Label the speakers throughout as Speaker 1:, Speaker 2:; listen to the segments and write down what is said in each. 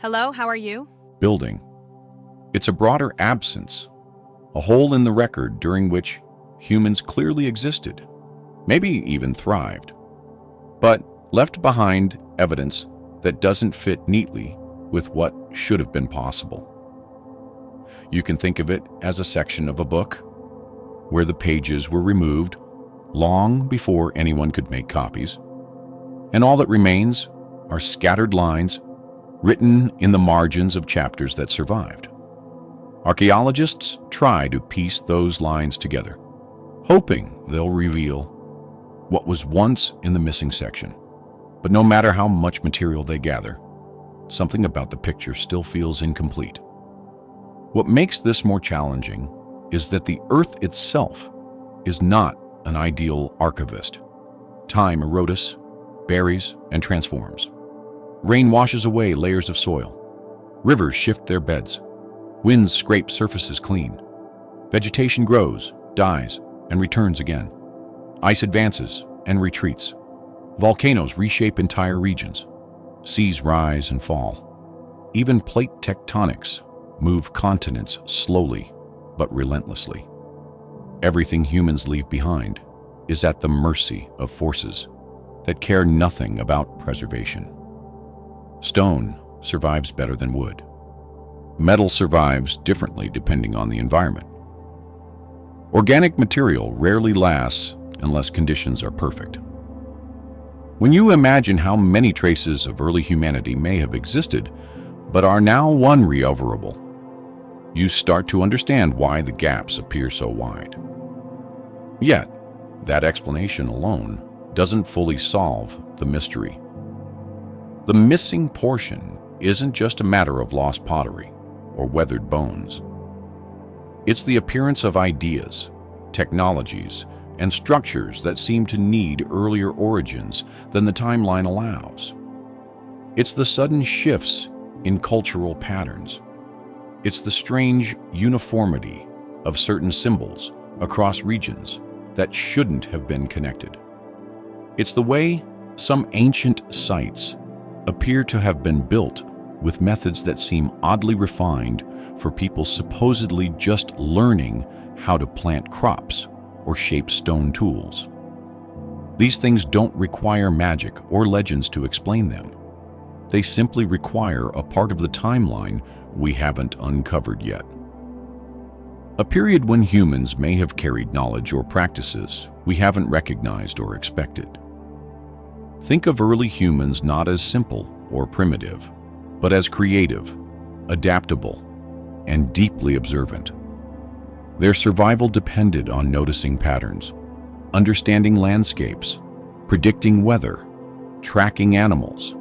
Speaker 1: Hello, how are you?
Speaker 2: Building. It's a broader absence, a hole in the record during which humans clearly existed, maybe even thrived, but left behind evidence that doesn't fit neatly with what should have been possible. You can think of it as a section of a book where the pages were removed long before anyone could make copies, and all that remains are scattered lines written in the margins of chapters that survived. Archaeologists try to piece those lines together, hoping they'll reveal what was once in the missing section. But no matter how much material they gather, something about the picture still feels incomplete. What makes this more challenging is that the Earth itself is not an ideal archivist. Time erodes, buries, and transforms. Rain washes away layers of soil. Rivers shift their beds. Winds scrape surfaces clean. Vegetation grows, dies, and returns again. Ice advances and retreats. Volcanoes reshape entire regions. Seas rise and fall. Even plate tectonics move continents slowly but relentlessly. Everything humans leave behind is at the mercy of forces that care nothing about preservation. Stone survives better than wood. Metal survives differently depending on the environment. Organic material rarely lasts unless conditions are perfect. When you imagine how many traces of early humanity may have existed, but are now unrecoverable, you start to understand why the gaps appear so wide. Yet, that explanation alone doesn't fully solve the mystery. The missing portion isn't just a matter of lost pottery or weathered bones. It's the appearance of ideas, technologies, and structures that seem to need earlier origins than the timeline allows. It's the sudden shifts in cultural patterns. It's the strange uniformity of certain symbols across regions that shouldn't have been connected. It's the way some ancient sites appear to have been built with methods that seem oddly refined for people supposedly just learning how to plant crops or shape stone tools. These things don't require magic or legends to explain them. They simply require a part of the timeline we haven't uncovered yet. A period when humans may have carried knowledge or practices we haven't recognized or expected. Think of early humans not as simple or primitive, but as creative, adaptable, and deeply observant. Their survival depended on noticing patterns, understanding landscapes, predicting weather, tracking animals,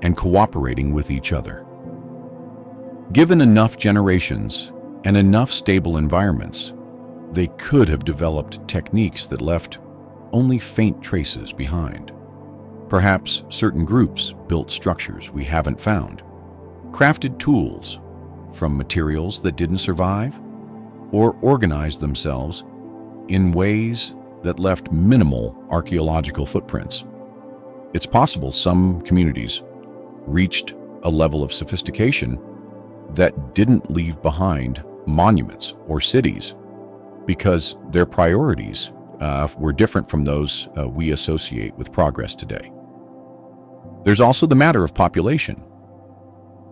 Speaker 2: and cooperating with each other. Given enough generations and enough stable environments, they could have developed techniques that left only faint traces behind. Perhaps certain groups built structures we haven't found, crafted tools from materials that didn't survive, or organized themselves in ways that left minimal archaeological footprints. It's possible some communities reached a level of sophistication that didn't leave behind monuments or cities because their priorities were different from those we associate with progress today. There's also the matter of population.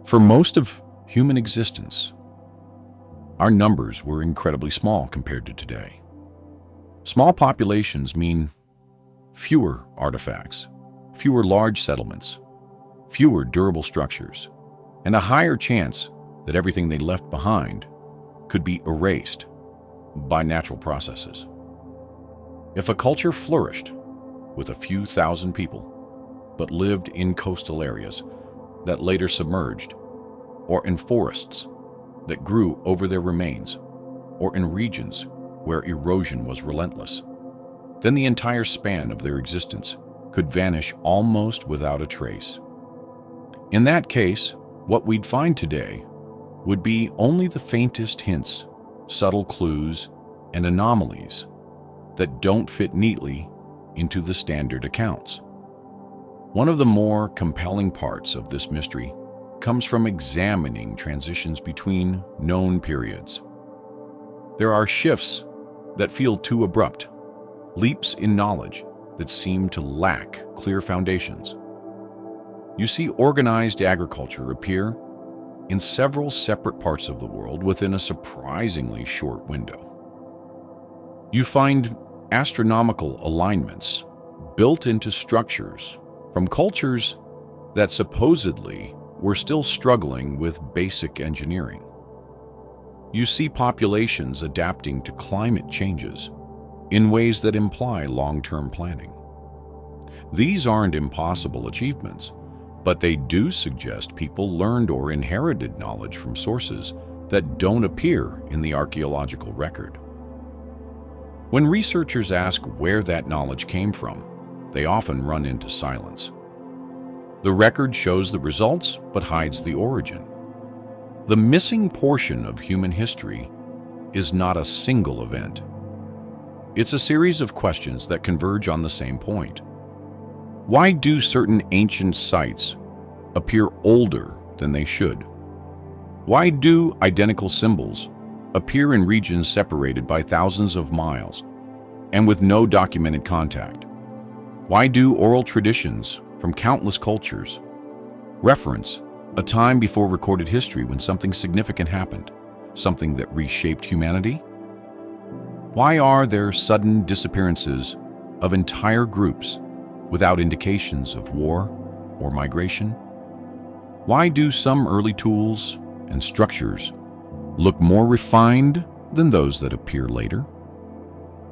Speaker 2: For most of human existence, our numbers were incredibly small compared to today. Small populations mean fewer artifacts, fewer large settlements, fewer durable structures, and a higher chance that everything they left behind could be erased by natural processes. If a culture flourished with a few thousand people, but lived in coastal areas that later submerged, or in forests that grew over their remains, or in regions where erosion was relentless, then the entire span of their existence could vanish almost without a trace. In that case, what we'd find today would be only the faintest hints, subtle clues, and anomalies that don't fit neatly into the standard accounts. One of the more compelling parts of this mystery comes from examining transitions between known periods. There are shifts that feel too abrupt, leaps in knowledge that seem to lack clear foundations. You see organized agriculture appear in several separate parts of the world within a surprisingly short window. You find astronomical alignments built into structures from cultures that supposedly were still struggling with basic engineering. You see populations adapting to climate changes in ways that imply long-term planning. These aren't impossible achievements, but they do suggest people learned or inherited knowledge from sources that don't appear in the archaeological record. When researchers ask where that knowledge came from, they often run into silence. The record shows the results but hides the origin. The missing portion of human history is not a single event. It's a series of questions that converge on the same point. Why do certain ancient sites appear older than they should? Why do identical symbols appear in regions separated by thousands of miles and with no documented contact? Why do oral traditions from countless cultures reference a time before recorded history when something significant happened, something that reshaped humanity? Why are there sudden disappearances of entire groups without indications of war or migration? Why do some early tools and structures look more refined than those that appear later?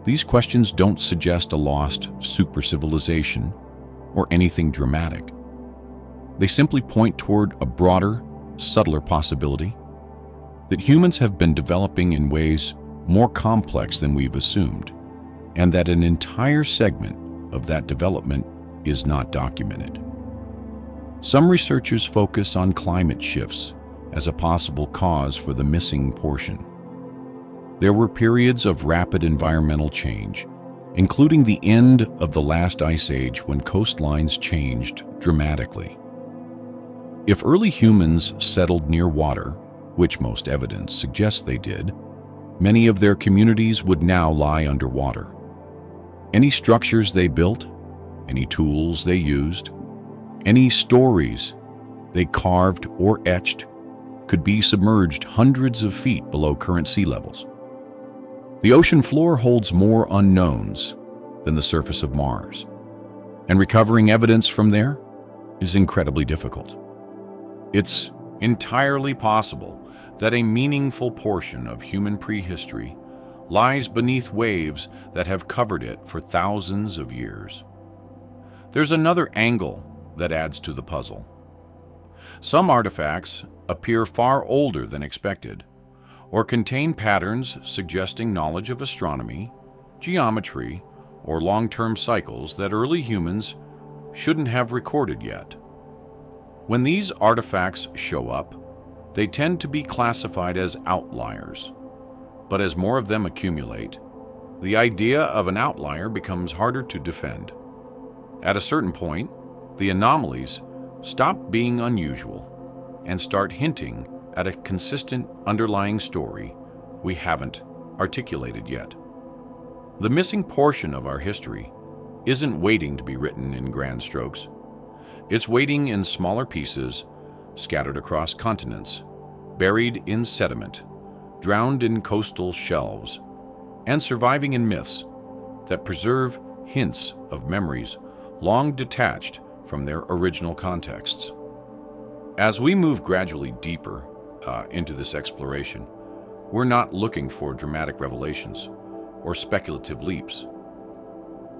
Speaker 2: These questions don't suggest a lost super-civilization or anything dramatic. They simply point toward a broader, subtler possibility that humans have been developing in ways more complex than we've assumed, and that an entire segment of that development is not documented. Some researchers focus on climate shifts as a possible cause for the missing portion. There were periods of rapid environmental change, including the end of the last ice age when coastlines changed dramatically. If early humans settled near water, which most evidence suggests they did, many of their communities would now lie underwater. Any structures they built, any tools they used, any stories they carved or etched could be submerged hundreds of feet below current sea levels. The ocean floor holds more unknowns than the surface of Mars, and recovering evidence from there is incredibly difficult. It's entirely possible that a meaningful portion of human prehistory lies beneath waves that have covered it for thousands of years. There's another angle that adds to the puzzle. Some artifacts appear far older than expected, or contain patterns suggesting knowledge of astronomy, geometry, or long-term cycles that early humans shouldn't have recorded yet. When these artifacts show up, they tend to be classified as outliers. But as more of them accumulate, the idea of an outlier becomes harder to defend. At a certain point, the anomalies stop being unusual and start hinting at a consistent underlying story we haven't articulated yet. The missing portion of our history isn't waiting to be written in grand strokes. It's waiting in smaller pieces, scattered across continents, buried in sediment, drowned in coastal shelves, and surviving in myths that preserve hints of memories long detached from their original contexts. As we move gradually deeper into this exploration, we're not looking for dramatic revelations or speculative leaps.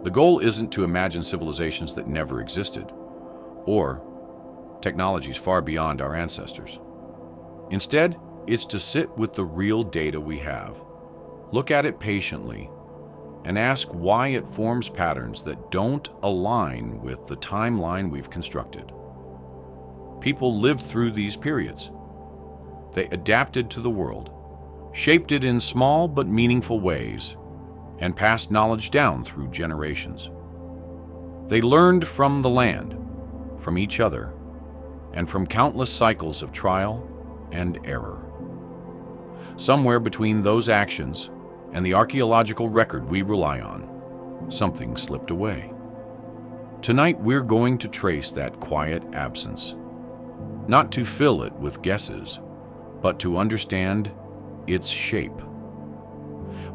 Speaker 2: The goal isn't to imagine civilizations that never existed, or technologies far beyond our ancestors. Instead, it's to sit with the real data we have, look at it patiently, and ask why it forms patterns that don't align with the timeline we've constructed. People lived through these periods. They adapted to the world, shaped it in small but meaningful ways, and passed knowledge down through generations. They learned from the land, from each other, and from countless cycles of trial and error. Somewhere between those actions and the archaeological record we rely on, something slipped away. Tonight we're going to trace that quiet absence, not to fill it with guesses, but to understand its shape.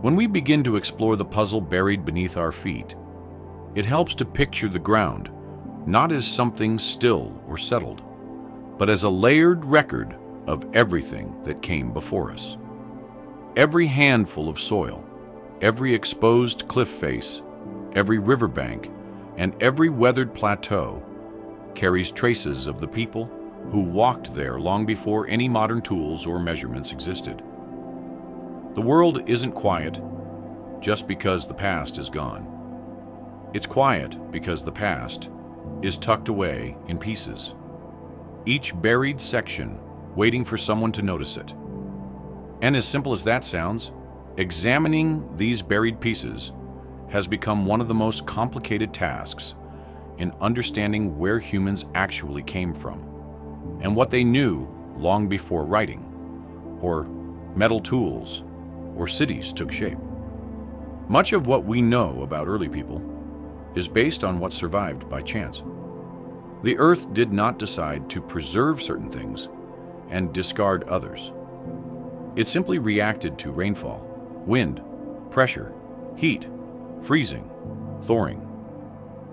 Speaker 2: When we begin to explore the puzzle buried beneath our feet, it helps to picture the ground not as something still or settled, but as a layered record of everything that came before us. Every handful of soil, every exposed cliff face, every riverbank, and every weathered plateau carries traces of the people who walked there long before any modern tools or measurements existed. The world isn't quiet just because the past is gone. It's quiet because the past is tucked away in pieces, each buried section waiting for someone to notice it. And as simple as that sounds, examining these buried pieces has become one of the most complicated tasks in understanding where humans actually came from and what they knew long before writing, or metal tools, or cities took shape. Much of what we know about early people is based on what survived by chance. The Earth did not decide to preserve certain things and discard others. It simply reacted to rainfall, wind, pressure, heat, freezing, thawing,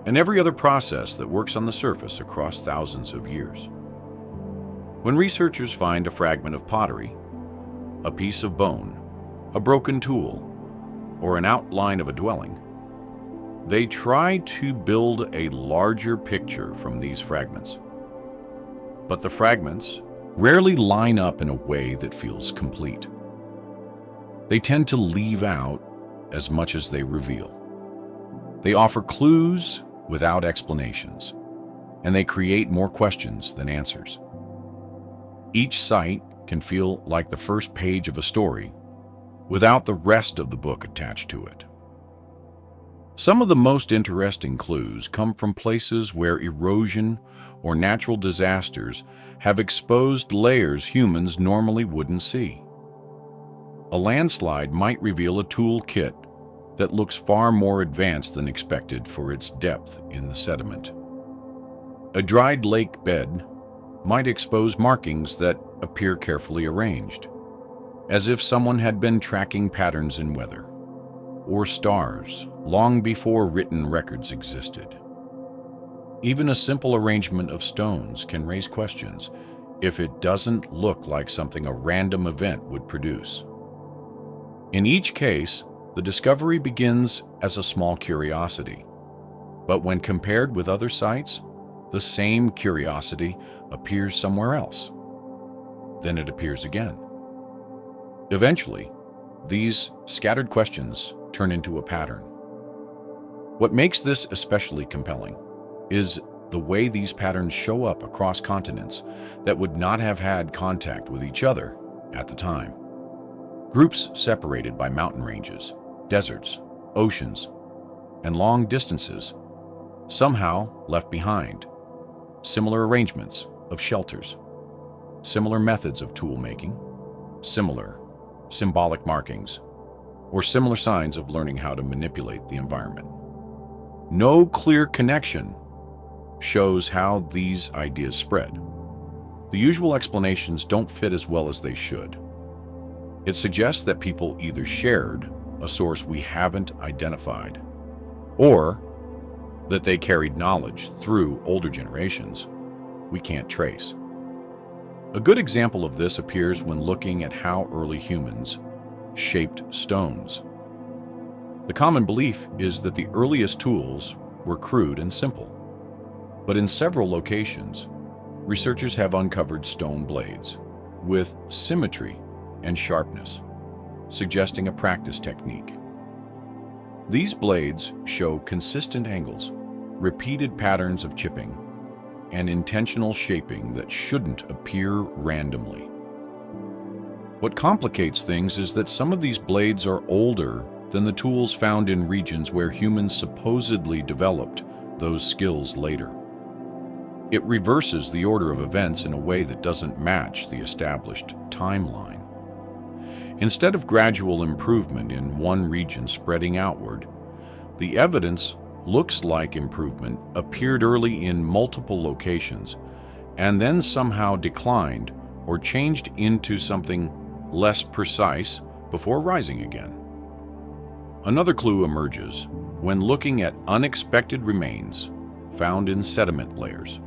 Speaker 2: and every other process that works on the surface across thousands of years. When researchers find a fragment of pottery, a piece of bone, a broken tool, or an outline of a dwelling, they try to build a larger picture from these fragments. But the fragments rarely line up in a way that feels complete. They tend to leave out as much as they reveal. They offer clues without explanations, and they create more questions than answers. Each site can feel like the first page of a story without the rest of the book attached to it. Some of the most interesting clues come from places where erosion or natural disasters have exposed layers humans normally wouldn't see. A landslide might reveal a tool kit that looks far more advanced than expected for its depth in the sediment. A dried lake bed might expose markings that appear carefully arranged, as if someone had been tracking patterns in weather or stars long before written records existed. Even a simple arrangement of stones can raise questions if it doesn't look like something a random event would produce. In each case, the discovery begins as a small curiosity, but when compared with other sites, the same curiosity appears somewhere else. Then it appears again. Eventually, these scattered questions turn into a pattern. What makes this especially compelling is the way these patterns show up across continents that would not have had contact with each other at the time. Groups separated by mountain ranges, deserts, oceans, and long distances, somehow left behind similar arrangements of shelters, similar methods of tool making, similar symbolic markings, or similar signs of learning how to manipulate the environment. No clear connection shows how these ideas spread. The usual explanations don't fit as well as they should. It suggests that people either shared a source we haven't identified, or that they carried knowledge through older generations we can't trace. A good example of this appears when looking at how early humans shaped stones. The common belief is that the earliest tools were crude and simple, but in several locations, researchers have uncovered stone blades with symmetry and sharpness, suggesting a practice technique. These blades show consistent angles, repeated patterns of chipping, and intentional shaping that shouldn't appear randomly. What complicates things is that some of these blades are older than the tools found in regions where humans supposedly developed those skills later. It reverses the order of events in a way that doesn't match the established timeline. Instead of gradual improvement in one region spreading outward, the evidence looks like improvement appeared early in multiple locations and then somehow declined or changed into something less precise before rising again. Another clue emerges when looking at unexpected remains found in sediment layers.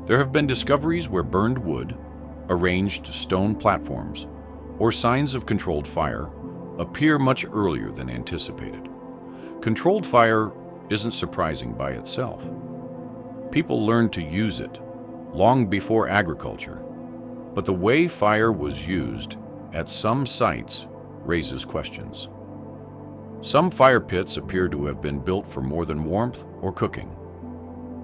Speaker 2: There have been discoveries where burned wood, arranged stone platforms, or signs of controlled fire appear much earlier than anticipated. Controlled fire isn't surprising by itself. People learned to use it long before agriculture, but the way fire was used at some sites raises questions. Some fire pits appear to have been built for more than warmth or cooking.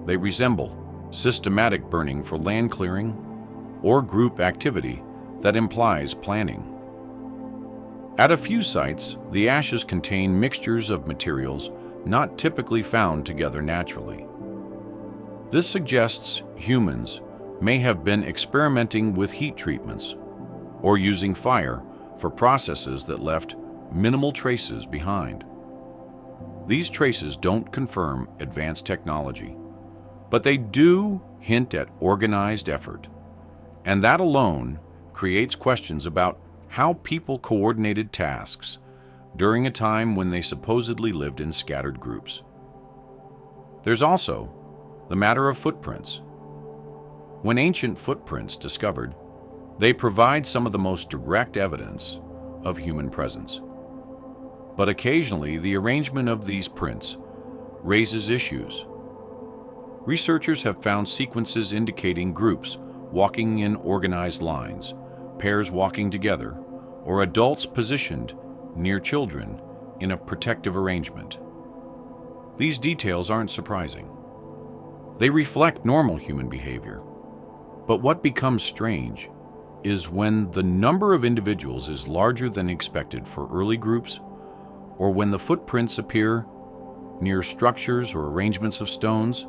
Speaker 2: They resemble systematic burning for land clearing or group activity that implies planning. At a few sites, the ashes contain mixtures of materials not typically found together naturally. This suggests humans may have been experimenting with heat treatments or using fire for processes that left minimal traces behind. These traces don't confirm advanced technology, but they do hint at organized effort, and that alone creates questions about how people coordinated tasks during a time when they supposedly lived in scattered groups. There's also the matter of footprints. When ancient footprints discovered, they provide some of the most direct evidence of human presence. But occasionally, the arrangement of these prints raises issues. Researchers have found sequences indicating groups walking in organized lines, pairs walking together, or adults positioned near children in a protective arrangement. These details aren't surprising. They reflect normal human behavior. But what becomes strange is when the number of individuals is larger than expected for early groups, or when the footprints appear near structures or arrangements of stones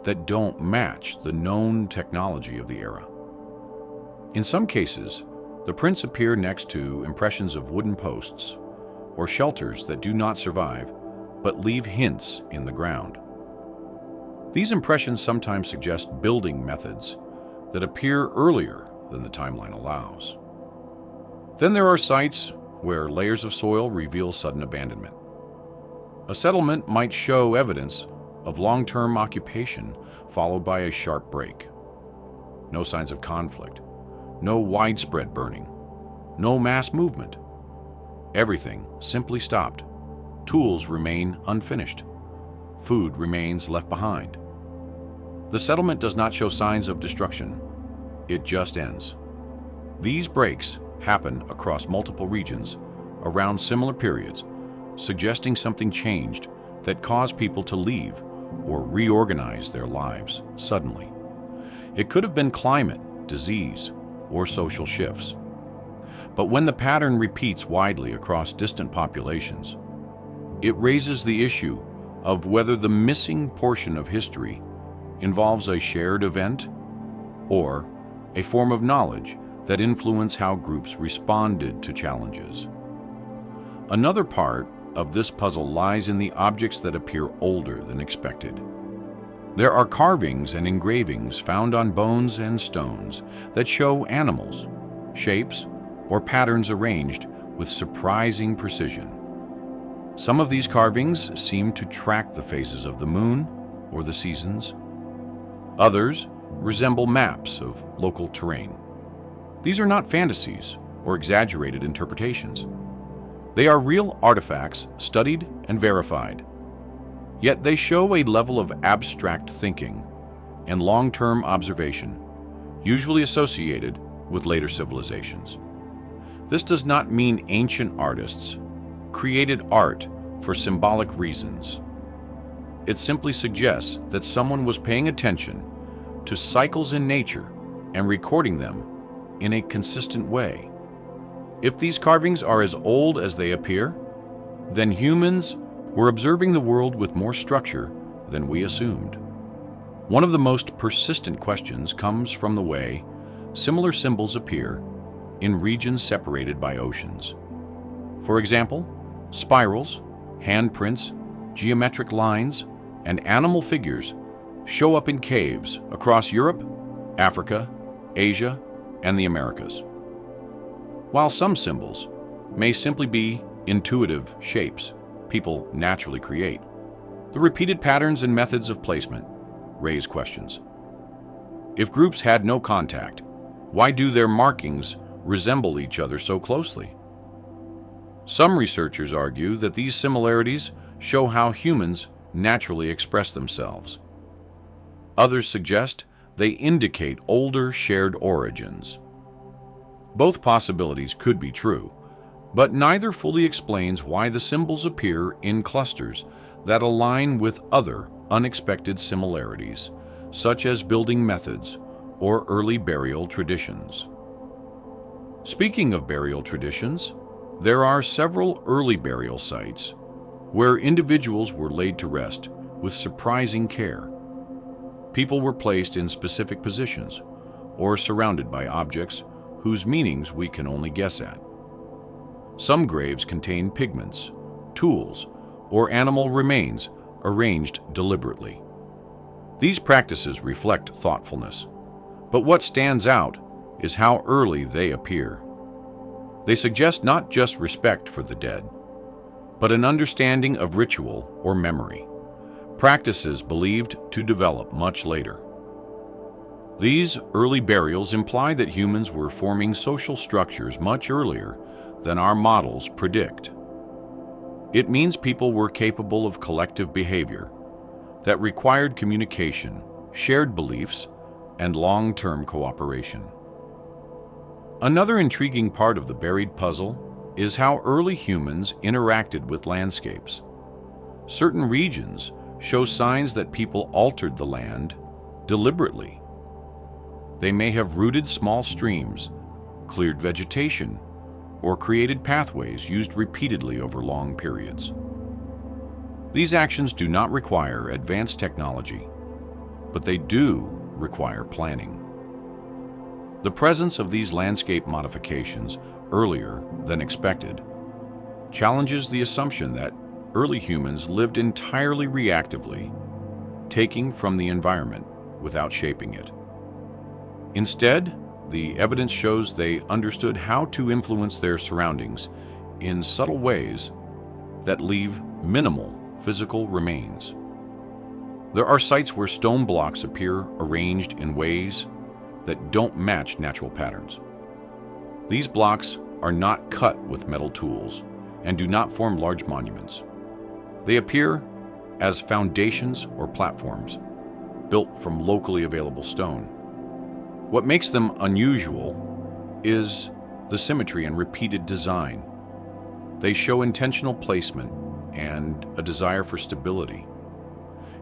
Speaker 2: that don't match the known technology of the era. In some cases, the prints appear next to impressions of wooden posts or shelters that do not survive but leave hints in the ground. These impressions sometimes suggest building methods that appear earlier than the timeline allows. Then there are sites where layers of soil reveal sudden abandonment. A settlement might show evidence of long-term occupation followed by a sharp break. No signs of conflict, no widespread burning, no mass movement. Everything simply stopped. Tools remain unfinished. Food remains left behind. The settlement does not show signs of destruction. It just ends. These breaks happen across multiple regions around similar periods, suggesting something changed that caused people to leave or reorganize their lives suddenly. It could have been climate, disease, or social shifts. But when the pattern repeats widely across distant populations, it raises the issue of whether the missing portion of history involves a shared event or a form of knowledge that influence how groups responded to challenges. Another part of this puzzle lies in the objects that appear older than expected. There are carvings and engravings found on bones and stones that show animals, shapes, or patterns arranged with surprising precision. Some of these carvings seem to track the phases of the moon or the seasons. Others resemble maps of local terrain. These are not fantasies or exaggerated interpretations. They are real artifacts studied and verified. Yet they show a level of abstract thinking and long-term observation, usually associated with later civilizations. This does not mean ancient artists created art for symbolic reasons. It simply suggests that someone was paying attention to cycles in nature and recording them in a consistent way. If these carvings are as old as they appear, then humans were observing the world with more structure than we assumed. One of the most persistent questions comes from the way similar symbols appear in regions separated by oceans. For example, spirals, handprints, geometric lines, and animal figures show up in caves across Europe, Africa, Asia, and the Americas. While some symbols may simply be intuitive shapes people naturally create, the repeated patterns and methods of placement raise questions. If groups had no contact, why do their markings resemble each other so closely? Some researchers argue that these similarities show how humans naturally express themselves. Others suggest they indicate older shared origins. Both possibilities could be true, but neither fully explains why the symbols appear in clusters that align with other unexpected similarities, such as building methods or early burial traditions. Speaking of burial traditions, there are several early burial sites where individuals were laid to rest with surprising care. People were placed in specific positions or surrounded by objects whose meanings we can only guess at. Some graves contain pigments, tools, or animal remains arranged deliberately. These practices reflect thoughtfulness, but what stands out is how early they appear. They suggest not just respect for the dead, but an understanding of ritual or memory, practices believed to develop much later. These early burials imply that humans were forming social structures much earlier than our models predict. It means people were capable of collective behavior that required communication, shared beliefs, and long-term cooperation. Another intriguing part of the buried puzzle is how early humans interacted with landscapes. Certain regions show signs that people altered the land deliberately. They may have rooted small streams, cleared vegetation, or created pathways used repeatedly over long periods. These actions do not require advanced technology, but they do require planning. The presence of these landscape modifications earlier than expected challenges the assumption that early humans lived entirely reactively, taking from the environment without shaping it. Instead, the evidence shows they understood how to influence their surroundings in subtle ways that leave minimal physical remains. There are sites where stone blocks appear arranged in ways that don't match natural patterns. These blocks are not cut with metal tools and do not form large monuments. They appear as foundations or platforms built from locally available stone. What makes them unusual is the symmetry and repeated design. They show intentional placement and a desire for stability.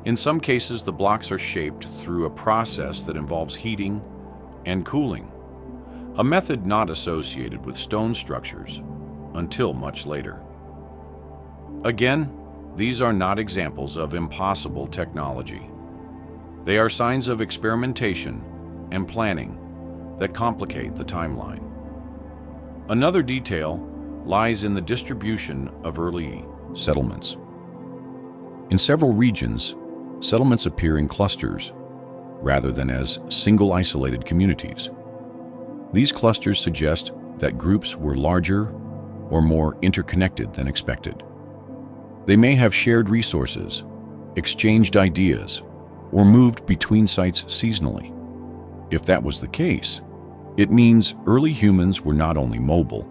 Speaker 2: In some cases, the blocks are shaped through a process that involves heating and cooling, a method not associated with stone structures until much later. Again, these are not examples of impossible technology. They are signs of experimentation and planning that complicate the timeline. Another detail lies in the distribution of early settlements. In several regions, settlements appear in clusters rather than as single isolated communities. These clusters suggest that groups were larger or more interconnected than expected. They may have shared resources, exchanged ideas, or moved between sites seasonally. If that was the case, it means early humans were not only mobile,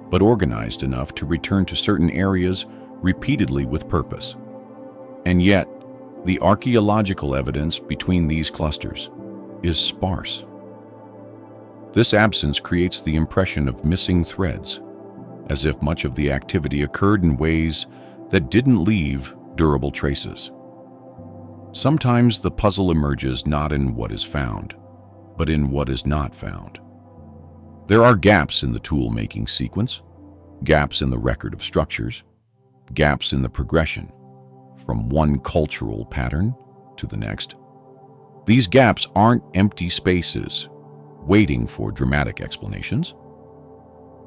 Speaker 2: but organized enough to return to certain areas repeatedly with purpose. And yet, the archaeological evidence between these clusters is sparse. This absence creates the impression of missing threads, as if much of the activity occurred in ways that didn't leave durable traces. Sometimes the puzzle emerges not in what is found, but in what is not found. There are gaps in the tool-making sequence, gaps in the record of structures, gaps in the progression from one cultural pattern to the next. These gaps aren't empty spaces waiting for dramatic explanations.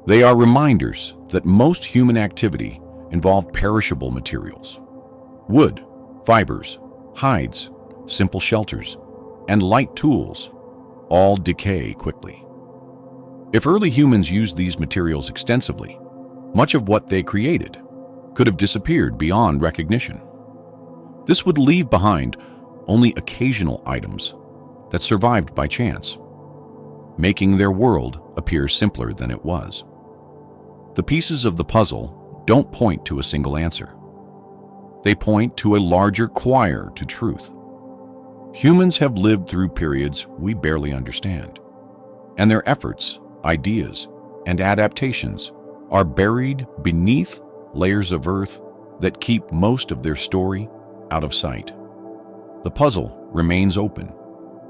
Speaker 2: They are reminders that most human activity involved perishable materials. Wood, fibers, hides, simple shelters, and light tools all decay quickly. If early humans used these materials extensively, much of what they created could have disappeared beyond recognition. This would leave behind only occasional items that survived by chance, making their world appear simpler than it was. The pieces of the puzzle don't point to a single answer. They point to a larger choir to truth. Humans have lived through periods we barely understand, and their efforts, ideas, and adaptations are buried beneath layers of earth that keep most of their story out of sight. The puzzle remains open,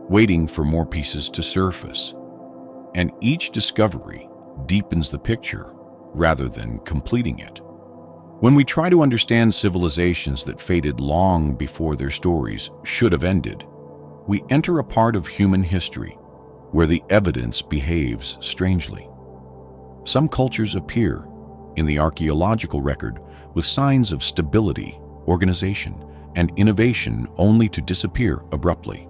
Speaker 2: waiting for more pieces to surface, and each discovery deepens the picture rather than completing it. When we try to understand civilizations that faded long before their stories should have ended, we enter a part of human history where the evidence behaves strangely. Some cultures appear in the archaeological record with signs of stability, organization, and innovation only to disappear abruptly.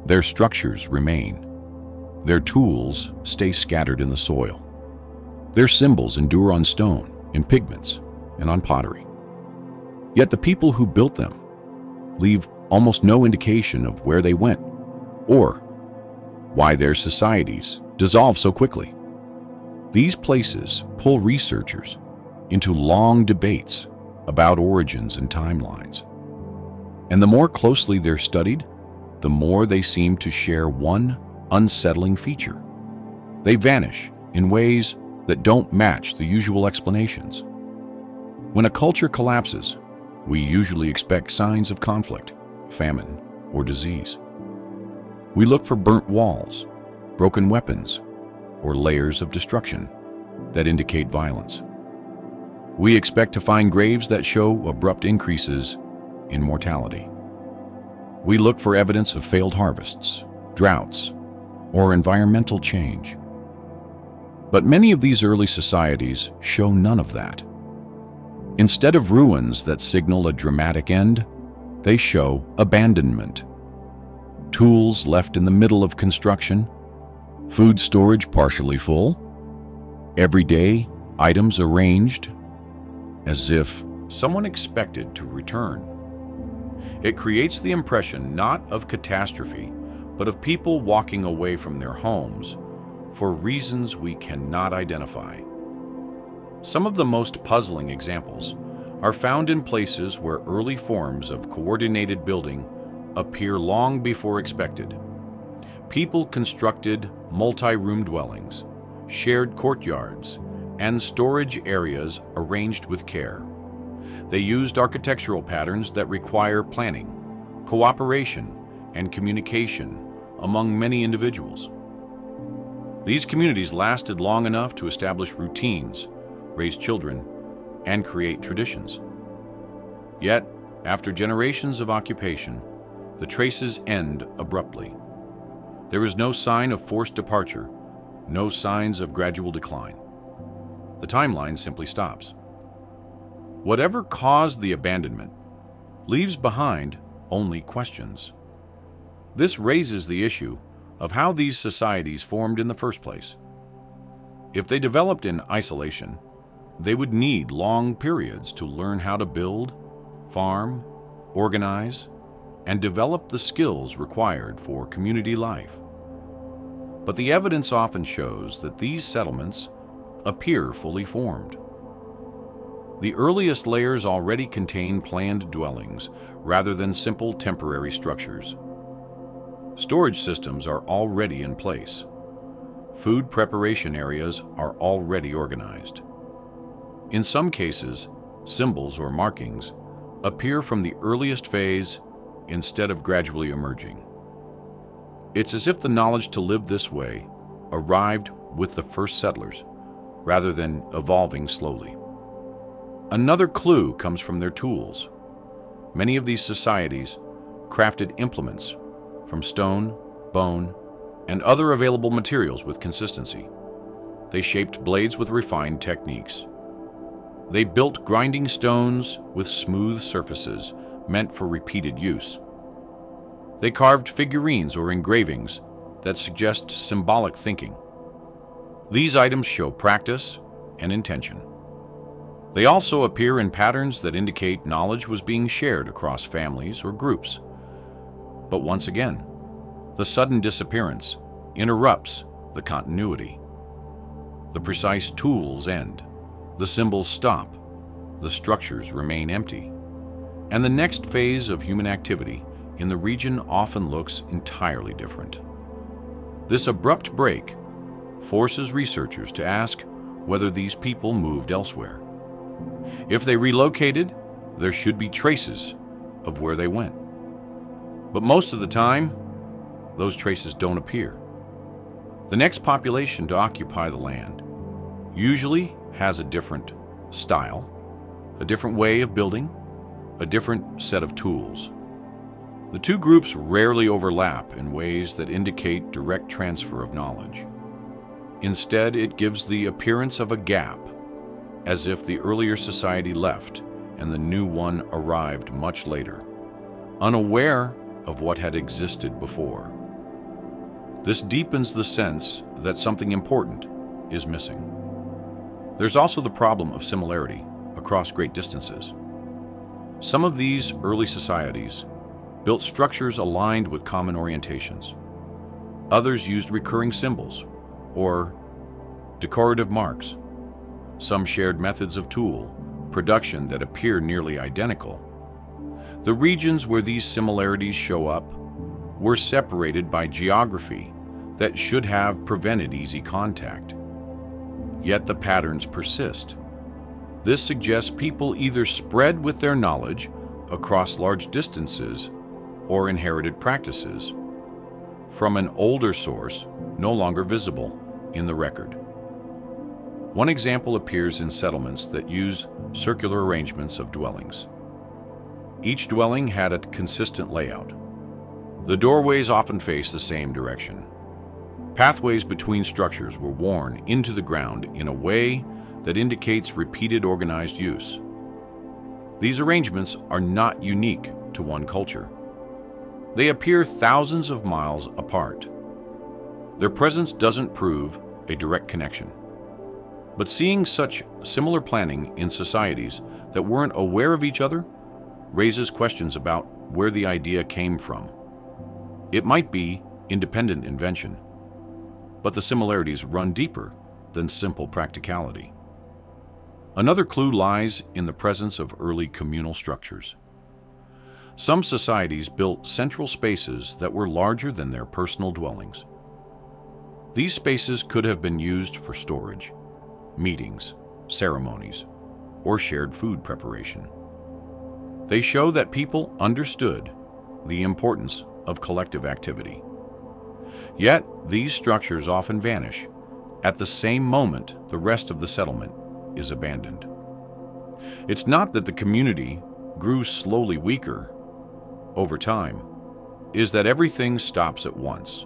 Speaker 2: Their structures remain. Their tools stay scattered in the soil. Their symbols endure on stone, in pigments, and on pottery. Yet the people who built them leave almost no indication of where they went or why their societies dissolve so quickly. These places pull researchers into long debates about origins and timelines. And the more closely they're studied, the more they seem to share one unsettling feature. They vanish in ways that don't match the usual explanations. When a culture collapses, we usually expect signs of conflict, famine, or disease. We look for burnt walls, broken weapons, or layers of destruction that indicate violence. We expect to find graves that show abrupt increases in mortality. We look for evidence of failed harvests, droughts, or environmental change. But many of these early societies show none of that. Instead of ruins that signal a dramatic end, they show abandonment. Tools left in the middle of construction, food storage partially full, everyday items arranged as if someone expected to return. It creates the impression not of catastrophe, but of people walking away from their homes for reasons we cannot identify. Some of the most puzzling examples are found in places where early forms of coordinated building appear long before expected. People constructed multi-room dwellings, shared courtyards, and storage areas arranged with care. They used architectural patterns that require planning, cooperation, and communication among many individuals. These communities lasted long enough to establish routines, raise children, and create traditions. Yet, after generations of occupation, the traces end abruptly. There is no sign of forced departure, no signs of gradual decline. The timeline simply stops. Whatever caused the abandonment leaves behind only questions. This raises the issue of how these societies formed in the first place. If they developed in isolation, they would need long periods to learn how to build, farm, organize, and develop the skills required for community life. But the evidence often shows that these settlements appear fully formed. The earliest layers already contain planned dwellings rather than simple temporary structures. Storage systems are already in place. Food preparation areas are already organized. In some cases, symbols or markings appear from the earliest phase instead of gradually emerging. It's as if the knowledge to live this way arrived with the first settlers, rather than evolving slowly. Another clue comes from their tools. Many of these societies crafted implements, from stone, bone, and other available materials with consistency. They shaped blades with refined techniques. They built grinding stones with smooth surfaces meant for repeated use. They carved figurines or engravings that suggest symbolic thinking. These items show practice and intention. They also appear in patterns that indicate knowledge was being shared across families or groups. But once again, the sudden disappearance interrupts the continuity. The precise tools end, the symbols stop, the structures remain empty, and the next phase of human activity in the region often looks entirely different. This abrupt break forces researchers to ask whether these people moved elsewhere. If they relocated, there should be traces of where they went. But most of the time, those traces don't appear. The next population to occupy the land usually has a different style, a different way of building, a different set of tools. The two groups rarely overlap in ways that indicate direct transfer of knowledge. Instead, it gives the appearance of a gap, as if the earlier society left and the new one arrived much later, unaware of what had existed before. This deepens the sense that something important is missing. There's also the problem of similarity across great distances. Some of these early societies built structures aligned with common orientations. Others used recurring symbols or decorative marks. Some shared methods of tool production that appear nearly identical. The regions where these similarities show up were separated by geography that should have prevented easy contact. Yet the patterns persist. This suggests people either spread with their knowledge across large distances or inherited practices from an older source no longer visible in the record. One example appears in settlements that use circular arrangements of dwellings. Each dwelling had a consistent layout. The doorways often faced the same direction. Pathways between structures were worn into the ground in a way that indicates repeated organized use. These arrangements are not unique to one culture. They appear thousands of miles apart. Their presence doesn't prove a direct connection. But seeing such similar planning in societies that weren't aware of each other raises questions about where the idea came from. It might be independent invention, but the similarities run deeper than simple practicality. Another clue lies in the presence of early communal structures. Some societies built central spaces that were larger than their personal dwellings. These spaces could have been used for storage, meetings, ceremonies, or shared food preparation. They show that people understood the importance of collective activity. Yet, these structures often vanish at the same moment the rest of the settlement is abandoned. It's not that the community grew slowly weaker over time, is that everything stops at once.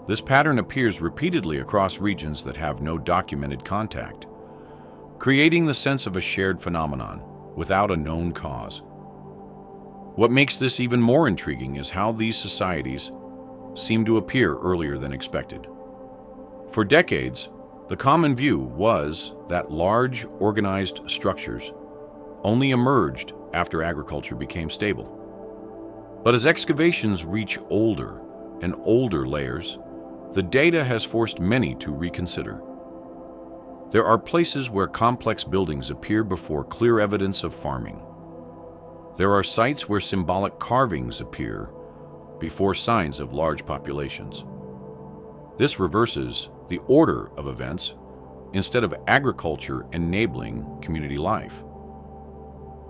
Speaker 2: This pattern appears repeatedly across regions that have no documented contact, creating the sense of a shared phenomenon without a known cause. What makes this even more intriguing is how these societies seem to appear earlier than expected. For decades, the common view was that large, organized structures only emerged after agriculture became stable. But as excavations reach older and older layers, the data has forced many to reconsider. There are places where complex buildings appear before clear evidence of farming. There are sites where symbolic carvings appear before signs of large populations. This reverses the order of events instead of agriculture enabling community life.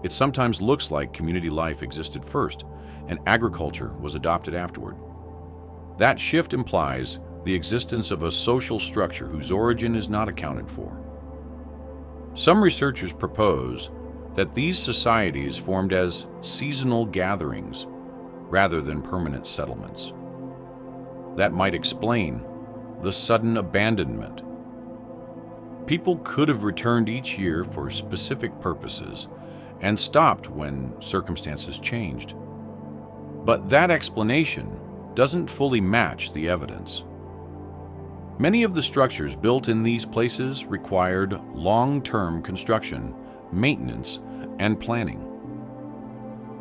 Speaker 2: It sometimes looks like community life existed first and agriculture was adopted afterward. That shift implies the existence of a social structure whose origin is not accounted for. Some researchers propose that these societies formed as seasonal gatherings rather than permanent settlements. That might explain the sudden abandonment. People could have returned each year for specific purposes and stopped when circumstances changed. But that explanation doesn't fully match the evidence. Many of the structures built in these places required long-term construction, maintenance, and planning.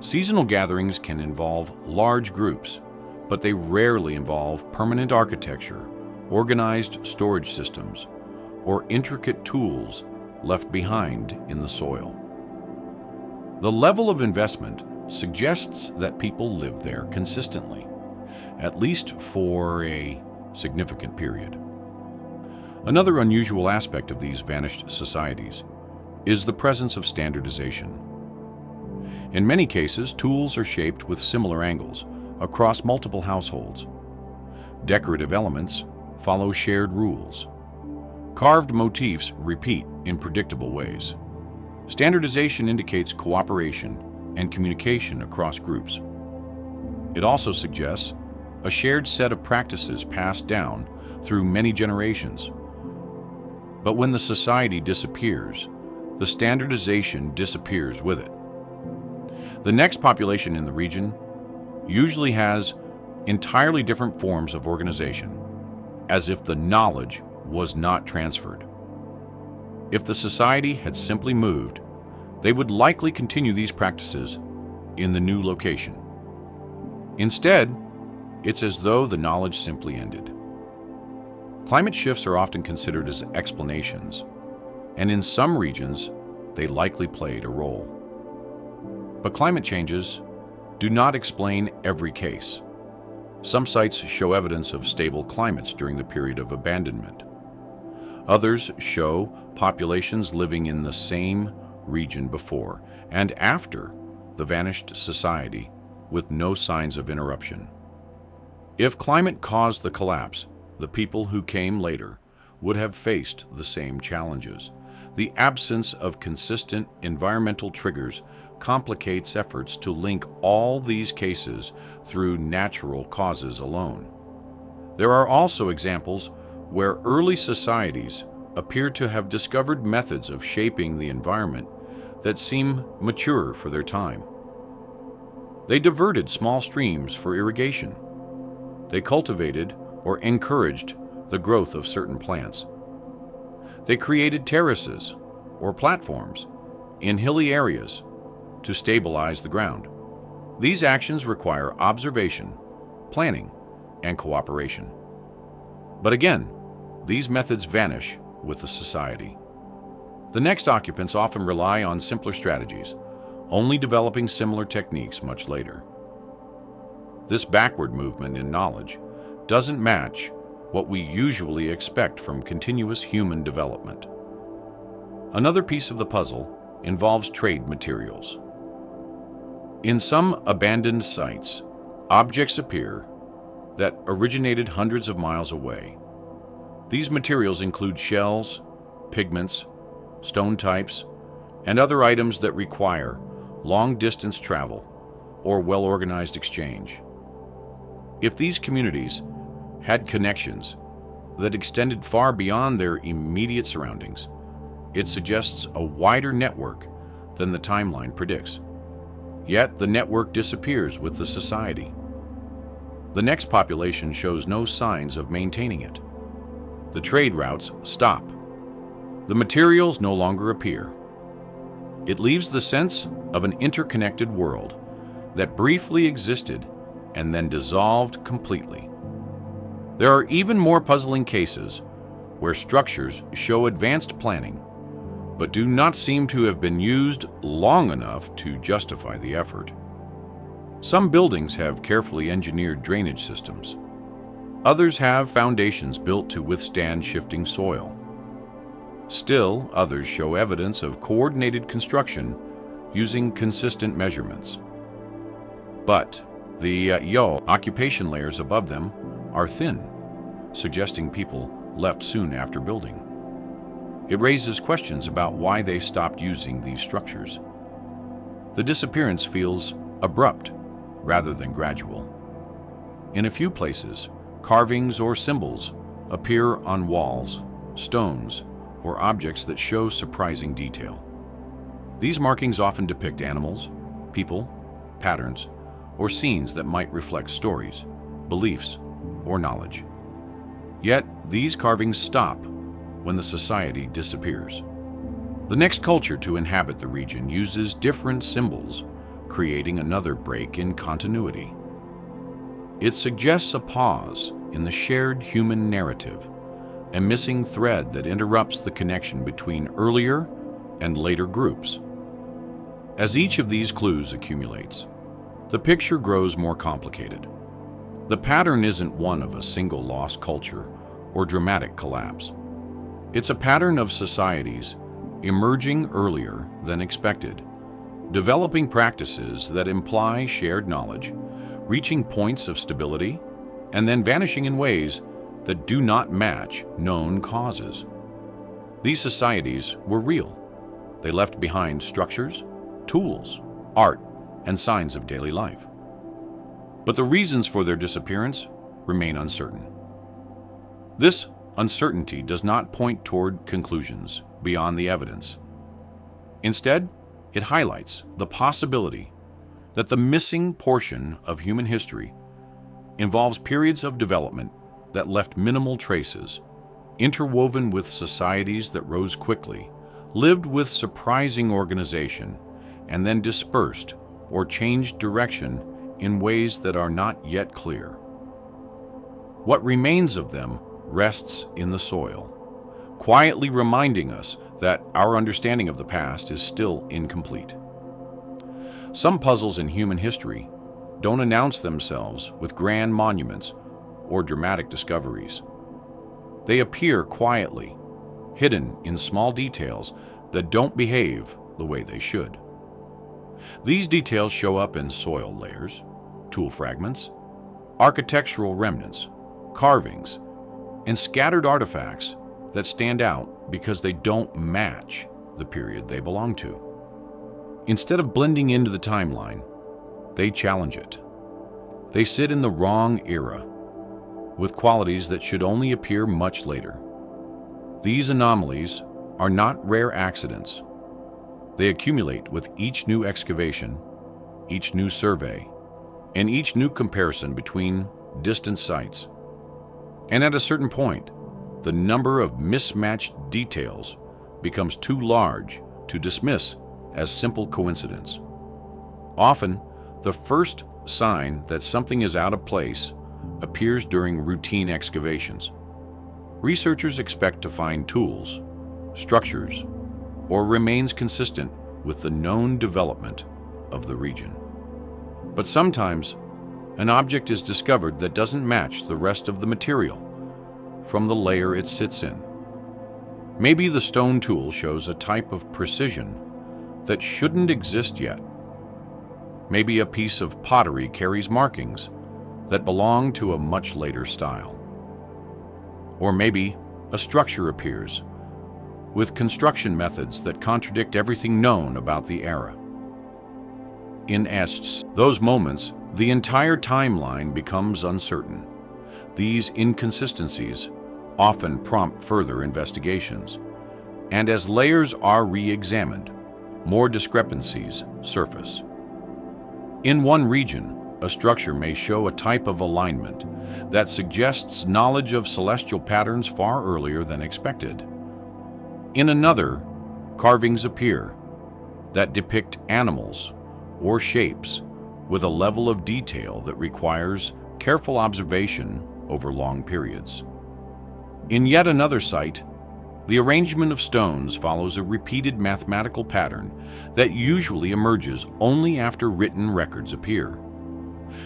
Speaker 2: Seasonal gatherings can involve large groups, but they rarely involve permanent architecture, organized storage systems, or intricate tools left behind in the soil. The level of investment suggests that people live there consistently, at least for a significant period. Another unusual aspect of these vanished societies is the presence of standardization. In many cases, tools are shaped with similar angles across multiple households. Decorative elements follow shared rules. Carved motifs repeat in predictable ways. Standardization indicates cooperation and communication across groups. It also suggests a shared set of practices passed down through many generations. But when the society disappears, the standardization disappears with it. The next population in the region usually has entirely different forms of organization, as if the knowledge was not transferred. If the society had simply moved, they would likely continue these practices in the new location. Instead, it's as though the knowledge simply ended. Climate shifts are often considered as explanations, and in some regions, they likely played a role. But climate changes do not explain every case. Some sites show evidence of stable climates during the period of abandonment. Others show populations living in the same region before and after the vanished society with no signs of interruption. If climate caused the collapse, the people who came later would have faced the same challenges. The absence of consistent environmental triggers complicates efforts to link all these cases through natural causes alone. There are also examples where early societies appear to have discovered methods of shaping the environment that seem mature for their time. They diverted small streams for irrigation. They cultivated or encouraged the growth of certain plants. They created terraces or platforms in hilly areas to stabilize the ground. These actions require observation, planning, and cooperation. But again, these methods vanish with the society. The next occupants often rely on simpler strategies, only developing similar techniques much later. This backward movement in knowledge doesn't match what we usually expect from continuous human development. Another piece of the puzzle involves trade materials. In some abandoned sites, objects appear that originated hundreds of miles away. These materials include shells, pigments, stone types, and other items that require long-distance travel or well-organized exchange. If these communities had connections that extended far beyond their immediate surroundings, it suggests a wider network than the timeline predicts. Yet the network disappears with the society. The next population shows no signs of maintaining it. The trade routes stop. The materials no longer appear. It leaves the sense of an interconnected world that briefly existed and then dissolved completely. There are even more puzzling cases where structures show advanced planning, but do not seem to have been used long enough to justify the effort. Some buildings have carefully engineered drainage systems. Others have foundations built to withstand shifting soil. Still, others show evidence of coordinated construction using consistent measurements. But the occupation layers above them are thin, suggesting people left soon after building. It raises questions about why they stopped using these structures. The disappearance feels abrupt rather than gradual. In a few places, carvings or symbols appear on walls, stones, or objects that show surprising detail. These markings often depict animals, people, patterns, or scenes that might reflect stories, beliefs, or knowledge. Yet, these carvings stop when the society disappears. The next culture to inhabit the region uses different symbols, creating another break in continuity. It suggests a pause in the shared human narrative, a missing thread that interrupts the connection between earlier and later groups. As each of these clues accumulates, the picture grows more complicated. The pattern isn't one of a single lost culture or dramatic collapse. It's a pattern of societies emerging earlier than expected, developing practices that imply shared knowledge, reaching points of stability, and then vanishing in ways that do not match known causes. These societies were real. They left behind structures, tools, art, and signs of daily life. But the reasons for their disappearance remain uncertain. This uncertainty does not point toward conclusions beyond the evidence. Instead, it highlights the possibility that the missing portion of human history involves periods of development that left minimal traces, interwoven with societies that rose quickly, lived with surprising organization, and then dispersed or changed direction in ways that are not yet clear. What remains of them rests in the soil, quietly reminding us that our understanding of the past is still incomplete. Some puzzles in human history don't announce themselves with grand monuments or dramatic discoveries. They appear quietly, hidden in small details that don't behave the way they should. These details show up in soil layers, tool fragments, architectural remnants, carvings, and scattered artifacts that stand out because they don't match the period they belong to. Instead of blending into the timeline, they challenge it. They sit in the wrong era, with qualities that should only appear much later. These anomalies are not rare accidents. They accumulate with each new excavation, each new survey, and each new comparison between distant sites. And at a certain point, the number of mismatched details becomes too large to dismiss as simple coincidence. Often, the first sign that something is out of place appears during routine excavations. Researchers expect to find tools, structures, or remains consistent with the known development of the region. But sometimes, an object is discovered that doesn't match the rest of the material from the layer it sits in. Maybe the stone tool shows a type of precision that shouldn't exist yet. Maybe a piece of pottery carries markings that belong to a much later style. Or maybe a structure appears with construction methods that contradict everything known about the era. In those moments, the entire timeline becomes uncertain. These inconsistencies often prompt further investigations, and as layers are re-examined, more discrepancies surface. In one region, a structure may show a type of alignment that suggests knowledge of celestial patterns far earlier than expected. In another, carvings appear that depict animals or shapes with a level of detail that requires careful observation over long periods. In yet another site, the arrangement of stones follows a repeated mathematical pattern that usually emerges only after written records appear.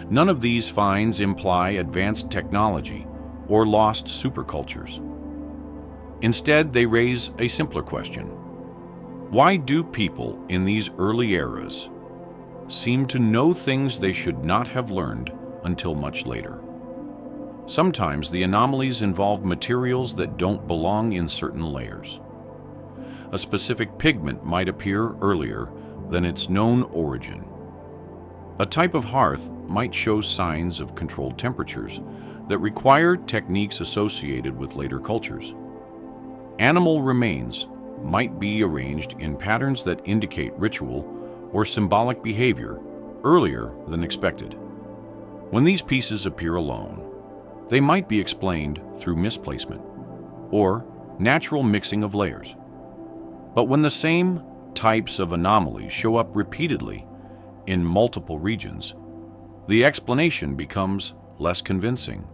Speaker 2: None of these finds imply advanced technology or lost supercultures. Instead, they raise a simpler question. Why do people in these early eras seem to know things they should not have learned until much later? Sometimes the anomalies involve materials that don't belong in certain layers. A specific pigment might appear earlier than its known origin. A type of hearth might show signs of controlled temperatures that require techniques associated with later cultures. Animal remains might be arranged in patterns that indicate ritual or symbolic behavior earlier than expected. When these pieces appear alone, they might be explained through misplacement or natural mixing of layers. But when the same types of anomalies show up repeatedly in multiple regions, the explanation becomes less convincing.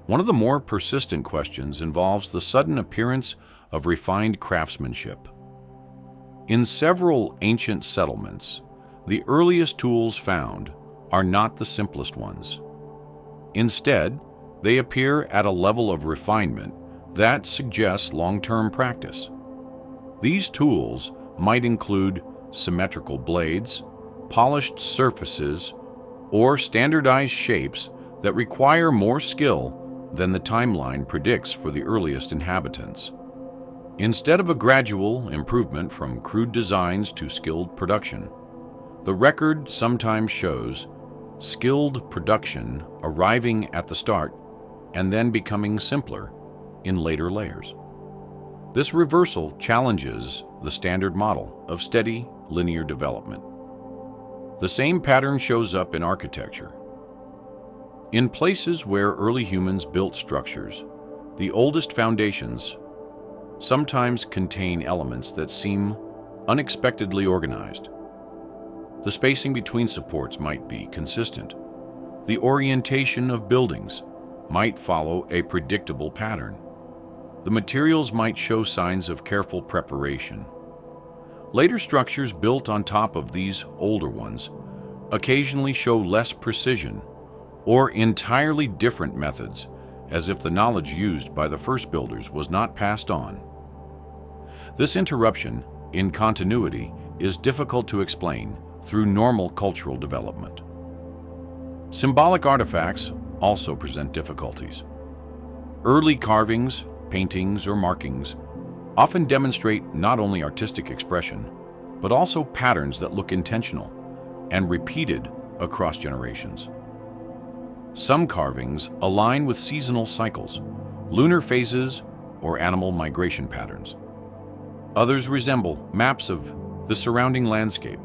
Speaker 2: One of the more persistent questions involves the sudden appearance of refined craftsmanship. In several ancient settlements, the earliest tools found are not the simplest ones. Instead, they appear at a level of refinement that suggests long-term practice. These tools might include symmetrical blades, polished surfaces, or standardized shapes that require more skill than the timeline predicts for the earliest inhabitants. Instead of a gradual improvement from crude designs to skilled production, the record sometimes shows skilled production arriving at the start and then becoming simpler in later layers. This reversal challenges the standard model of steady, linear development. The same pattern shows up in architecture. In places where early humans built structures, the oldest foundations sometimes contain elements that seem unexpectedly organized. The spacing between supports might be consistent. The orientation of buildings might follow a predictable pattern. The materials might show signs of careful preparation. Later structures built on top of these older ones occasionally show less precision or entirely different methods, as if the knowledge used by the first builders was not passed on. This interruption in continuity is difficult to explain through normal cultural development. Symbolic artifacts also present difficulties. Early carvings, paintings, or markings often demonstrate not only artistic expression, but also patterns that look intentional and repeated across generations. Some carvings align with seasonal cycles, lunar phases, or animal migration patterns. Others resemble maps of the surrounding landscape.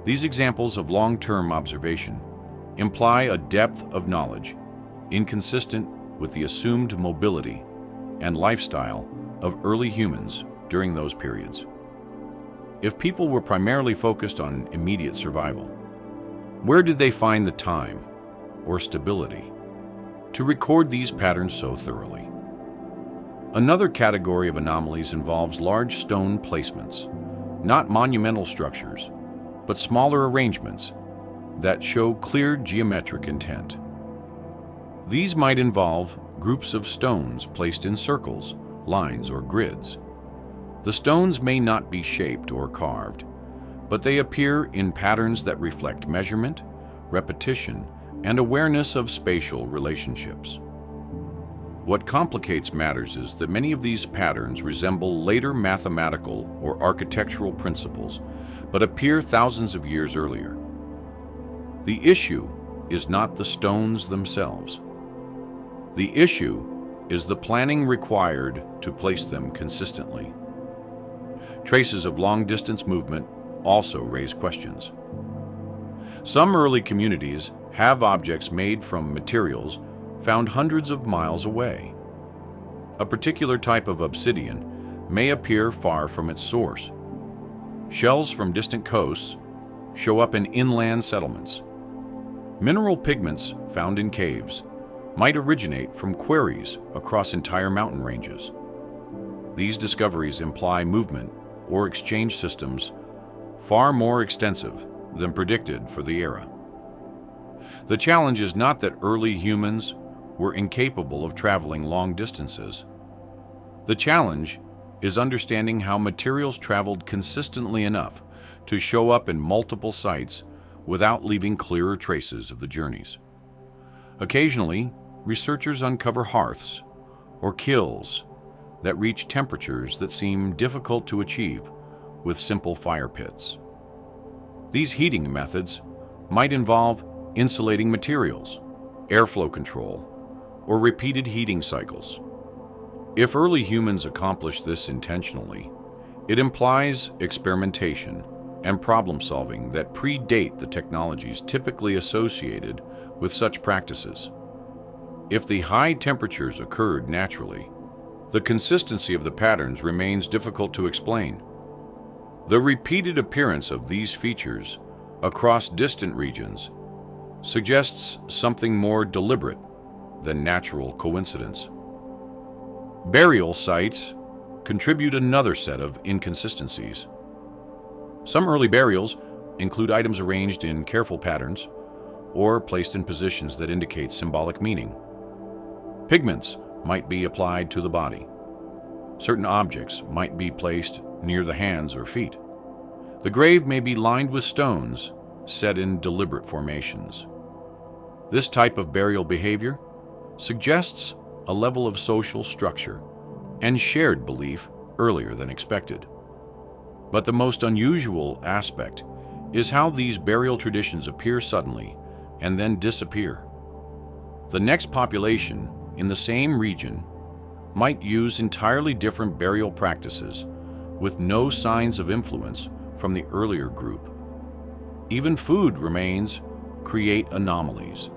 Speaker 2: These examples of long-term observation imply a depth of knowledge inconsistent with the assumed mobility and lifestyle of early humans during those periods. If people were primarily focused on immediate survival, where did they find the time or stability to record these patterns so thoroughly? Another category of anomalies involves large stone placements, not monumental structures, but smaller arrangements that show clear geometric intent. These might involve groups of stones placed in circles, lines, or grids. The stones may not be shaped or carved, but they appear in patterns that reflect measurement, repetition, and awareness of spatial relationships. What complicates matters is that many of these patterns resemble later mathematical or architectural principles, but appear thousands of years earlier. The issue is not the stones themselves. The issue is the planning required to place them consistently. Traces of long-distance movement also raise questions. Some early communities have objects made from materials found hundreds of miles away. A particular type of obsidian may appear far from its source. Shells from distant coasts show up in inland settlements. Mineral pigments found in caves might originate from quarries across entire mountain ranges. These discoveries imply movement or exchange systems far more extensive than predicted for the era. The challenge is not that early humans were incapable of traveling long distances. The challenge is understanding how materials traveled consistently enough to show up in multiple sites without leaving clearer traces of the journeys. Occasionally, researchers uncover hearths or kilns that reach temperatures that seem difficult to achieve with simple fire pits. These heating methods might involve insulating materials, airflow control, or repeated heating cycles. If early humans accomplished this intentionally, it implies experimentation and problem-solving that predate the technologies typically associated with such practices. If the high temperatures occurred naturally, the consistency of the patterns remains difficult to explain. The repeated appearance of these features across distant regions suggests something more deliberate than natural coincidence. Burial sites contribute another set of inconsistencies. Some early burials include items arranged in careful patterns or placed in positions that indicate symbolic meaning. Pigments might be applied to the body. Certain objects might be placed near the hands or feet. The grave may be lined with stones set in deliberate formations. This type of burial behavior suggests a level of social structure and shared belief earlier than expected. But the most unusual aspect is how these burial traditions appear suddenly and then disappear. The next population in the same region might use entirely different burial practices with no signs of influence from the earlier group. Even food remains create anomalies.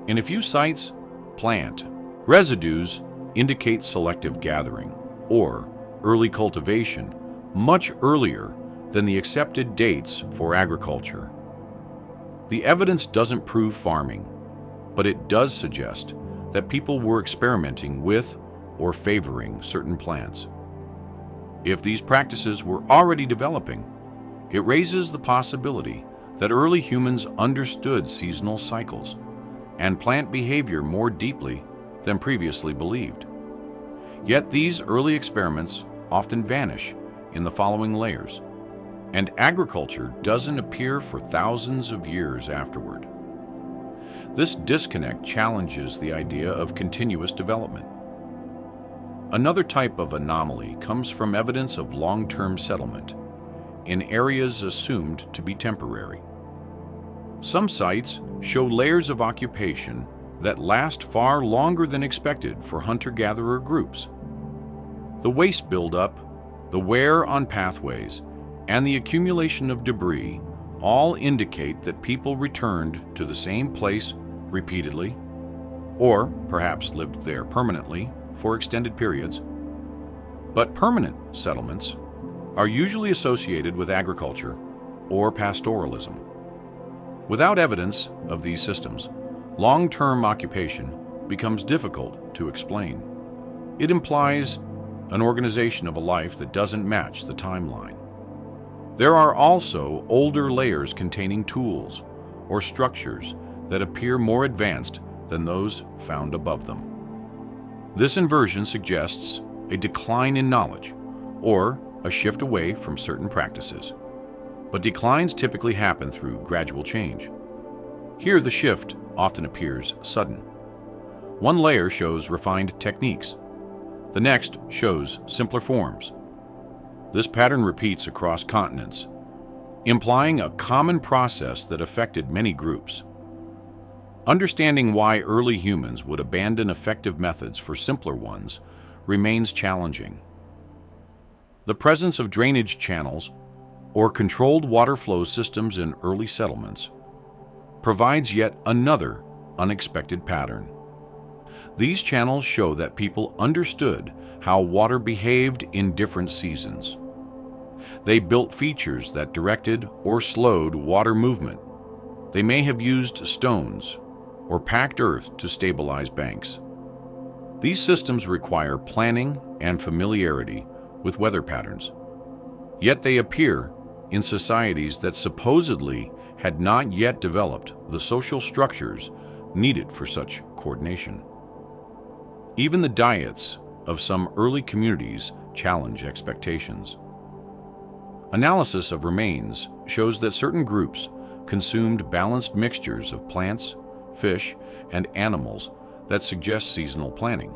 Speaker 2: In a few sites, plant residues indicate selective gathering or early cultivation much earlier than the accepted dates for agriculture. The evidence doesn't prove farming, but it does suggest that people were experimenting with or favoring certain plants. If these practices were already developing, it raises the possibility that early humans understood seasonal cycles and plant behavior more deeply than previously believed. Yet these early experiments often vanish in the following layers, and agriculture doesn't appear for thousands of years afterward. This disconnect challenges the idea of continuous development. Another type of anomaly comes from evidence of long-term settlement in areas assumed to be temporary. Some sites show layers of occupation that last far longer than expected for hunter-gatherer groups. The waste buildup, the wear on pathways, and the accumulation of debris all indicate that people returned to the same place repeatedly, or perhaps lived there permanently for extended periods. But permanent settlements are usually associated with agriculture or pastoralism. Without evidence of these systems, long-term occupation becomes difficult to explain. It implies an organization of a life that doesn't match the timeline. There are also older layers containing tools or structures that appear more advanced than those found above them. This inversion suggests a decline in knowledge or a shift away from certain practices. But declines typically happen through gradual change. Here, the shift often appears sudden. One layer shows refined techniques. The next shows simpler forms. This pattern repeats across continents, implying a common process that affected many groups. Understanding why early humans would abandon effective methods for simpler ones remains challenging. The presence of drainage channels or controlled water flow systems in early settlements provides yet another unexpected pattern. These channels show that people understood how water behaved in different seasons. They built features that directed or slowed water movement. They may have used stones or packed earth to stabilize banks. These systems require planning and familiarity with weather patterns. Yet they appear in societies that supposedly had not yet developed the social structures needed for such coordination. Even the diets of some early communities challenge expectations. Analysis of remains shows that certain groups consumed balanced mixtures of plants, fish, and animals that suggest seasonal planning.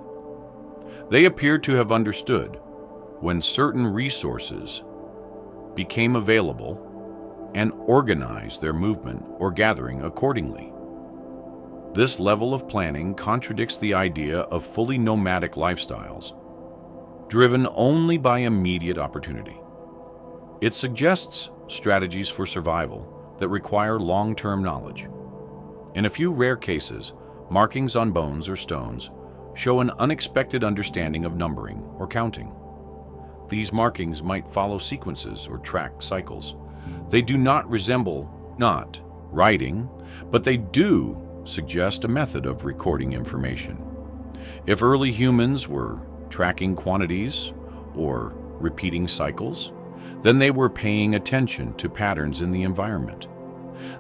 Speaker 2: They appear to have understood when certain resources became available and organize their movement or gathering accordingly. This level of planning contradicts the idea of fully nomadic lifestyles, driven only by immediate opportunity. It suggests strategies for survival that require long-term knowledge. In a few rare cases, markings on bones or stones show an unexpected understanding of numbering or counting. These markings might follow sequences or track cycles. They do not resemble writing, but they do suggest a method of recording information. If early humans were tracking quantities or repeating cycles, then they were paying attention to patterns in the environment.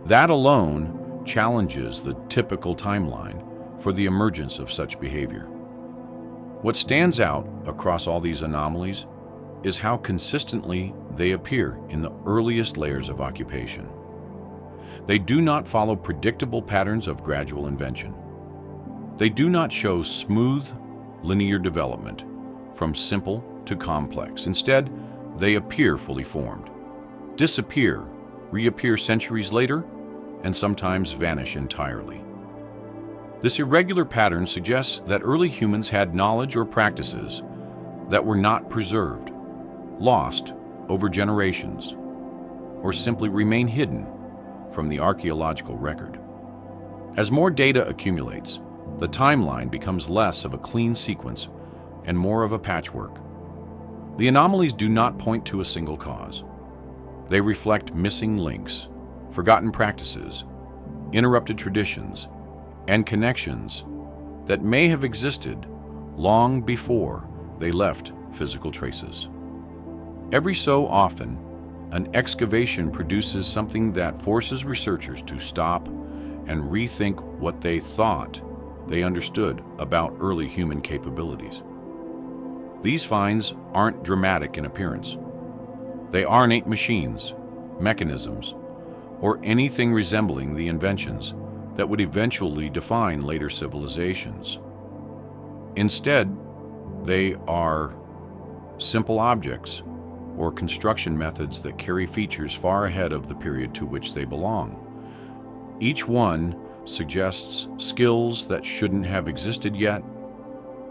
Speaker 2: That alone challenges the typical timeline for the emergence of such behavior. What stands out across all these anomalies is how consistently they appear in the earliest layers of occupation. They do not follow predictable patterns of gradual invention. They do not show smooth, linear development from simple to complex. Instead, they appear fully formed, disappear, reappear centuries later, and sometimes vanish entirely. This irregular pattern suggests that early humans had knowledge or practices that were not preserved, lost over generations, or simply remain hidden from the archaeological record. As more data accumulates, the timeline becomes less of a clean sequence and more of a patchwork. The anomalies do not point to a single cause. They reflect missing links, forgotten practices, interrupted traditions, and connections that may have existed long before they left physical traces. Every so often, an excavation produces something that forces researchers to stop and rethink what they thought they understood about early human capabilities. These finds aren't dramatic in appearance. They are innate machines, mechanisms, or anything resembling the inventions that would eventually define later civilizations. Instead, they are simple objects or construction methods that carry features far ahead of the period to which they belong. Each one suggests skills that shouldn't have existed yet,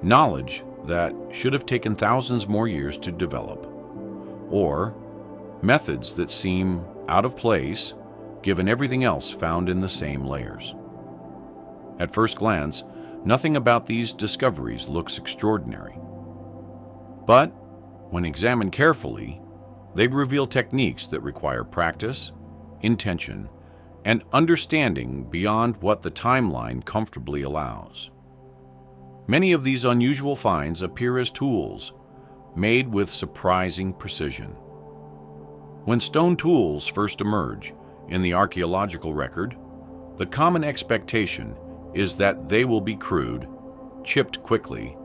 Speaker 2: knowledge that should have taken thousands more years to develop, or methods that seem out of place given everything else found in the same layers. At first glance, nothing about these discoveries looks extraordinary. But when examined carefully, they reveal techniques that require practice, intention, and understanding beyond what the timeline comfortably allows. Many of these unusual finds appear as tools made with surprising precision. When stone tools first emerge in the archaeological record, the common expectation is that they will be crude, chipped quickly,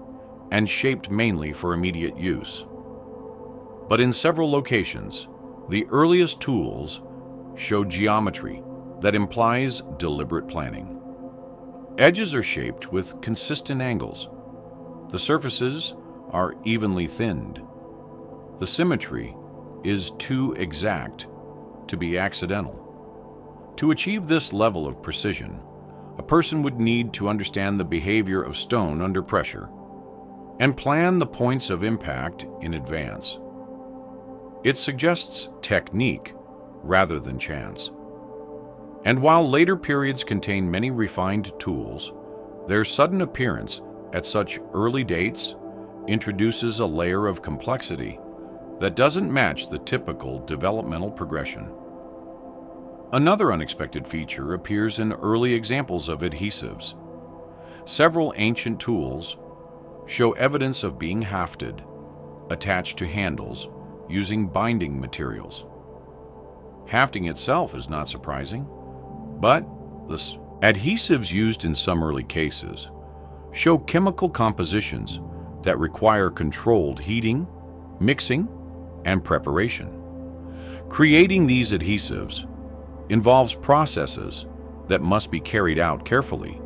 Speaker 2: and shaped mainly for immediate use. But in several locations, the earliest tools show geometry that implies deliberate planning. Edges are shaped with consistent angles. The surfaces are evenly thinned. The symmetry is too exact to be accidental. To achieve this level of precision, a person would need to understand the behavior of stone under pressure and plan the points of impact in advance. It suggests technique rather than chance. And while later periods contain many refined tools, their sudden appearance at such early dates introduces a layer of complexity that doesn't match the typical developmental progression. Another unexpected feature appears in early examples of adhesives. Several ancient tools show evidence of being hafted, attached to handles, using binding materials. Hafting itself is not surprising, but the adhesives used in some early cases show chemical compositions that require controlled heating, mixing, and preparation. Creating these adhesives involves processes that must be carried out carefully.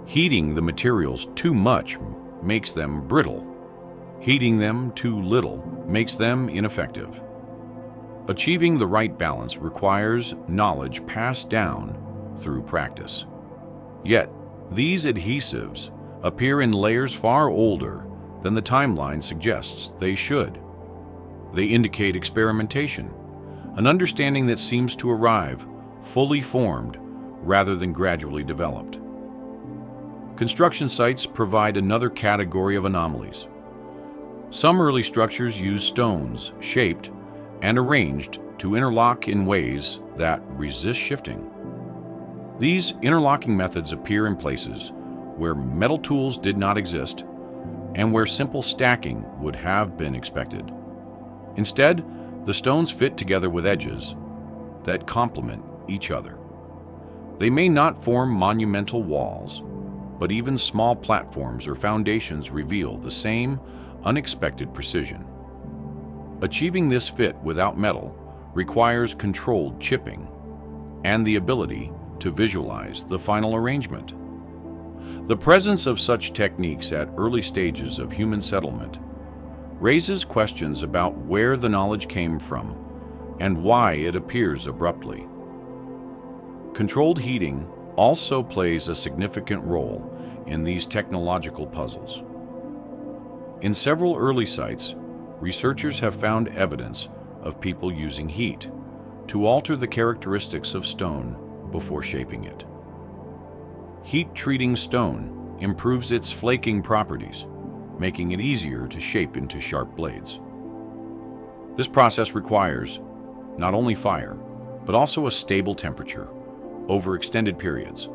Speaker 2: Heating the materials too much makes them brittle. Heating them too little makes them ineffective. Achieving the right balance requires knowledge passed down through practice. Yet, these adhesives appear in layers far older than the timeline suggests they should. They indicate experimentation, an understanding that seems to arrive fully formed rather than gradually developed. Construction sites provide another category of anomalies. Some early structures use stones shaped and arranged to interlock in ways that resist shifting. These interlocking methods appear in places where metal tools did not exist and where simple stacking would have been expected. Instead, the stones fit together with edges that complement each other. They may not form monumental walls, but even small platforms or foundations reveal the same unexpected precision. Achieving this fit without metal requires controlled chipping and the ability to visualize the final arrangement. The presence of such techniques at early stages of human settlement raises questions about where the knowledge came from and why it appears abruptly. Controlled heating also plays a significant role in these technological puzzles. In several early sites, researchers have found evidence of people using heat to alter the characteristics of stone before shaping it. Heat-treating stone improves its flaking properties, making it easier to shape into sharp blades. This process requires not only fire, but also a stable temperature over extended periods.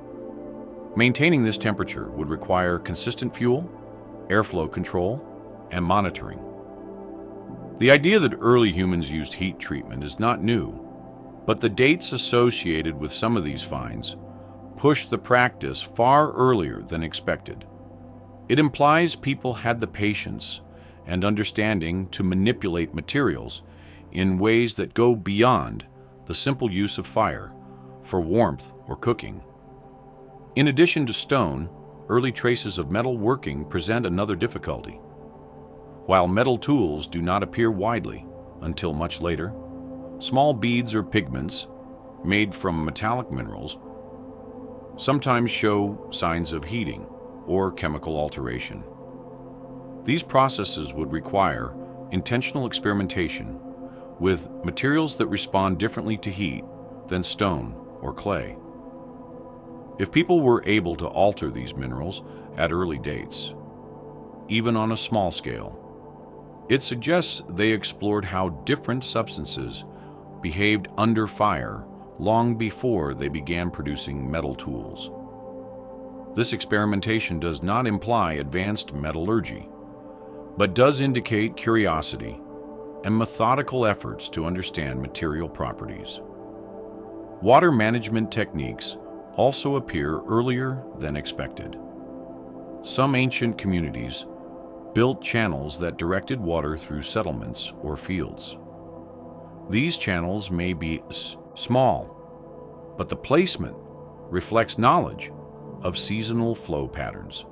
Speaker 2: Maintaining this temperature would require consistent fuel, airflow control, and monitoring. The idea that early humans used heat treatment is not new, but the dates associated with some of these finds push the practice far earlier than expected. It implies people had the patience and understanding to manipulate materials in ways that go beyond the simple use of fire for warmth or cooking. In addition to stone, early traces of metal working present another difficulty. While metal tools do not appear widely until much later, small beads or pigments made from metallic minerals sometimes show signs of heating or chemical alteration. These processes would require intentional experimentation with materials that respond differently to heat than stone or clay. If people were able to alter these minerals at early dates, even on a small scale, it suggests they explored how different substances behaved under fire long before they began producing metal tools. This experimentation does not imply advanced metallurgy, but does indicate curiosity and methodical efforts to understand material properties. Water management techniques also appear earlier than expected. Some ancient communities built channels that directed water through settlements or fields. These channels may be small, but the placement reflects knowledge of seasonal flow patterns.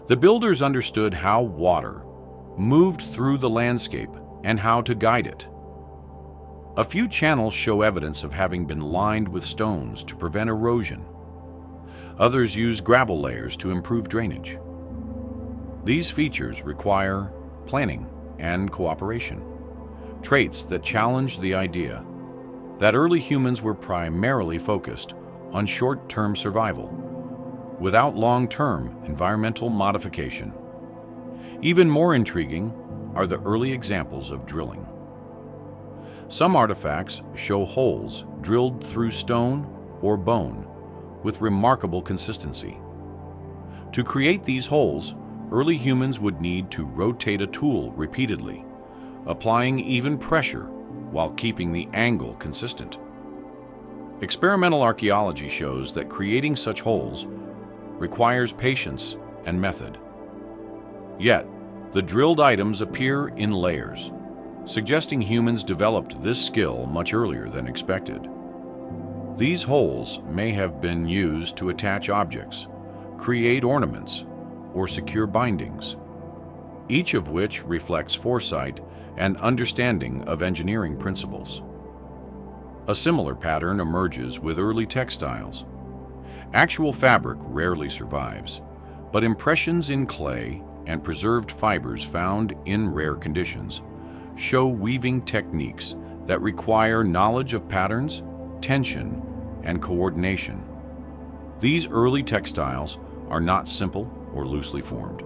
Speaker 2: The builders understood how water moved through the landscape and how to guide it. A few channels show evidence of having been lined with stones to prevent erosion. Others use gravel layers to improve drainage. These features require planning and cooperation, traits that challenge the idea that early humans were primarily focused on short-term survival, without long-term environmental modification. Even more intriguing are the early examples of drilling. Some artifacts show holes drilled through stone or bone with remarkable consistency. To create these holes, early humans would need to rotate a tool repeatedly, applying even pressure while keeping the angle consistent. Experimental archaeology shows that creating such holes requires patience and method. Yet, the drilled items appear in layers, suggesting humans developed this skill much earlier than expected. These holes may have been used to attach objects, create ornaments, or secure bindings. each of which reflects foresight and understanding of engineering principles. A similar pattern emerges with early textiles. Actual fabric rarely survives, but impressions in clay and preserved fibers found in rare conditions show weaving techniques that require knowledge of patterns, tension, and coordination. These early textiles are not simple or loosely formed.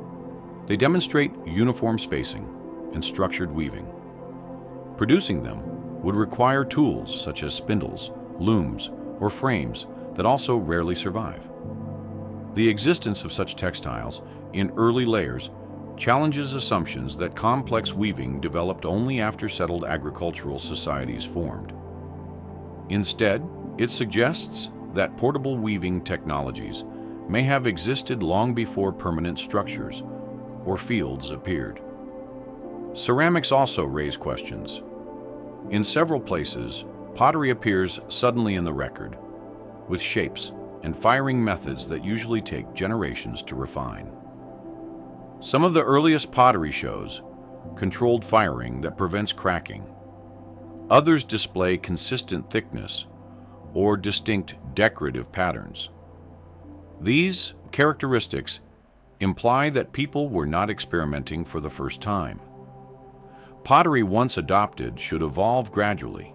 Speaker 2: They demonstrate uniform spacing and structured weaving. Producing them would require tools such as spindles, looms, or frames that also rarely survive. The existence of such textiles in early layers challenges assumptions that complex weaving developed only after settled agricultural societies formed. Instead, it suggests that portable weaving technologies may have existed long before permanent structures or fields appeared. Ceramics also raise questions. In several places, pottery appears suddenly in the record, with shapes and firing methods that usually take generations to refine. Some of the earliest pottery shows controlled firing that prevents cracking. Others display consistent thickness or distinct decorative patterns. These characteristics imply that people were not experimenting for the first time. Pottery once adopted should evolve gradually,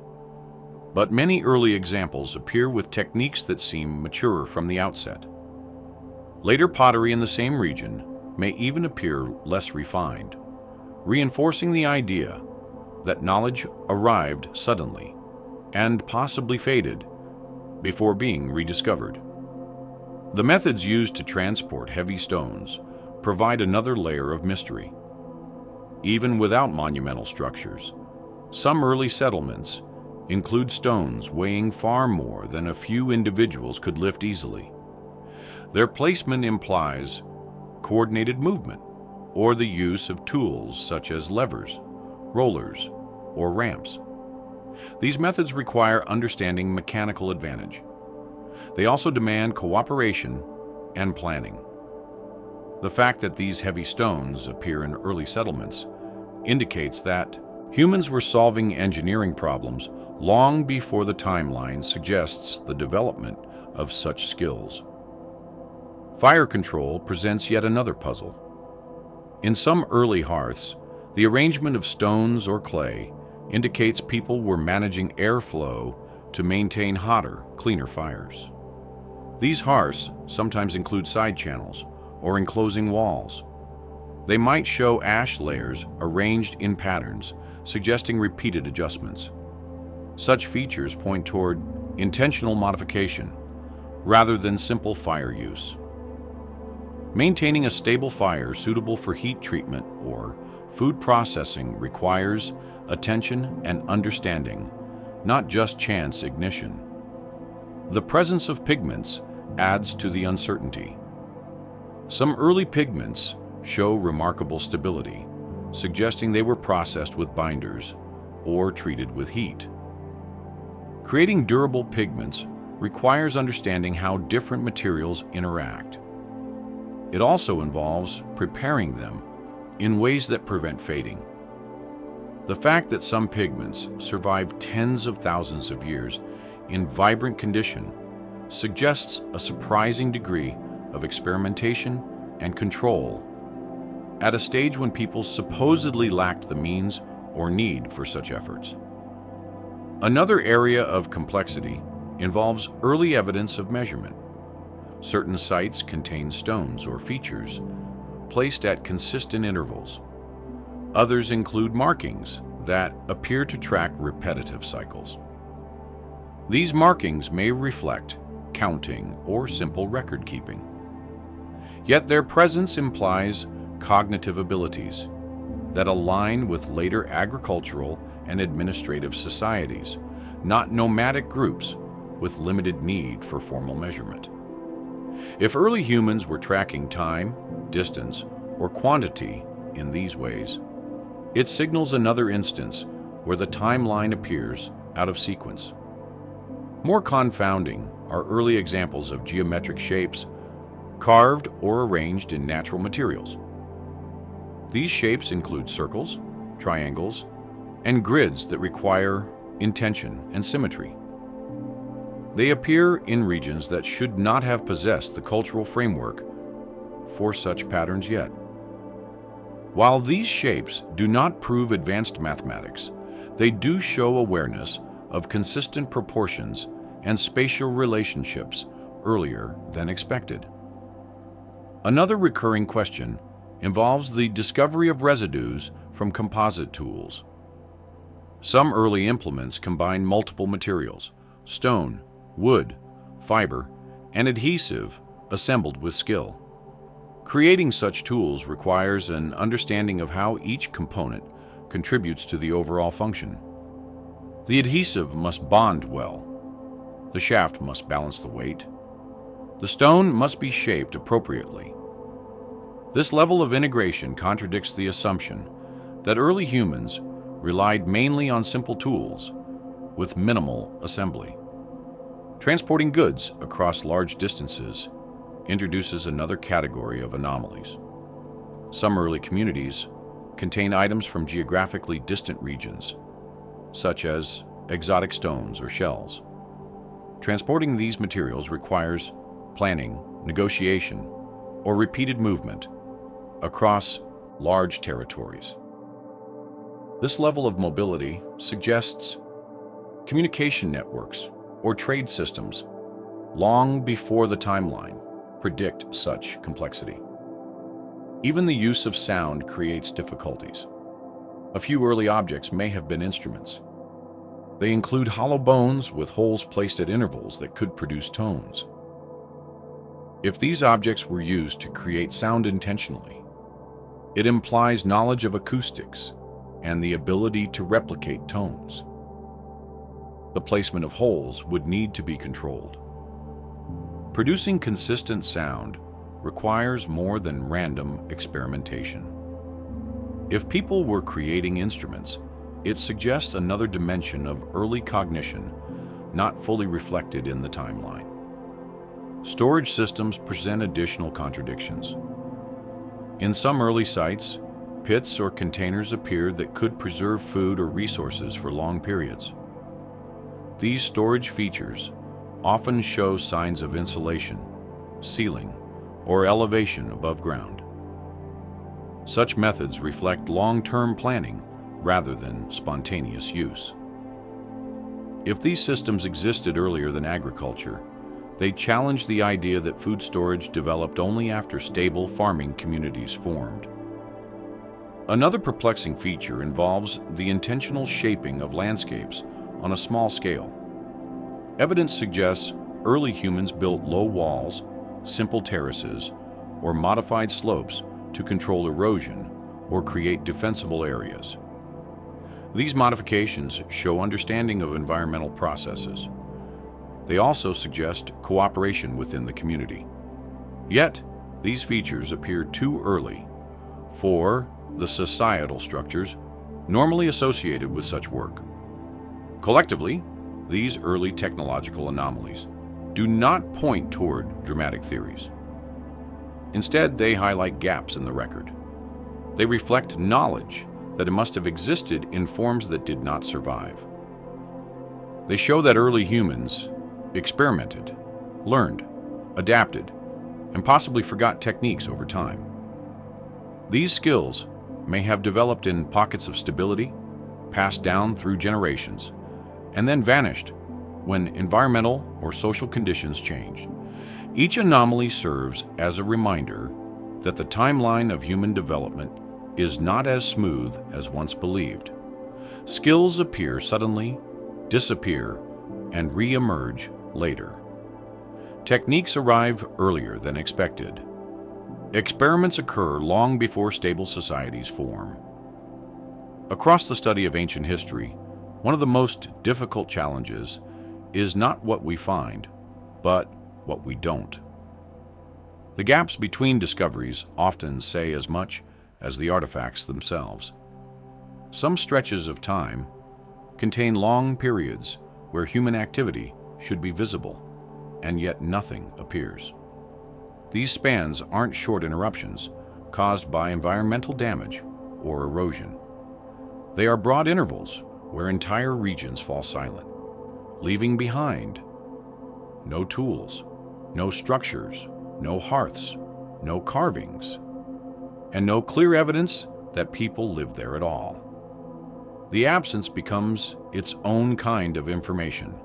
Speaker 2: but many early examples appear with techniques that seem mature from the outset. Later pottery in the same region may even appear less refined, reinforcing the idea that knowledge arrived suddenly and possibly faded before being rediscovered. The methods used to transport heavy stones provide another layer of mystery. Even without monumental structures, some early settlements include stones weighing far more than a few individuals could lift easily. Their placement implies coordinated movement or the use of tools such as levers, rollers, or ramps. These methods require understanding mechanical advantage. They also demand cooperation and planning. The fact that these heavy stones appear in early settlements indicates that humans were solving engineering problems long before the timeline suggests the development of such skills. Fire control presents yet another puzzle. In some early hearths, the arrangement of stones or clay indicates people were managing airflow to maintain hotter, cleaner fires. These hearths sometimes include side channels or enclosing walls. They might show ash layers arranged in patterns, suggesting repeated adjustments. Such features point toward intentional modification rather than simple fire use. Maintaining a stable fire suitable for heat treatment or food processing requires attention and understanding, not just chance ignition. The presence of pigments adds to the uncertainty. Some early pigments show remarkable stability, suggesting they were processed with binders or treated with heat. Creating durable pigments requires understanding how different materials interact. It also involves preparing them in ways that prevent fading. The fact that some pigments survive tens of thousands of years in vibrant condition suggests a surprising degree of experimentation and control at a stage when people supposedly lacked the means or need for such efforts. Another area of complexity involves early evidence of measurement. Certain sites contain stones or features placed at consistent intervals. Others include markings that appear to track repetitive cycles. These markings may reflect counting or simple record keeping. Yet their presence implies cognitive abilities that align with later agricultural and administrative societies, not nomadic groups with limited need for formal measurement. If early humans were tracking time, distance, or quantity in these ways, it signals another instance where the timeline appears out of sequence. More confounding are early examples of geometric shapes carved or arranged in natural materials. These shapes include circles, triangles, and grids that require intention and symmetry. They appear in regions that should not have possessed the cultural framework for such patterns yet. While these shapes do not prove advanced mathematics, they do show awareness of consistent proportions and spatial relationships earlier than expected. Another recurring question involves the discovery of residues from composite tools. Some early implements combine multiple materials, stone, wood, fiber, and adhesive, assembled with skill. Creating such tools requires an understanding of how each component contributes to the overall function. The adhesive must bond well. The shaft must balance the weight. The stone must be shaped appropriately. This level of integration contradicts the assumption that early humans relied mainly on simple tools with minimal assembly. Transporting goods across large distances introduces another category of anomalies. Some early communities contain items from geographically distant regions, such as exotic stones or shells. Transporting these materials requires planning, negotiation, or repeated movement across large territories. This level of mobility suggests communication networks or trade systems long before the timeline predict such complexity. Even the use of sound creates difficulties. A few early objects may have been instruments. They include hollow bones with holes placed at intervals that could produce tones. If these objects were used to create sound intentionally, it implies knowledge of acoustics and the ability to replicate tones. The placement of holes would need to be controlled. Producing consistent sound requires more than random experimentation. If people were creating instruments, it suggests another dimension of early cognition not fully reflected in the timeline. Storage systems present additional contradictions. In some early sites, pits or containers appeared that could preserve food or resources for long periods. These storage features often show signs of insulation, sealing, or elevation above ground. Such methods reflect long-term planning rather than spontaneous use. If these systems existed earlier than agriculture, they challenge the idea that food storage developed only after stable farming communities formed. Another perplexing feature involves the intentional shaping of landscapes on a small scale. Evidence suggests early humans built low walls, simple terraces, or modified slopes to control erosion or create defensible areas. These modifications show understanding of environmental processes. They also suggest cooperation within the community. Yet, these features appear too early for the societal structures normally associated with such work. Collectively, these early technological anomalies do not point toward dramatic theories. Instead, they highlight gaps in the record. They reflect knowledge that it must have existed in forms that did not survive. They show that early humans experimented, learned, adapted, and possibly forgot techniques over time. These skills may have developed in pockets of stability, passed down through generations, and then vanished when environmental or social conditions changed. Each anomaly serves as a reminder that the timeline of human development is not as smooth as once believed. Skills appear suddenly, disappear, and re-emerge later. Techniques arrive earlier than expected. Experiments occur long before stable societies form. Across the study of ancient history, one of the most difficult challenges is not what we find, but what we don't. The gaps between discoveries often say as much as the artifacts themselves. Some stretches of time contain long periods where human activity should be visible, and yet nothing appears. These spans aren't short interruptions, caused by environmental damage or erosion. They are broad intervals where entire regions fall silent, leaving behind no tools, no structures, no hearths, no carvings, and no clear evidence that people lived there at all. The absence becomes its own kind of information,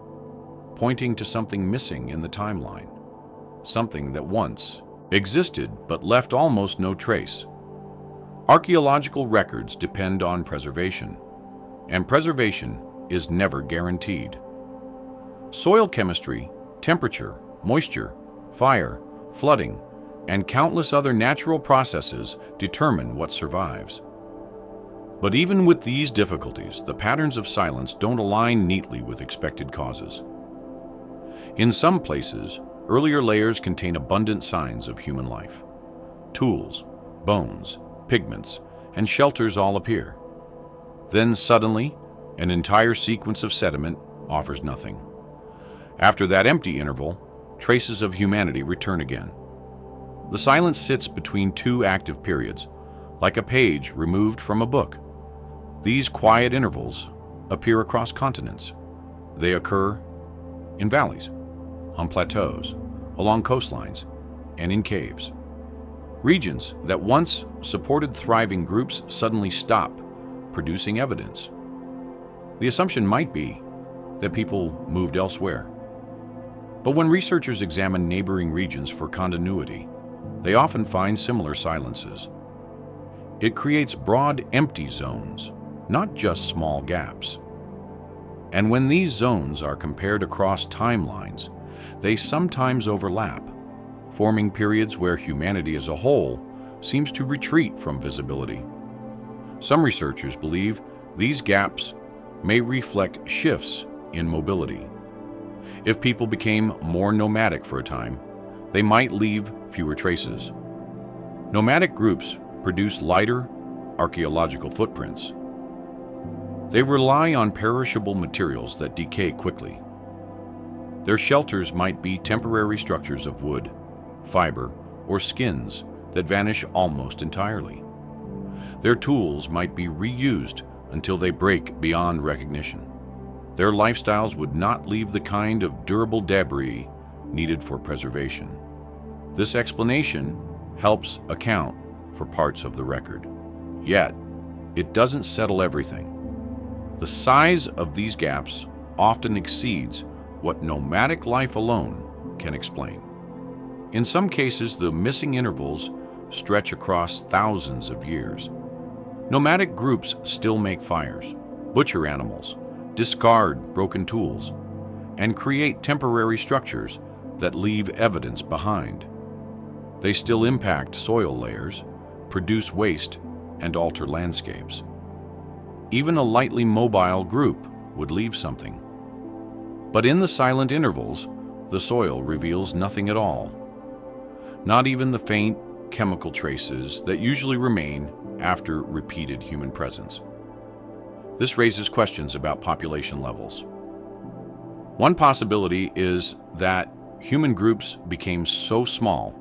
Speaker 2: pointing to something missing in the timeline, something that once existed but left almost no trace. Archaeological records depend on preservation, and preservation is never guaranteed. Soil chemistry, temperature, moisture, fire, flooding, and countless other natural processes determine what survives. But even with these difficulties, the patterns of silence don't align neatly with expected causes. In some places, earlier layers contain abundant signs of human life. Tools, bones, pigments, and shelters all appear. Then suddenly, an entire sequence of sediment offers nothing. After that empty interval, traces of humanity return again. The silence sits between two active periods, like a page removed from a book. These quiet intervals appear across continents. They occur in valleys, on plateaus, along coastlines, and in caves. Regions that once supported thriving groups suddenly stop producing evidence. The assumption might be that people moved elsewhere. But when researchers examine neighboring regions for continuity, they often find similar silences. It creates broad, empty zones, not just small gaps. And when these zones are compared across timelines, they sometimes overlap, forming periods where humanity as a whole seems to retreat from visibility. Some researchers believe these gaps may reflect shifts in mobility. If people became more nomadic for a time, they might leave fewer traces. Nomadic groups produce lighter archaeological footprints. They rely on perishable materials that decay quickly. Their shelters might be temporary structures of wood, fiber, or skins that vanish almost entirely. Their tools might be reused until they break beyond recognition. Their lifestyles would not leave the kind of durable debris needed for preservation. This explanation helps account for parts of the record. Yet, it doesn't settle everything. The size of these gaps often exceeds what nomadic life alone can explain. In some cases, the missing intervals stretch across thousands of years. Nomadic groups still make fires, butcher animals, discard broken tools, and create temporary structures that leave evidence behind. They still impact soil layers, produce waste, and alter landscapes. Even a lightly mobile group would leave something. But in the silent intervals, the soil reveals nothing at all. Not even the faint chemical traces that usually remain after repeated human presence. This raises questions about population levels. One possibility is that human groups became so small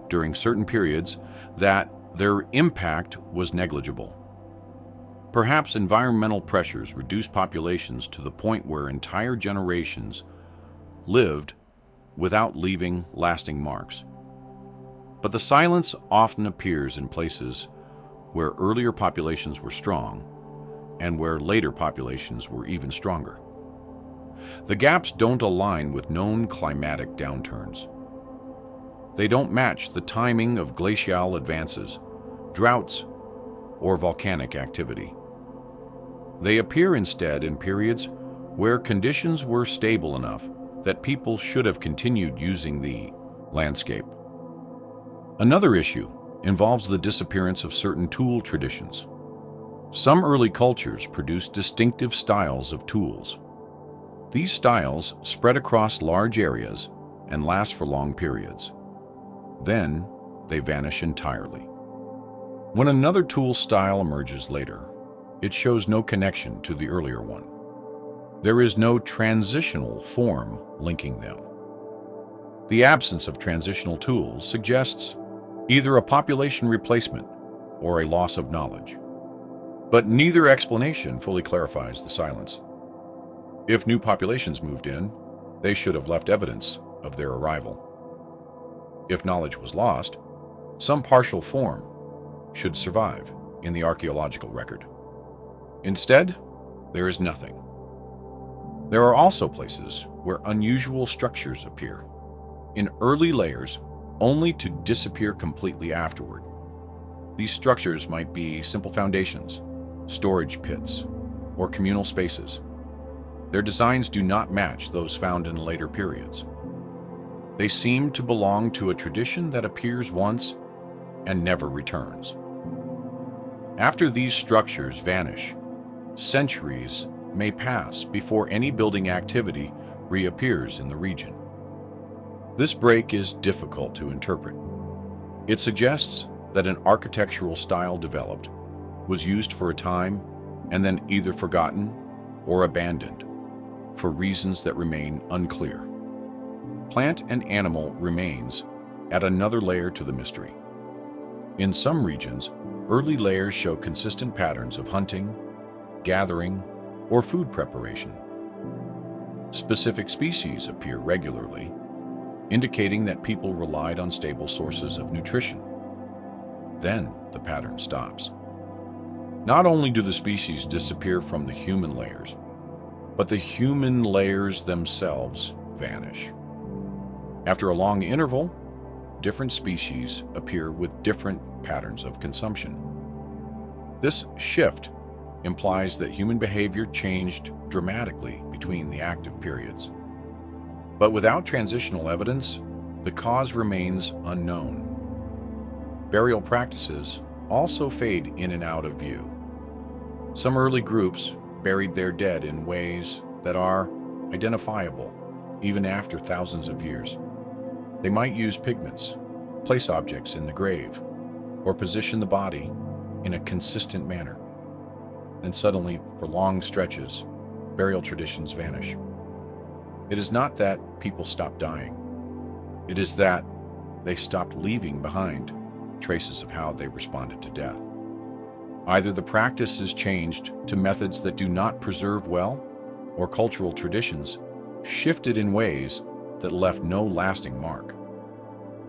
Speaker 2: during certain periods that their impact was negligible. Perhaps environmental pressures reduced populations to the point where entire generations lived without leaving lasting marks. But the silence often appears in places where earlier populations were strong and where later populations were even stronger. The gaps don't align with known climatic downturns. They don't match the timing of glacial advances, droughts, or volcanic activity. They appear instead in periods where conditions were stable enough that people should have continued using the landscape. Another issue involves the disappearance of certain tool traditions. Some early cultures produced distinctive styles of tools. These styles spread across large areas and last for long periods. Then they vanish entirely. When another tool style emerges later, it shows no connection to the earlier one. There is no transitional form linking them. The absence of transitional tools suggests either a population replacement or a loss of knowledge. But neither explanation fully clarifies the silence. If new populations moved in, they should have left evidence of their arrival. If knowledge was lost, some partial form should survive in the archaeological record. Instead, there is nothing. There are also places where unusual structures appear, in early layers, only to disappear completely afterward. These structures might be simple foundations, storage pits, or communal spaces. Their designs do not match those found in later periods. They seem to belong to a tradition that appears once and never returns. After these structures vanish, centuries may pass before any building activity reappears in the region. This break is difficult to interpret. It suggests that an architectural style developed, was used for a time, and then either forgotten or abandoned for reasons that remain unclear. Plant and animal remains add another layer to the mystery. In some regions, early layers show consistent patterns of hunting, gathering, or food preparation. Specific species appear regularly, indicating that people relied on stable sources of nutrition. Then the pattern stops. Not only do the species disappear from the human layers, but the human layers themselves vanish. After a long interval, different species appear with different patterns of consumption. This shift implies that human behavior changed dramatically between the active periods. But without transitional evidence, the cause remains unknown. Burial practices also fade in and out of view. Some early groups buried their dead in ways that are identifiable even after thousands of years. They might use pigments, place objects in the grave, or position the body in a consistent manner. Then suddenly, for long stretches, burial traditions vanish. It is not that people stopped dying. It is that they stopped leaving behind traces of how they responded to death. Either the practice is changed to methods that do not preserve well, or cultural traditions shifted in ways that left no lasting mark.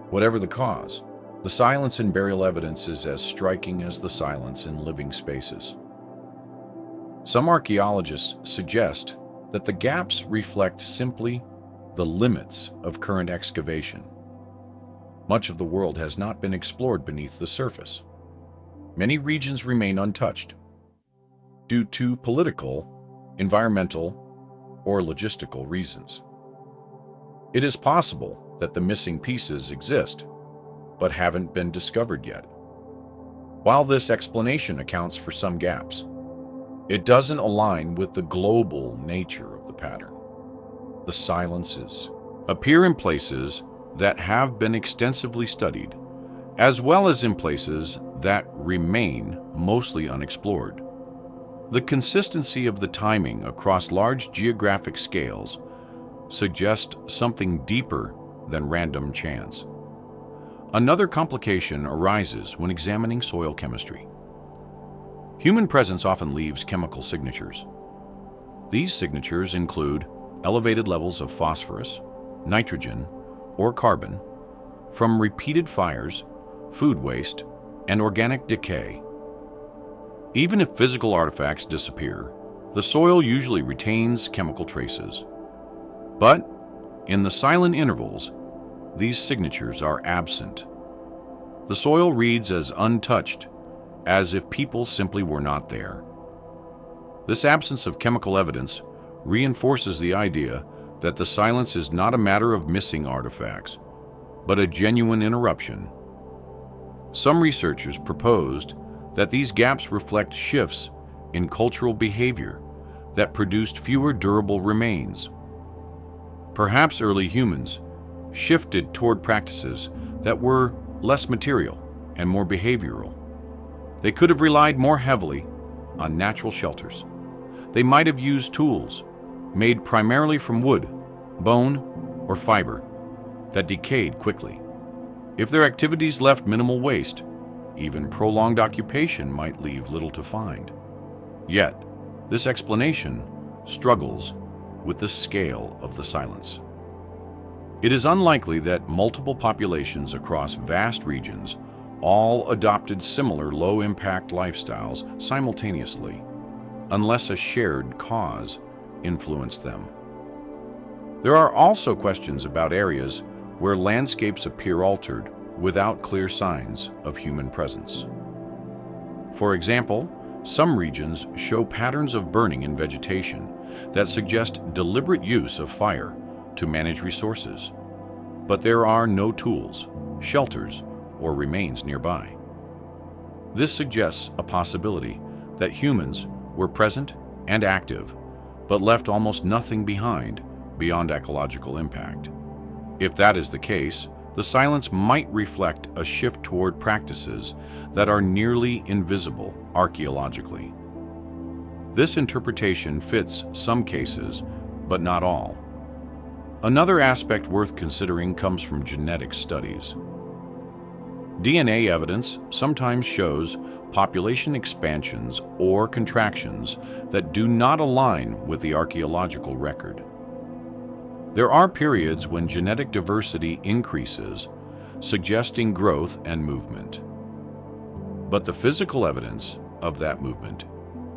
Speaker 2: Whatever the cause, the silence in burial evidence is as striking as the silence in living spaces. Some archaeologists suggest that the gaps reflect simply the limits of current excavation. Much of the world has not been explored beneath the surface. Many regions remain untouched due to political, environmental, or logistical reasons. It is possible that the missing pieces exist, but haven't been discovered yet. While this explanation accounts for some gaps, it doesn't align with the global nature of the pattern. The silences appear in places that have been extensively studied, as well as in places that remain mostly unexplored. The consistency of the timing across large geographic scales suggests something deeper than random chance. Another complication arises when examining soil chemistry. Human presence often leaves chemical signatures. These signatures include elevated levels of phosphorus, nitrogen, or carbon from repeated fires, food waste, and organic decay. Even if physical artifacts disappear, the soil usually retains chemical traces. But in the silent intervals, these signatures are absent. The soil reads as untouched, as if people simply were not there. This absence of chemical evidence reinforces the idea that the silence is not a matter of missing artifacts, but a genuine interruption. Some researchers proposed that these gaps reflect shifts in cultural behavior that produced fewer durable remains. Perhaps early humans shifted toward practices that were less material and more behavioral. They could have relied more heavily on natural shelters. They might have used tools made primarily from wood, bone, or fiber that decayed quickly. If their activities left minimal waste, Even prolonged occupation might leave little to find. Yet, this explanation struggles with the scale of the silence. It is unlikely that multiple populations across vast regions all adopted similar low-impact lifestyles simultaneously, unless a shared cause influenced them. There are also questions about areas where landscapes appear altered without clear signs of human presence. For example, some regions show patterns of burning in vegetation that suggest deliberate use of fire to manage resources, but there are no tools, shelters, or remains nearby. This suggests a possibility that humans were present and active, but left almost nothing behind beyond ecological impact. If that is the case, the silence might reflect a shift toward practices that are nearly invisible archaeologically. This interpretation fits some cases, but not all. Another aspect worth considering comes from genetic studies. DNA evidence sometimes shows population expansions or contractions that do not align with the archaeological record. There are periods when genetic diversity increases, suggesting growth and movement. But the physical evidence of that movement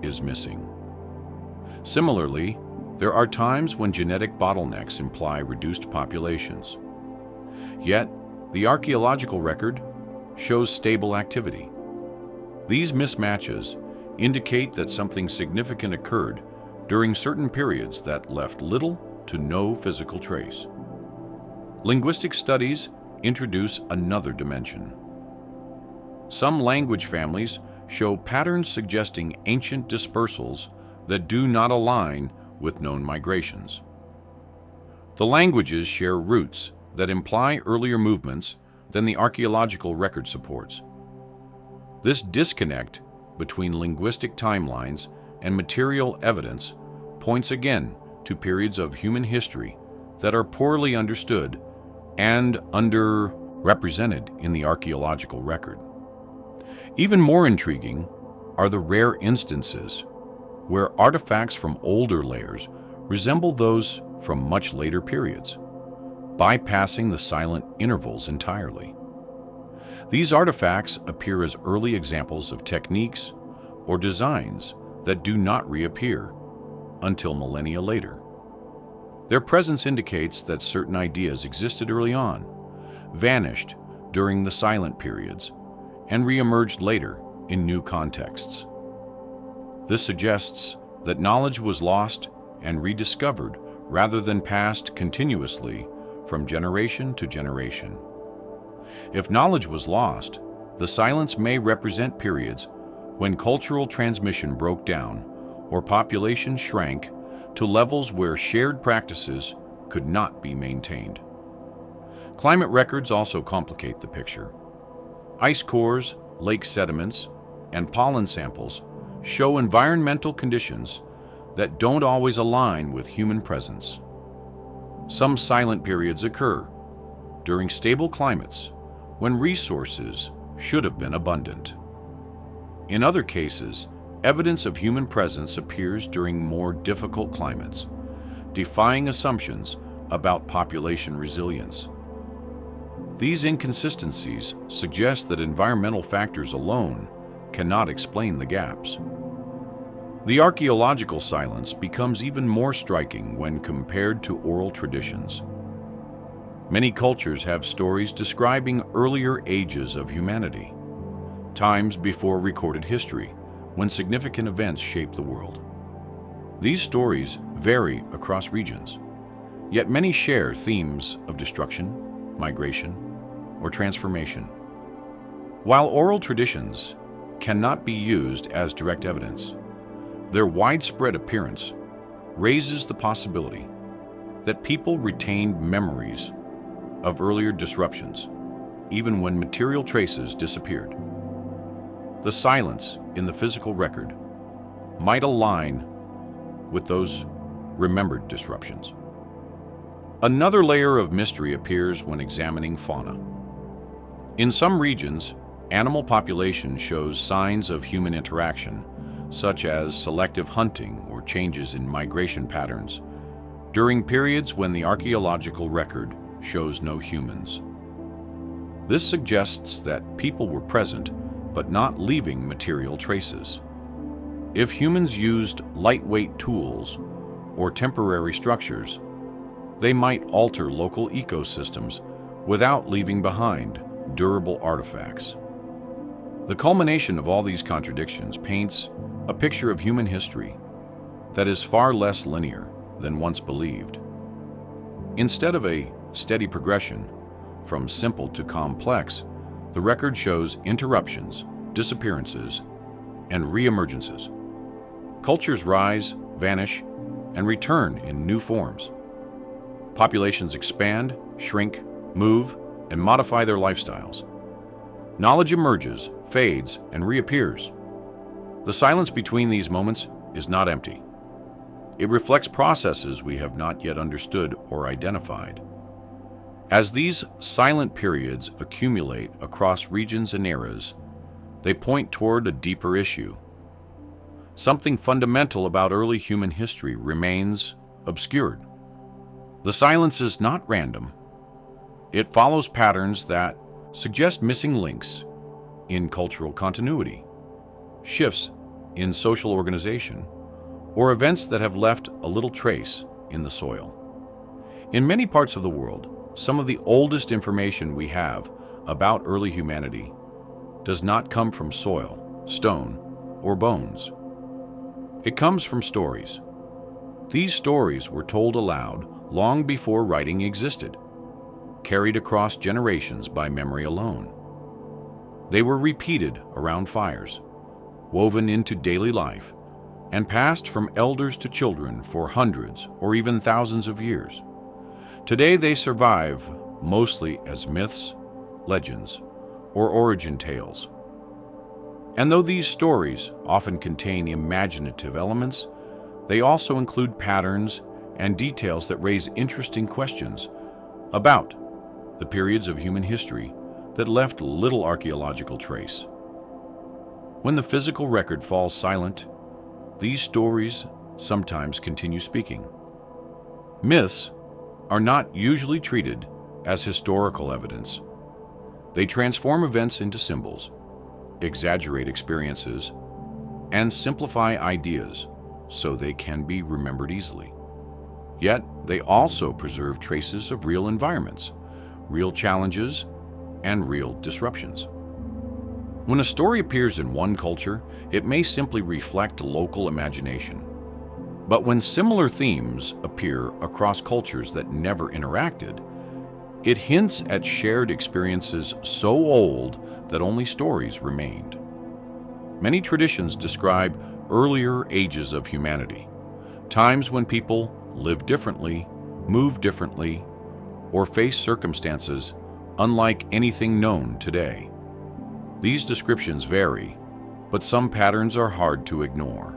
Speaker 2: is missing. Similarly, there are times when genetic bottlenecks imply reduced populations. Yet, the archaeological record shows stable activity. These mismatches indicate that something significant occurred during certain periods that left little to no physical trace. Linguistic studies introduce another dimension. Some language families show patterns suggesting ancient dispersals that do not align with known migrations. The languages share roots that imply earlier movements than the archaeological record supports. This disconnect between linguistic timelines and material evidence points again to periods of human history that are poorly understood and underrepresented in the archaeological record. Even more intriguing are the rare instances where artifacts from older layers resemble those from much later periods, bypassing the silent intervals entirely. These artifacts appear as early examples of techniques or designs that do not reappear until millennia later. Their presence indicates that certain ideas existed early on, vanished during the silent periods, and reemerged later in new contexts. This suggests that knowledge was lost and rediscovered rather than passed continuously from generation to generation. If knowledge was lost, the silence may represent periods when cultural transmission broke down or population shrank to levels where shared practices could not be maintained. Climate records also complicate the picture. Ice cores, lake sediments, and pollen samples show environmental conditions that don't always align with human presence. Some silent periods occur during stable climates when resources should have been abundant. In other cases, evidence of human presence appears during more difficult climates, defying assumptions about population resilience. These inconsistencies suggest that environmental factors alone cannot explain the gaps. The archaeological silence becomes even more striking when compared to oral traditions. Many cultures have stories describing earlier ages of humanity, times before recorded history, when significant events shaped the world. These stories vary across regions, yet many share themes of destruction, migration, or transformation. While oral traditions cannot be used as direct evidence, their widespread appearance raises the possibility that people retained memories of earlier disruptions, even when material traces disappeared. The silence in the physical record might align with those remembered disruptions. Another layer of mystery appears when examining fauna. In some regions, Animal population shows signs of human interaction, such as selective hunting or changes in migration patterns, during periods when the archaeological record shows no humans. This suggests that people were present, but not leaving material traces. If humans used lightweight tools or temporary structures, they might alter local ecosystems without leaving behind durable artifacts. The culmination of all these contradictions paints a picture of human history that is far less linear than once believed. Instead of a steady progression from simple to complex, the record shows interruptions, disappearances, and reemergences. Cultures rise, vanish, and return in new forms. Populations expand, shrink, move, and modify their lifestyles. Knowledge emerges, fades, and reappears. The silence between these moments is not empty. It reflects processes we have not yet understood or identified. As these silent periods accumulate across regions and eras, they point toward a deeper issue. Something fundamental about early human history remains obscured. The silence is not random. It follows patterns that suggest missing links in cultural continuity, shifts in social organization, or events that have left a little trace in the soil. In many parts of the world, some of the oldest information we have about early humanity does not come from soil, stone, or bones. It comes from stories. These stories were told aloud long before writing existed, carried across generations by memory alone. They were repeated around fires, woven into daily life, and passed from elders to children for hundreds or even thousands of years. Today they survive mostly as myths, legends, or origin tales. And though these stories often contain imaginative elements, they also include patterns and details that raise interesting questions about the periods of human history that left little archaeological trace. When the physical record falls silent, these stories sometimes continue speaking. Myths are not usually treated as historical evidence. They transform events into symbols, exaggerate experiences, and simplify ideas so they can be remembered easily. Yet, they also preserve traces of real environments, real challenges, and real disruptions. When a story appears in one culture, it may simply reflect local imagination. But when similar themes appear across cultures that never interacted, it hints at shared experiences so old that only stories remained. Many traditions describe earlier ages of humanity, times when people lived differently, moved differently, or faced circumstances unlike anything known today. These descriptions vary, but some patterns are hard to ignore.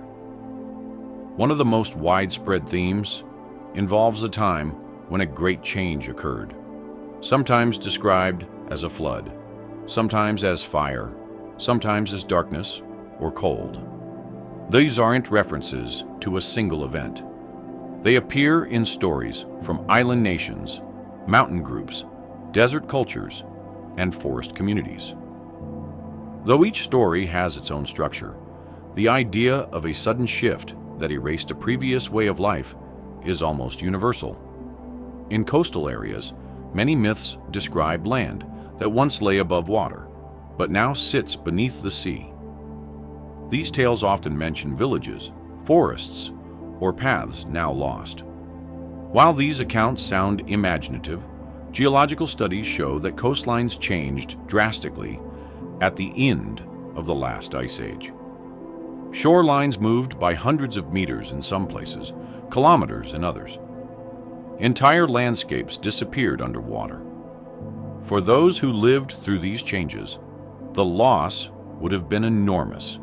Speaker 2: One of the most widespread themes involves a time when a great change occurred, sometimes described as a flood, sometimes as fire, sometimes as darkness or cold. These aren't references to a single event. They appear in stories from island nations, mountain groups, desert cultures, and forest communities. Though each story has its own structure, the idea of a sudden shift that erased a previous way of life is almost universal. In coastal areas, many myths describe land that once lay above water, but now sits beneath the sea. These tales often mention villages, forests, or paths now lost. While these accounts sound imaginative, geological studies show that coastlines changed drastically at the end of the last ice age. Shorelines moved by hundreds of meters in some places, kilometers in others. Entire landscapes disappeared underwater. For those who lived through these changes, the loss would have been enormous.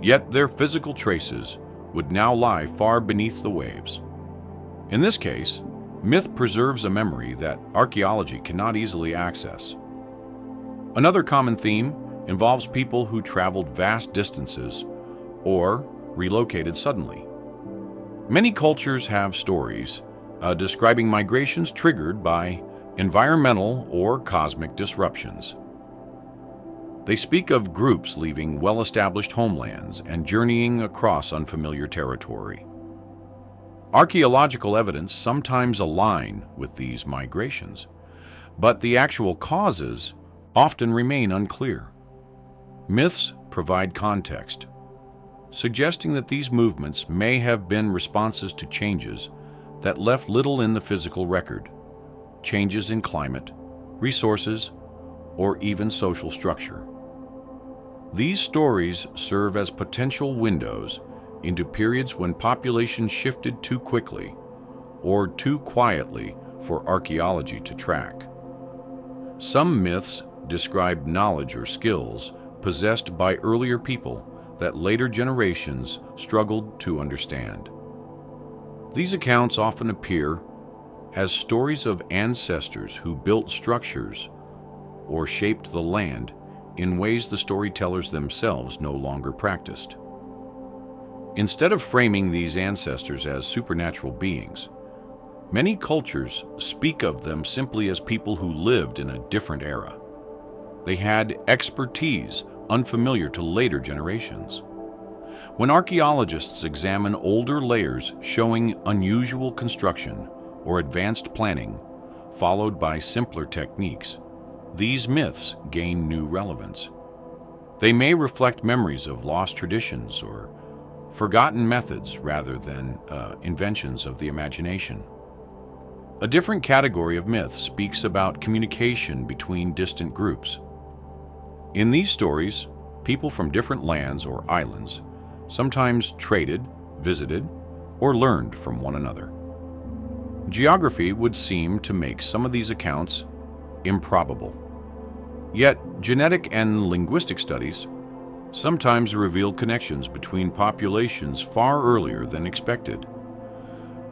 Speaker 2: Yet their physical traces would now lie far beneath the waves. In this case, myth preserves a memory that archaeology cannot easily access. Another common theme involves people who traveled vast distances or relocated suddenly. Many cultures have stories describing migrations triggered by environmental or cosmic disruptions. They speak of groups leaving well-established homelands and journeying across unfamiliar territory. Archaeological evidence sometimes align with these migrations, but the actual causes often remain unclear. Myths provide context, suggesting that these movements may have been responses to changes that left little in the physical record, changes in climate, resources, or even social structure. These stories serve as potential windows into periods when populations shifted too quickly or too quietly for archaeology to track. Some myths describe knowledge or skills possessed by earlier people that later generations struggled to understand. These accounts often appear as stories of ancestors who built structures or shaped the land in ways the storytellers themselves no longer practiced. Instead of framing these ancestors as supernatural beings, many cultures speak of them simply as people who lived in a different era. They had expertise unfamiliar to later generations. When archaeologists examine older layers showing unusual construction or advanced planning, followed by simpler techniques, these myths gain new relevance. They may reflect memories of lost traditions or forgotten methods rather than inventions of the imagination. A different category of myth speaks about communication between distant groups. In these stories, people from different lands or islands sometimes traded, visited, or learned from one another. Geography would seem to make some of these accounts improbable. Yet, genetic and linguistic studies sometimes reveal connections between populations far earlier than expected.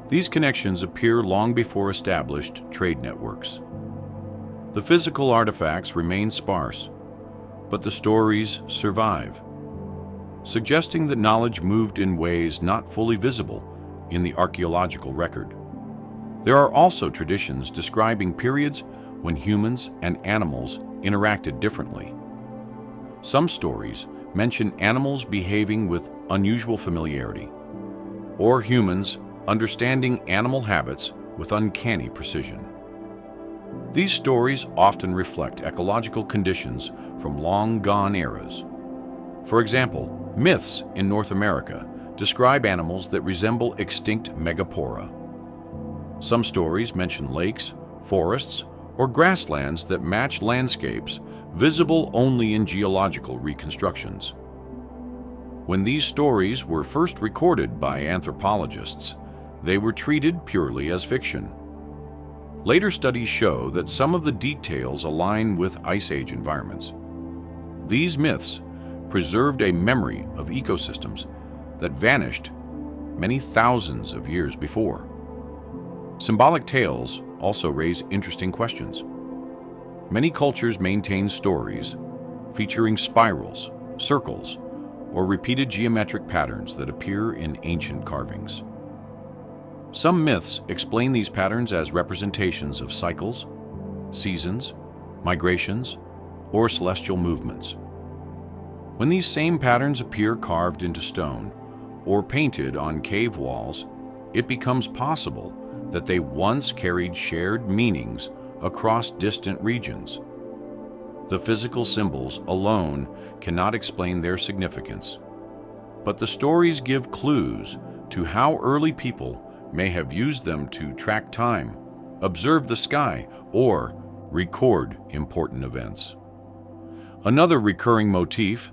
Speaker 2: These connections appear long before established trade networks. The physical artifacts remain sparse, but the stories survive, suggesting that knowledge moved in ways not fully visible in the archaeological record. There are also traditions describing periods when humans and animals interacted differently. Some stories mention animals behaving with unusual familiarity, or humans understanding animal habits with uncanny precision. These stories often reflect ecological conditions from long-gone eras. For example, myths in North America describe animals that resemble extinct megapora. Some stories mention lakes, forests, or grasslands that match landscapes visible only in geological reconstructions. When these stories were first recorded by anthropologists, they were treated purely as fiction. Later studies show that some of the details align with Ice Age environments. These myths preserved a memory of ecosystems that vanished many thousands of years before. Symbolic tales also raise interesting questions. Many cultures maintain stories featuring spirals, circles, or repeated geometric patterns that appear in ancient carvings. Some myths explain these patterns as representations of cycles, seasons, migrations, or celestial movements. When these same patterns appear carved into stone or painted on cave walls, it becomes possible that they once carried shared meanings across distant regions. The physical symbols alone cannot explain their significance, but the stories give clues to how early people may have used them to track time, observe the sky, or record important events. Another recurring motif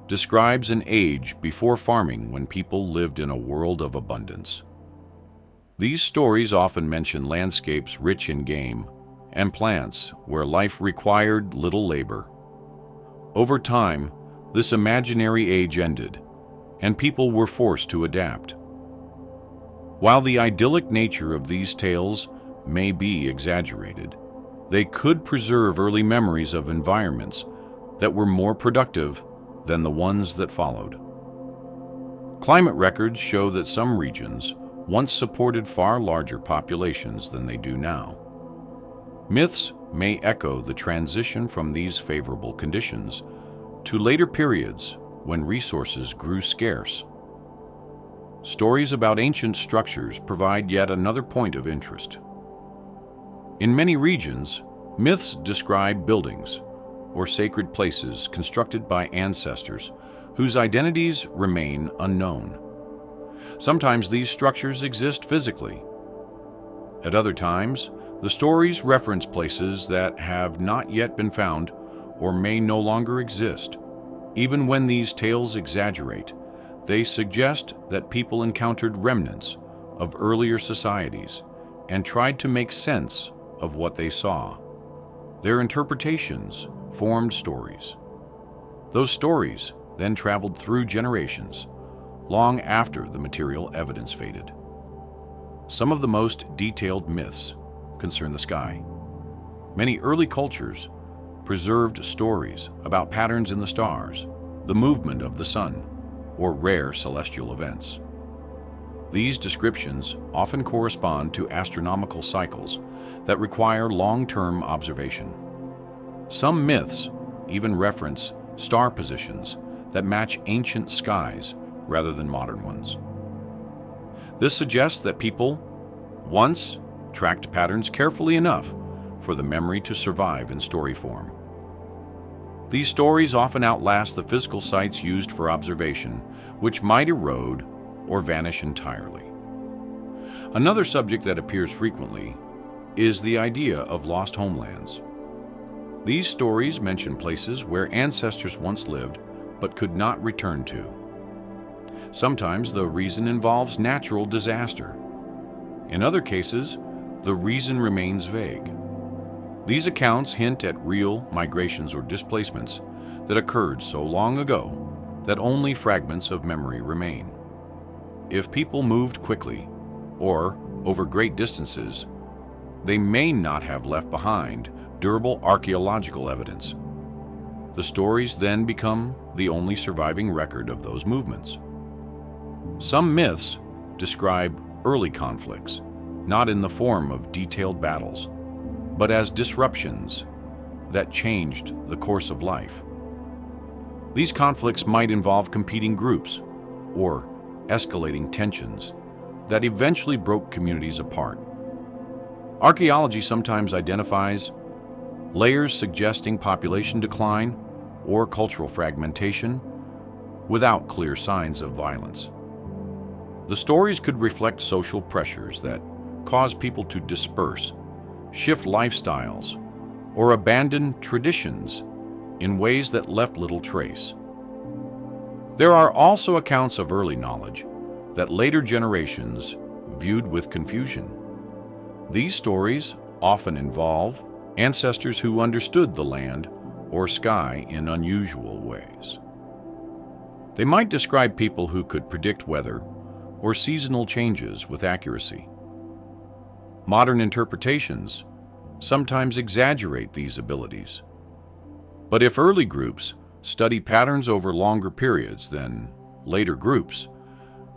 Speaker 2: describes an age before farming when people lived in a world of abundance. These stories often mention landscapes rich in game and plants where life required little labor. Over time, this imaginary age ended, and people were forced to adapt. While the idyllic nature of these tales may be exaggerated, they could preserve early memories of environments that were more productive than the ones that followed. Climate records show that some regions once supported far larger populations than they do now. Myths may echo the transition from these favorable conditions to later periods when resources grew scarce. Stories about ancient structures provide yet another point of interest. In many regions, myths describe buildings or sacred places constructed by ancestors whose identities remain unknown. Sometimes these structures exist physically. At other times, the stories reference places that have not yet been found or may no longer exist. Even when these tales exaggerate, they suggest that people encountered remnants of earlier societies and tried to make sense of what they saw. Their interpretations formed stories. Those stories then traveled through generations, long after the material evidence faded. Some of the most detailed myths concern the sky. Many early cultures preserved stories about patterns in the stars, the movement of the sun, or rare celestial events. These descriptions often correspond to astronomical cycles that require long-term observation. Some myths even reference star positions that match ancient skies rather than modern ones. This suggests that people once tracked patterns carefully enough for the memory to survive in story form. These stories often outlast the physical sites used for observation, which might erode or vanish entirely. Another subject that appears frequently is the idea of lost homelands. These stories mention places where ancestors once lived but could not return to. Sometimes the reason involves natural disaster. In other cases, the reason remains vague. These accounts hint at real migrations or displacements that occurred so long ago that only fragments of memory remain. If people moved quickly or over great distances, they may not have left behind durable archaeological evidence. The stories then become the only surviving record of those movements. Some myths describe early conflicts, not in the form of detailed battles, but as disruptions that changed the course of life. These conflicts might involve competing groups or escalating tensions that eventually broke communities apart. Archaeology sometimes identifies layers suggesting population decline or cultural fragmentation without clear signs of violence. The stories could reflect social pressures that cause people to disperse, shift lifestyles, or abandon traditions in ways that left little trace. There are also accounts of early knowledge that later generations viewed with confusion. These stories often involve ancestors who understood the land or sky in unusual ways. They might describe people who could predict weather or seasonal changes with accuracy. Modern interpretations sometimes exaggerate these abilities. But if early groups study patterns over longer periods than later groups,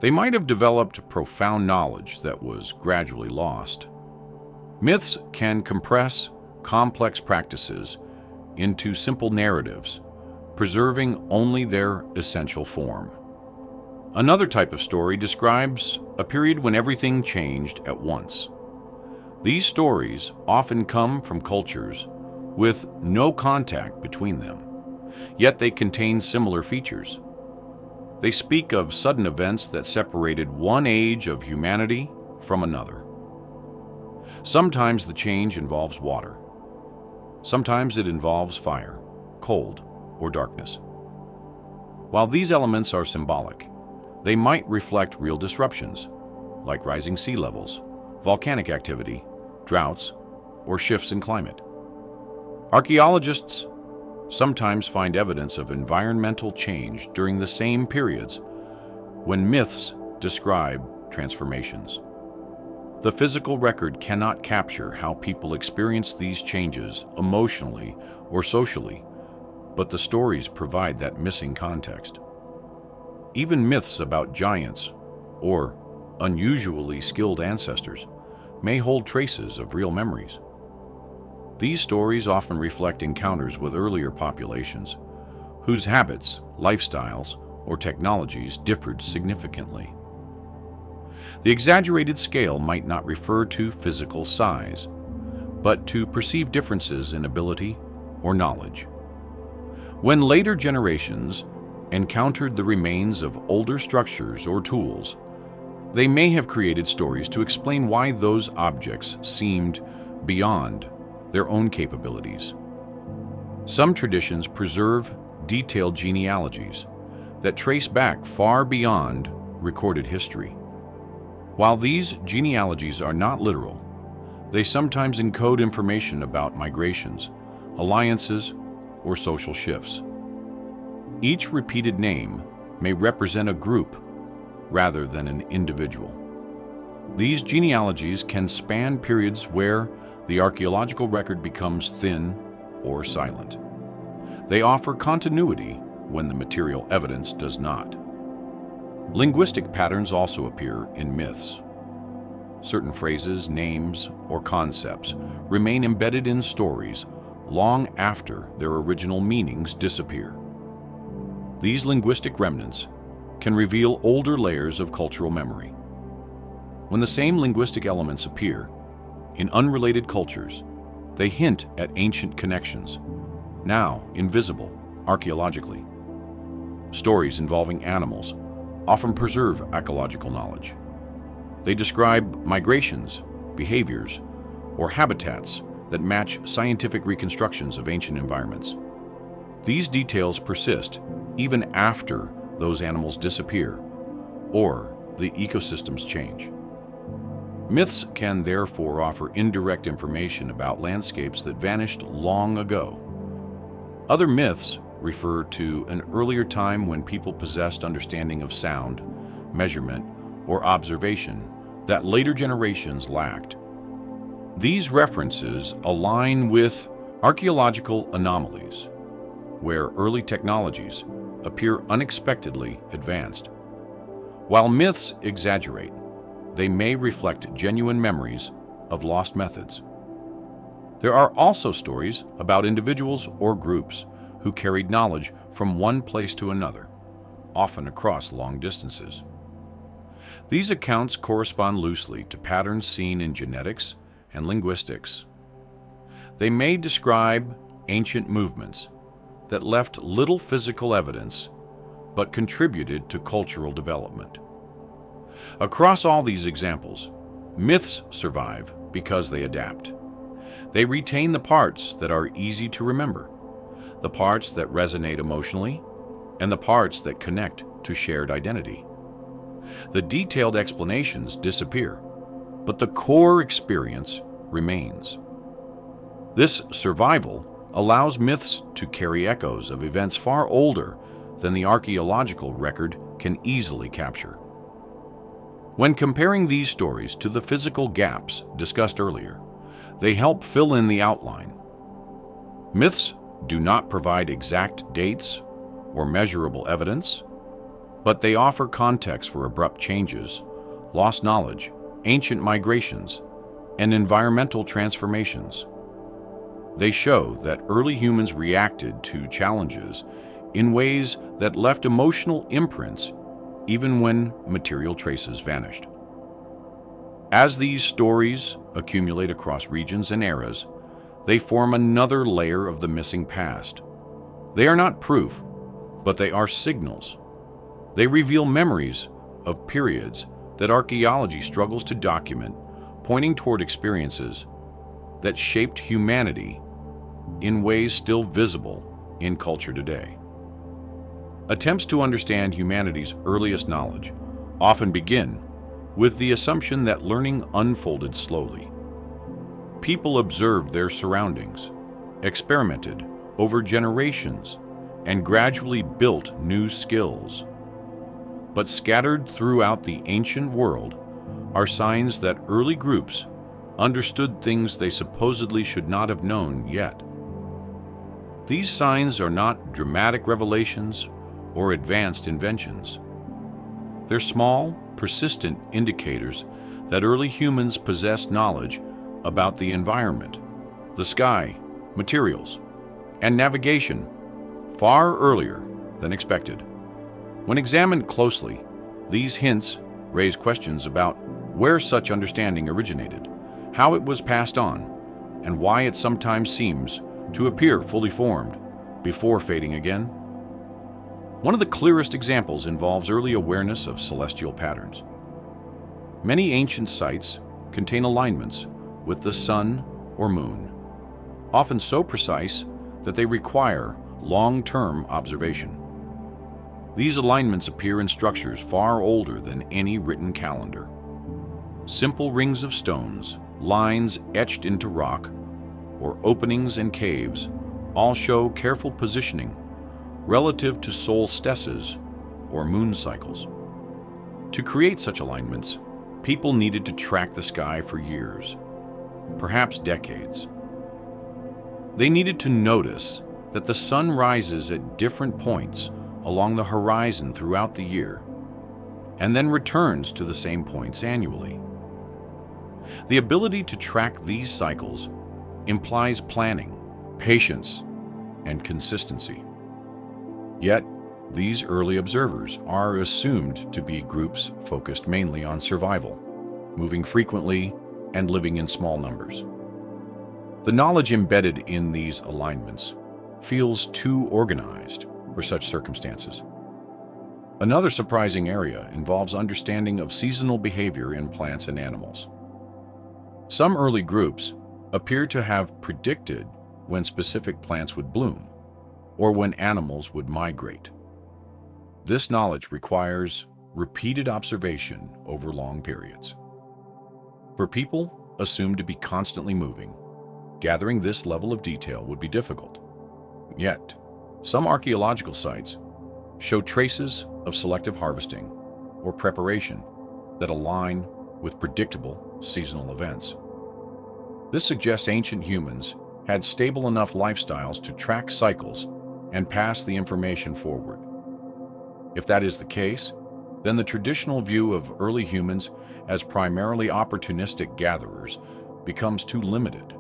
Speaker 2: they might have developed profound knowledge that was gradually lost. Myths can compress complex practices into simple narratives, preserving only their essential form. Another type of story describes a period when everything changed at once. These stories often come from cultures with no contact between them, yet they contain similar features. They speak of sudden events that separated one age of humanity from another. Sometimes the change involves water. Sometimes it involves fire, cold, or darkness. While these elements are symbolic, they might reflect real disruptions, like rising sea levels, volcanic activity, droughts, or shifts in climate. Archaeologists sometimes find evidence of environmental change during the same periods when myths describe transformations. The physical record cannot capture how people experience these changes emotionally or socially, but the stories provide that missing context. Even myths about giants or unusually skilled ancestors may hold traces of real memories. These stories often reflect encounters with earlier populations whose habits, lifestyles, or technologies differed significantly. The exaggerated scale might not refer to physical size, but to perceived differences in ability or knowledge. When later generations encountered the remains of older structures or tools, they may have created stories to explain why those objects seemed beyond their own capabilities. Some traditions preserve detailed genealogies that trace back far beyond recorded history. While these genealogies are not literal, they sometimes encode information about migrations, alliances, or social shifts. Each repeated name may represent a group rather than an individual. These genealogies can span periods where the archaeological record becomes thin or silent. They offer continuity when the material evidence does not. Linguistic patterns also appear in myths. Certain phrases, names, or concepts remain embedded in stories long after their original meanings disappear. These linguistic remnants can reveal older layers of cultural memory. When the same linguistic elements appear in unrelated cultures, they hint at ancient connections, now invisible archaeologically. Stories involving animals often preserve archaeological knowledge. They describe migrations, behaviors, or habitats that match scientific reconstructions of ancient environments. These details persist even after those animals disappear or the ecosystems change. Myths can therefore offer indirect information about landscapes that vanished long ago. Other myths refer to an earlier time when people possessed understanding of sound, measurement, or observation that later generations lacked. These references align with archaeological anomalies, where early technologies appear unexpectedly advanced. While myths exaggerate, they may reflect genuine memories of lost methods. There are also stories about individuals or groups who carried knowledge from one place to another, often across long distances. These accounts correspond loosely to patterns seen in genetics and linguistics. They may describe ancient movements that left little physical evidence but contributed to cultural development. Across all these examples, myths survive because they adapt. They retain the parts that are easy to remember, the parts that resonate emotionally, and the parts that connect to shared identity. The detailed explanations disappear, but the core experience remains. This survival allows myths to carry echoes of events far older than the archaeological record can easily capture. When comparing these stories to the physical gaps discussed earlier, they help fill in the outline. Myths do not provide exact dates or measurable evidence, but they offer context for abrupt changes, lost knowledge, ancient migrations, and environmental transformations. They show that early humans reacted to challenges in ways that left emotional imprints even when material traces vanished. As these stories accumulate across regions and eras, they form another layer of the missing past. They are not proof, but they are signals. They reveal memories of periods that archaeology struggles to document, pointing toward experiences that shaped humanity in ways still visible in culture today. Attempts to understand humanity's earliest knowledge often begin with the assumption that learning unfolded slowly. People observed their surroundings, experimented over generations, and gradually built new skills. But scattered throughout the ancient world are signs that early groups understood things they supposedly should not have known yet. These signs are not dramatic revelations or advanced inventions. They're small, persistent indicators that early humans possessed knowledge about the environment, the sky, materials, and navigation far earlier than expected. When examined closely, these hints raise questions about where such understanding originated, how it was passed on, and why it sometimes seems to appear fully formed before fading again. One of the clearest examples involves early awareness of celestial patterns. Many ancient sites contain alignments with the sun or moon, often so precise that they require long-term observation. These alignments appear in structures far older than any written calendar. Simple rings of stones, lines etched into rock, or openings in caves all show careful positioning relative to solstices or moon cycles. To create such alignments, people needed to track the sky for years, perhaps decades. They needed to notice that the sun rises at different points along the horizon throughout the year, and then returns to the same points annually. The ability to track these cycles implies planning, patience, and consistency. Yet, these early observers are assumed to be groups focused mainly on survival, moving frequently and living in small numbers. The knowledge embedded in these alignments feels too organized for such circumstances. Another surprising area involves understanding of seasonal behavior in plants and animals. Some early groups appear to have predicted when specific plants would bloom or when animals would migrate. This knowledge requires repeated observation over long periods. For people assumed to be constantly moving, gathering this level of detail would be difficult. Yet, some archaeological sites show traces of selective harvesting or preparation that align with predictable seasonal events. This suggests ancient humans had stable enough lifestyles to track cycles and pass the information forward. If that is the case, then the traditional view of early humans as primarily opportunistic gatherers becomes too limited.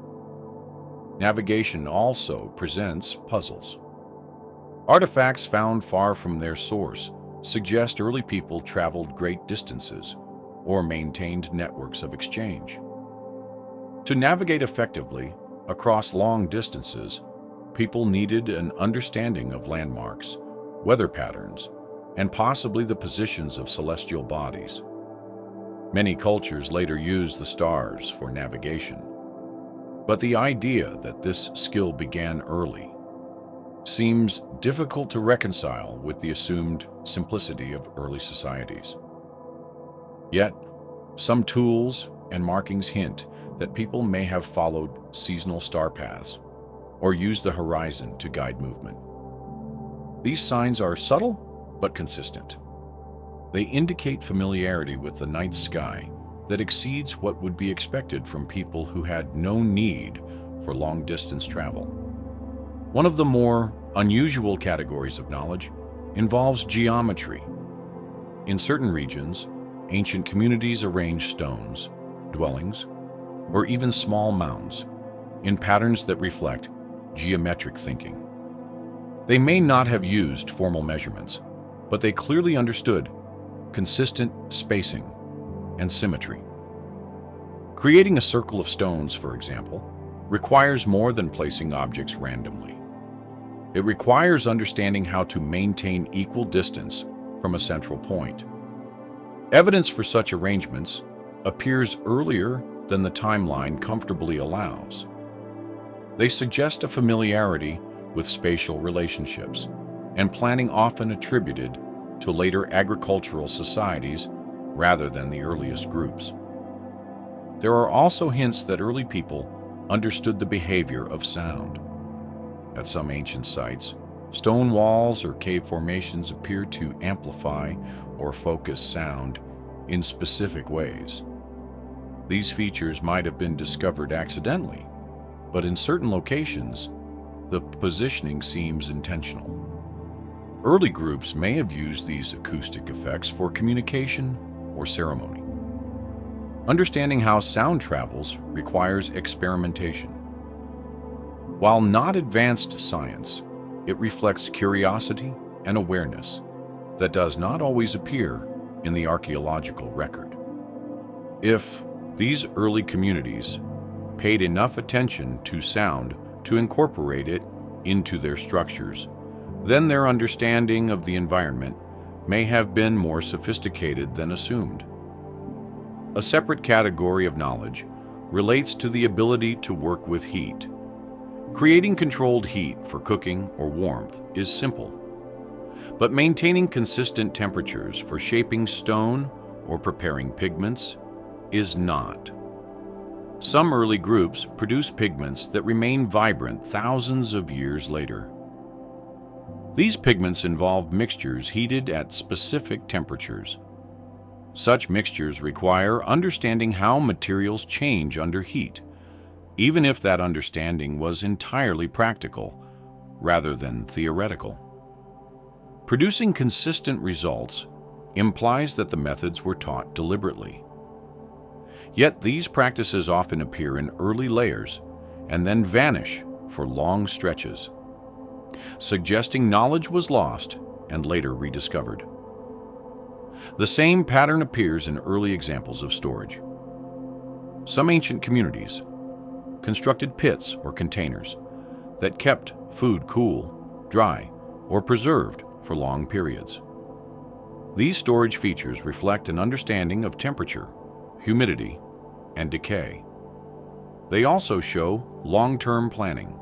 Speaker 2: Navigation also presents puzzles. Artifacts found far from their source suggest early people traveled great distances or maintained networks of exchange. To navigate effectively across long distances, people needed an understanding of landmarks, weather patterns, and possibly the positions of celestial bodies. Many cultures later used the stars for navigation, but the idea that this skill began early seems difficult to reconcile with the assumed simplicity of early societies. Yet, some tools and markings hint that people may have followed seasonal star paths or used the horizon to guide movement. These signs are subtle but consistent. They indicate familiarity with the night sky that exceeds what would be expected from people who had no need for long-distance travel. One of the more unusual categories of knowledge involves geometry. In certain regions, ancient communities arranged stones, dwellings, or even small mounds in patterns that reflect geometric thinking. They may not have used formal measurements, but they clearly understood consistent spacing and symmetry. Creating a circle of stones, for example, requires more than placing objects randomly. It requires understanding how to maintain equal distance from a central point. Evidence for such arrangements appears earlier than the timeline comfortably allows. They suggest a familiarity with spatial relationships and planning often attributed to later agricultural societies rather than the earliest groups. There are also hints that early people understood the behavior of sound. At some ancient sites, stone walls or cave formations appear to amplify or focus sound in specific ways. These features might have been discovered accidentally, but in certain locations, the positioning seems intentional. Early groups may have used these acoustic effects for communication or ceremony. Understanding how sound travels requires experimentation. While not advanced science, it reflects curiosity and awareness that does not always appear in the archaeological record. If these early communities paid enough attention to sound to incorporate it into their structures, then their understanding of the environment may have been more sophisticated than assumed. A separate category of knowledge relates to the ability to work with heat. Creating controlled heat for cooking or warmth is simple, but maintaining consistent temperatures for shaping stone or preparing pigments is not. Some early groups produce pigments that remain vibrant thousands of years later. These pigments involve mixtures heated at specific temperatures. Such mixtures require understanding how materials change under heat, even if that understanding was entirely practical rather than theoretical. Producing consistent results implies that the methods were taught deliberately. Yet these practices often appear in early layers and then vanish for long stretches, suggesting knowledge was lost and later rediscovered. The same pattern appears in early examples of storage. Some ancient communities constructed pits or containers that kept food cool, dry, or preserved for long periods. These storage features reflect an understanding of temperature, humidity, and decay. They also show long-term planning.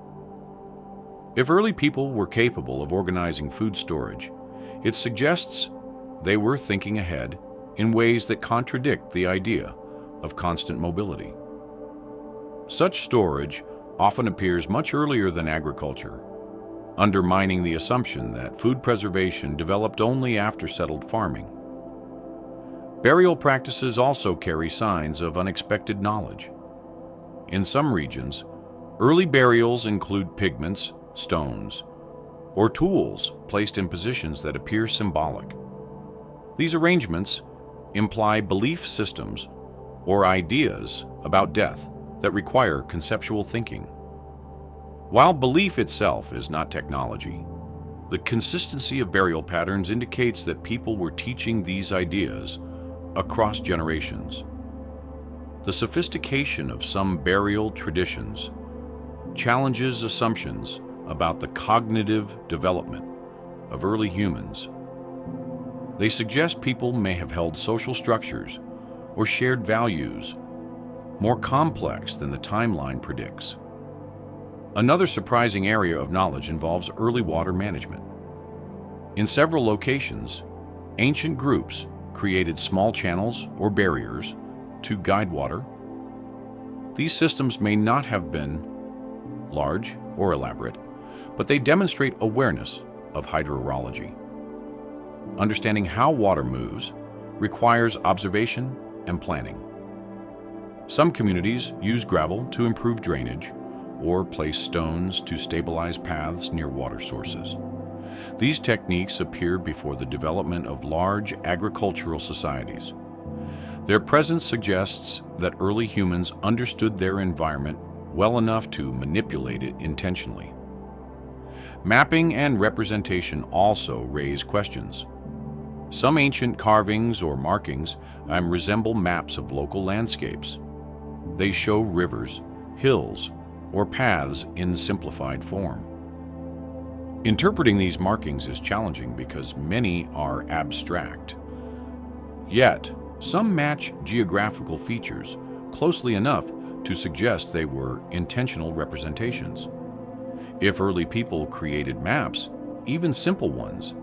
Speaker 2: If early people were capable of organizing food storage, it suggests they were thinking ahead in ways that contradict the idea of constant mobility. Such storage often appears much earlier than agriculture, undermining the assumption that food preservation developed only after settled farming. Burial practices also carry signs of unexpected knowledge. In some regions, early burials include pigments, stones, or tools placed in positions that appear symbolic. These arrangements imply belief systems or ideas about death that require conceptual thinking. While belief itself is not technology, the consistency of burial patterns indicates that people were teaching these ideas across generations. The sophistication of some burial traditions challenges assumptions about the cognitive development of early humans. They suggest people may have held social structures or shared values more complex than the timeline predicts. Another surprising area of knowledge involves early water management. In several locations, ancient groups created small channels or barriers to guide water. These systems may not have been large or elaborate, but they demonstrate awareness of hydrology. Understanding how water moves requires observation and planning. Some communities use gravel to improve drainage or place stones to stabilize paths near water sources. These techniques appear before the development of large agricultural societies. Their presence suggests that early humans understood their environment well enough to manipulate it intentionally. Mapping and representation also raise questions. Some ancient carvings or markings resemble maps of local landscapes. They show rivers, hills, or paths in simplified form. Interpreting these markings is challenging because many are abstract. Yet, some match geographical features closely enough to suggest they were intentional representations. If early people created maps, even simple ones,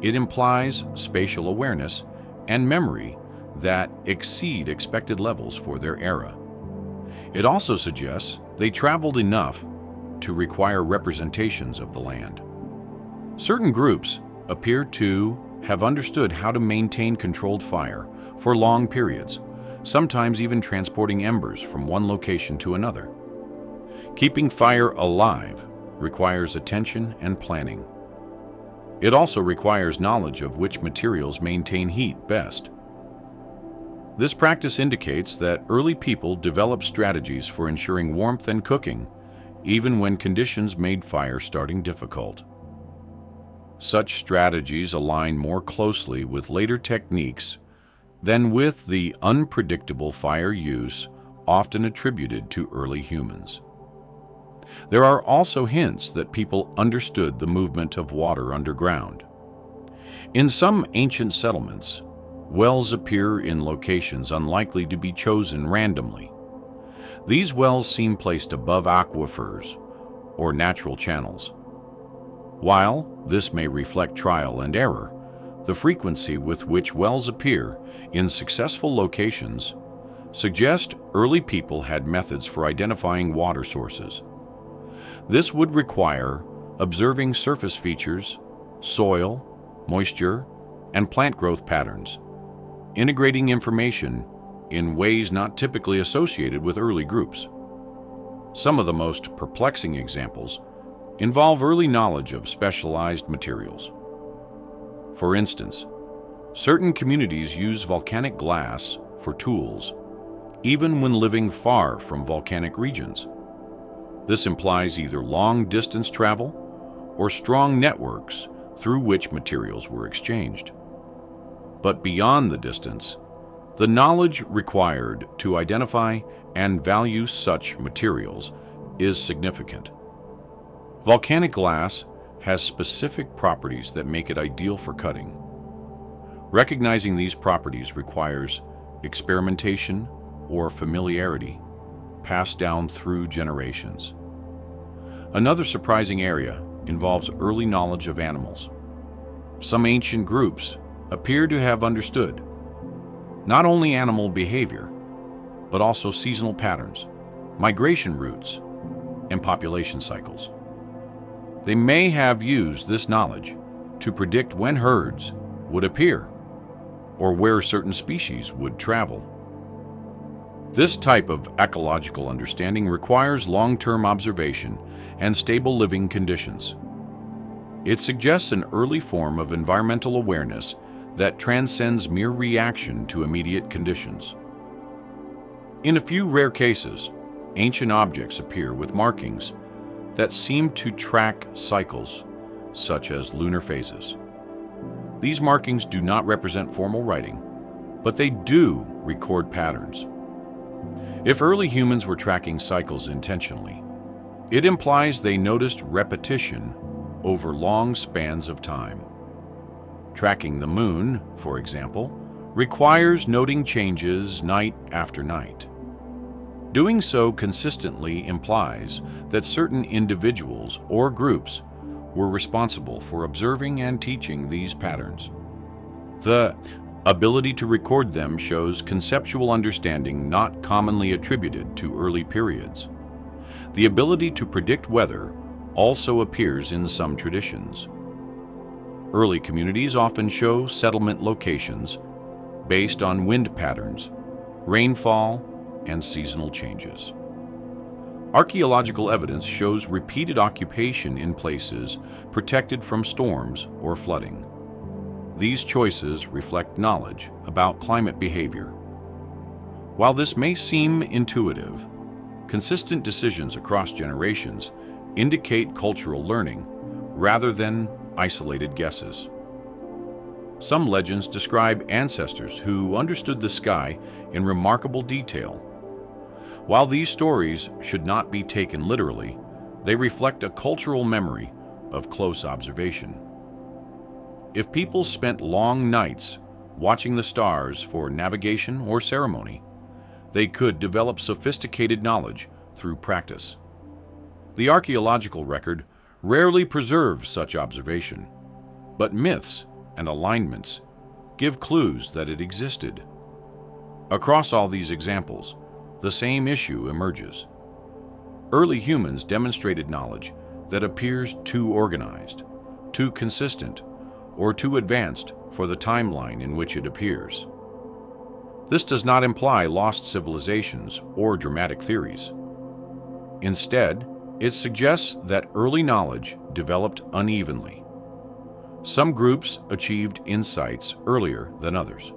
Speaker 2: it implies spatial awareness and memory that exceed expected levels for their era. It also suggests they traveled enough to require representations of the land. Certain groups appear to have understood how to maintain controlled fire for long periods, sometimes even transporting embers from one location to another. Keeping fire alive requires attention and planning. It also requires knowledge of which materials maintain heat best. This practice indicates that early people developed strategies for ensuring warmth and cooking, even when conditions made fire starting difficult. Such strategies align more closely with later techniques than with the unpredictable fire use often attributed to early humans. There are also hints that people understood the movement of water underground. In some ancient settlements, wells appear in locations unlikely to be chosen randomly. These wells seem placed above aquifers or natural channels. While this may reflect trial and error, the frequency with which wells appear in successful locations suggest early people had methods for identifying water sources. This would require observing surface features, soil, moisture, and plant growth patterns, integrating information in ways not typically associated with early groups. Some of the most perplexing examples involve early knowledge of specialized materials. For instance, certain communities use volcanic glass for tools, even when living far from volcanic regions. This implies either long-distance travel or strong networks through which materials were exchanged. But beyond the distance, the knowledge required to identify and value such materials is significant. Volcanic glass has specific properties that make it ideal for cutting. Recognizing these properties requires experimentation or familiarity passed down through generations. Another surprising area involves early knowledge of animals. Some ancient groups appear to have understood not only animal behavior, but also seasonal patterns, migration routes, and population cycles. They may have used this knowledge to predict when herds would appear or where certain species would travel. This type of ecological understanding requires long-term observation and stable living conditions. It suggests an early form of environmental awareness that transcends mere reaction to immediate conditions. In a few rare cases, ancient objects appear with markings that seem to track cycles, such as lunar phases. These markings do not represent formal writing, but they do record patterns. If early humans were tracking cycles intentionally, it implies they noticed repetition over long spans of time. Tracking the moon, for example, requires noting changes night after night. Doing so consistently implies that certain individuals or groups were responsible for observing and teaching these patterns. The ability to record them shows conceptual understanding not commonly attributed to early periods. The ability to predict weather also appears in some traditions. Early communities often show settlement locations based on wind patterns, rainfall, and seasonal changes. Archaeological evidence shows repeated occupation in places protected from storms or flooding. These choices reflect knowledge about climate behavior. While this may seem intuitive, consistent decisions across generations indicate cultural learning rather than isolated guesses. Some legends describe ancestors who understood the sky in remarkable detail. While these stories should not be taken literally, they reflect a cultural memory of close observation. If people spent long nights watching the stars for navigation or ceremony, they could develop sophisticated knowledge through practice. The archaeological record rarely preserves such observation, but myths and alignments give clues that it existed. Across all these examples, the same issue emerges. Early humans demonstrated knowledge that appears too organized, too consistent, or too advanced for the timeline in which it appears. This does not imply lost civilizations or dramatic theories. Instead, It suggests that early knowledge developed unevenly. Some groups achieved insights earlier than others.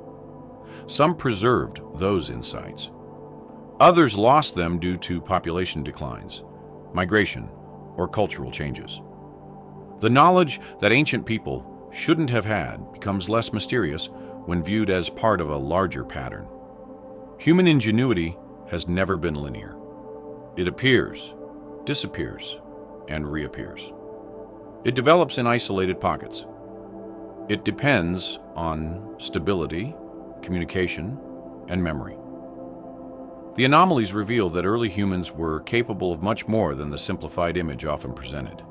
Speaker 2: Some preserved those insights. Others lost them due to population declines, migration, or cultural changes. The knowledge that ancient people shouldn't have had becomes less mysterious when viewed as part of a larger pattern. Human ingenuity has never been linear. It appears, disappears, and reappears. It develops in isolated pockets. It depends on stability, communication, and memory. The anomalies reveal that early humans were capable of much more than the simplified image often presented.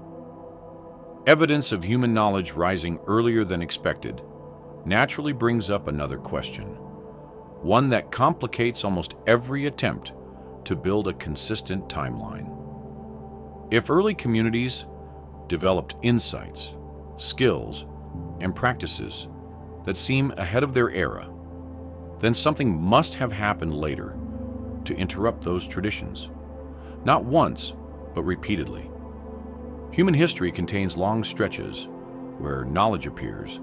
Speaker 2: Evidence of human knowledge rising earlier than expected naturally brings up another question, one that complicates almost every attempt to build a consistent timeline. If early communities developed insights, skills, and practices that seem ahead of their era, then something must have happened later to interrupt those traditions, not once, but repeatedly. Human history contains long stretches where knowledge appears,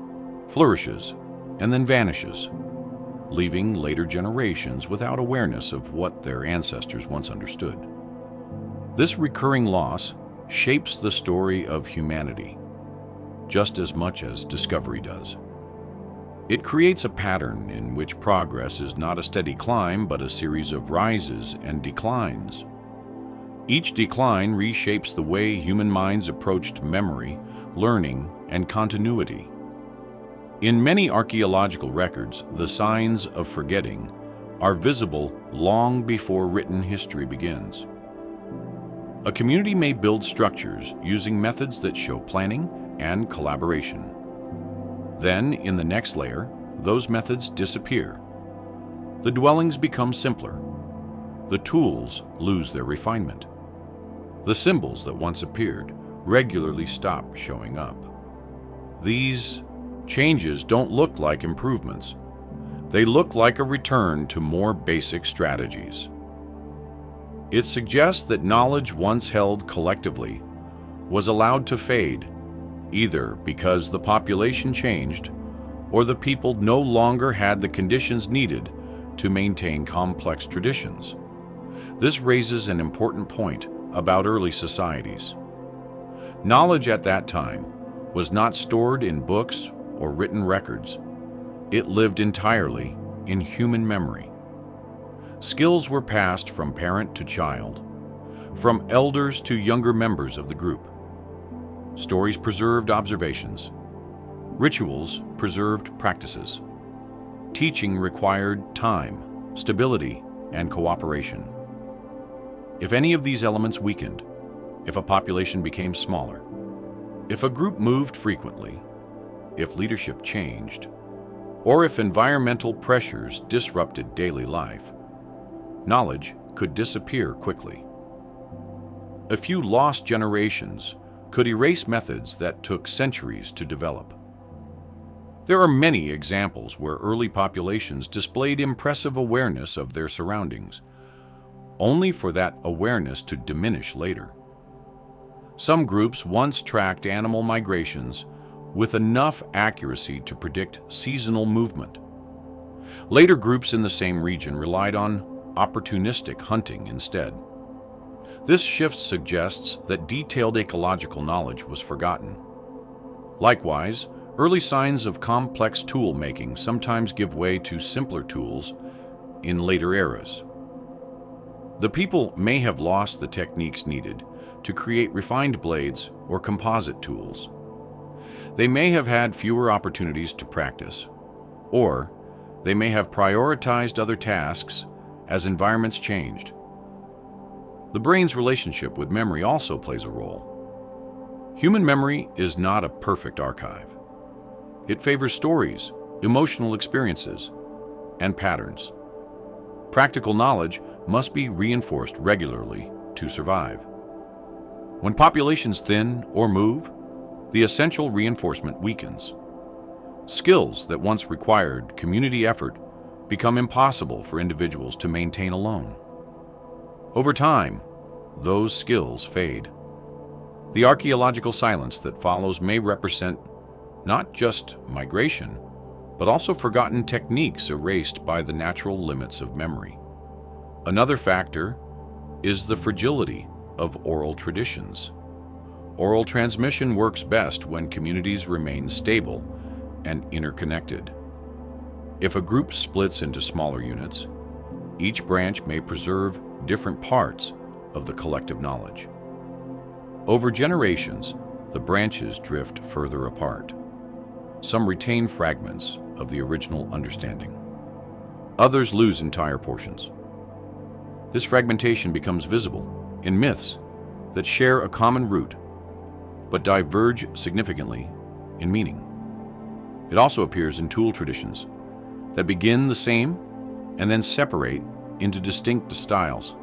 Speaker 2: flourishes, and then vanishes, leaving later generations without awareness of what their ancestors once understood. This recurring loss shapes the story of humanity just as much as discovery does. It creates a pattern in which progress is not a steady climb, but a series of rises and declines. Each decline reshapes the way human minds approached memory, learning, and continuity. In many archaeological records, the signs of forgetting are visible long before written history begins. A community may build structures using methods that show planning and collaboration. Then, in the next layer, those methods disappear. The dwellings become simpler. The tools lose their refinement. The symbols that once appeared regularly stop showing up. These changes don't look like improvements. They look like a return to more basic strategies. It suggests that knowledge once held collectively was allowed to fade, either because the population changed or the people no longer had the conditions needed to maintain complex traditions. This raises an important point about early societies. Knowledge at that time was not stored in books or written records. It lived entirely in human memory. Skills were passed from parent to child, from elders to younger members of the group. Stories preserved observations. Rituals preserved practices. Teaching required time, stability, and cooperation. If any of these elements weakened, if a population became smaller, if a group moved frequently, if leadership changed, or if environmental pressures disrupted daily life, knowledge could disappear quickly. A few lost generations could erase methods that took centuries to develop. There are many examples where early populations displayed impressive awareness of their surroundings, only for that awareness to diminish later. Some groups once tracked animal migrations with enough accuracy to predict seasonal movement. Later groups in the same region relied on opportunistic hunting instead. This shift suggests that detailed ecological knowledge was forgotten. Likewise, early signs of complex tool making sometimes give way to simpler tools in later eras. The people may have lost the techniques needed to create refined blades or composite tools. They may have had fewer opportunities to practice, or they may have prioritized other tasks as environments changed. The brain's relationship with memory also plays a role. Human memory is not a perfect archive. It favors stories, emotional experiences, and patterns. Practical knowledge must be reinforced regularly to survive. When populations thin or move, the essential reinforcement weakens. Skills that once required community effort become impossible for individuals to maintain alone. Over time, those skills fade. The archaeological silence that follows may represent not just migration, but also forgotten techniques erased by the natural limits of memory. Another factor is the fragility of oral traditions. Oral transmission works best when communities remain stable and interconnected. If a group splits into smaller units, each branch may preserve different parts of the collective knowledge. Over generations, the branches drift further apart. Some retain fragments of the original understanding. Others lose entire portions. This fragmentation becomes visible in myths that share a common root, but diverge significantly in meaning. It also appears in tool traditions that begin the same and then separate into distinct styles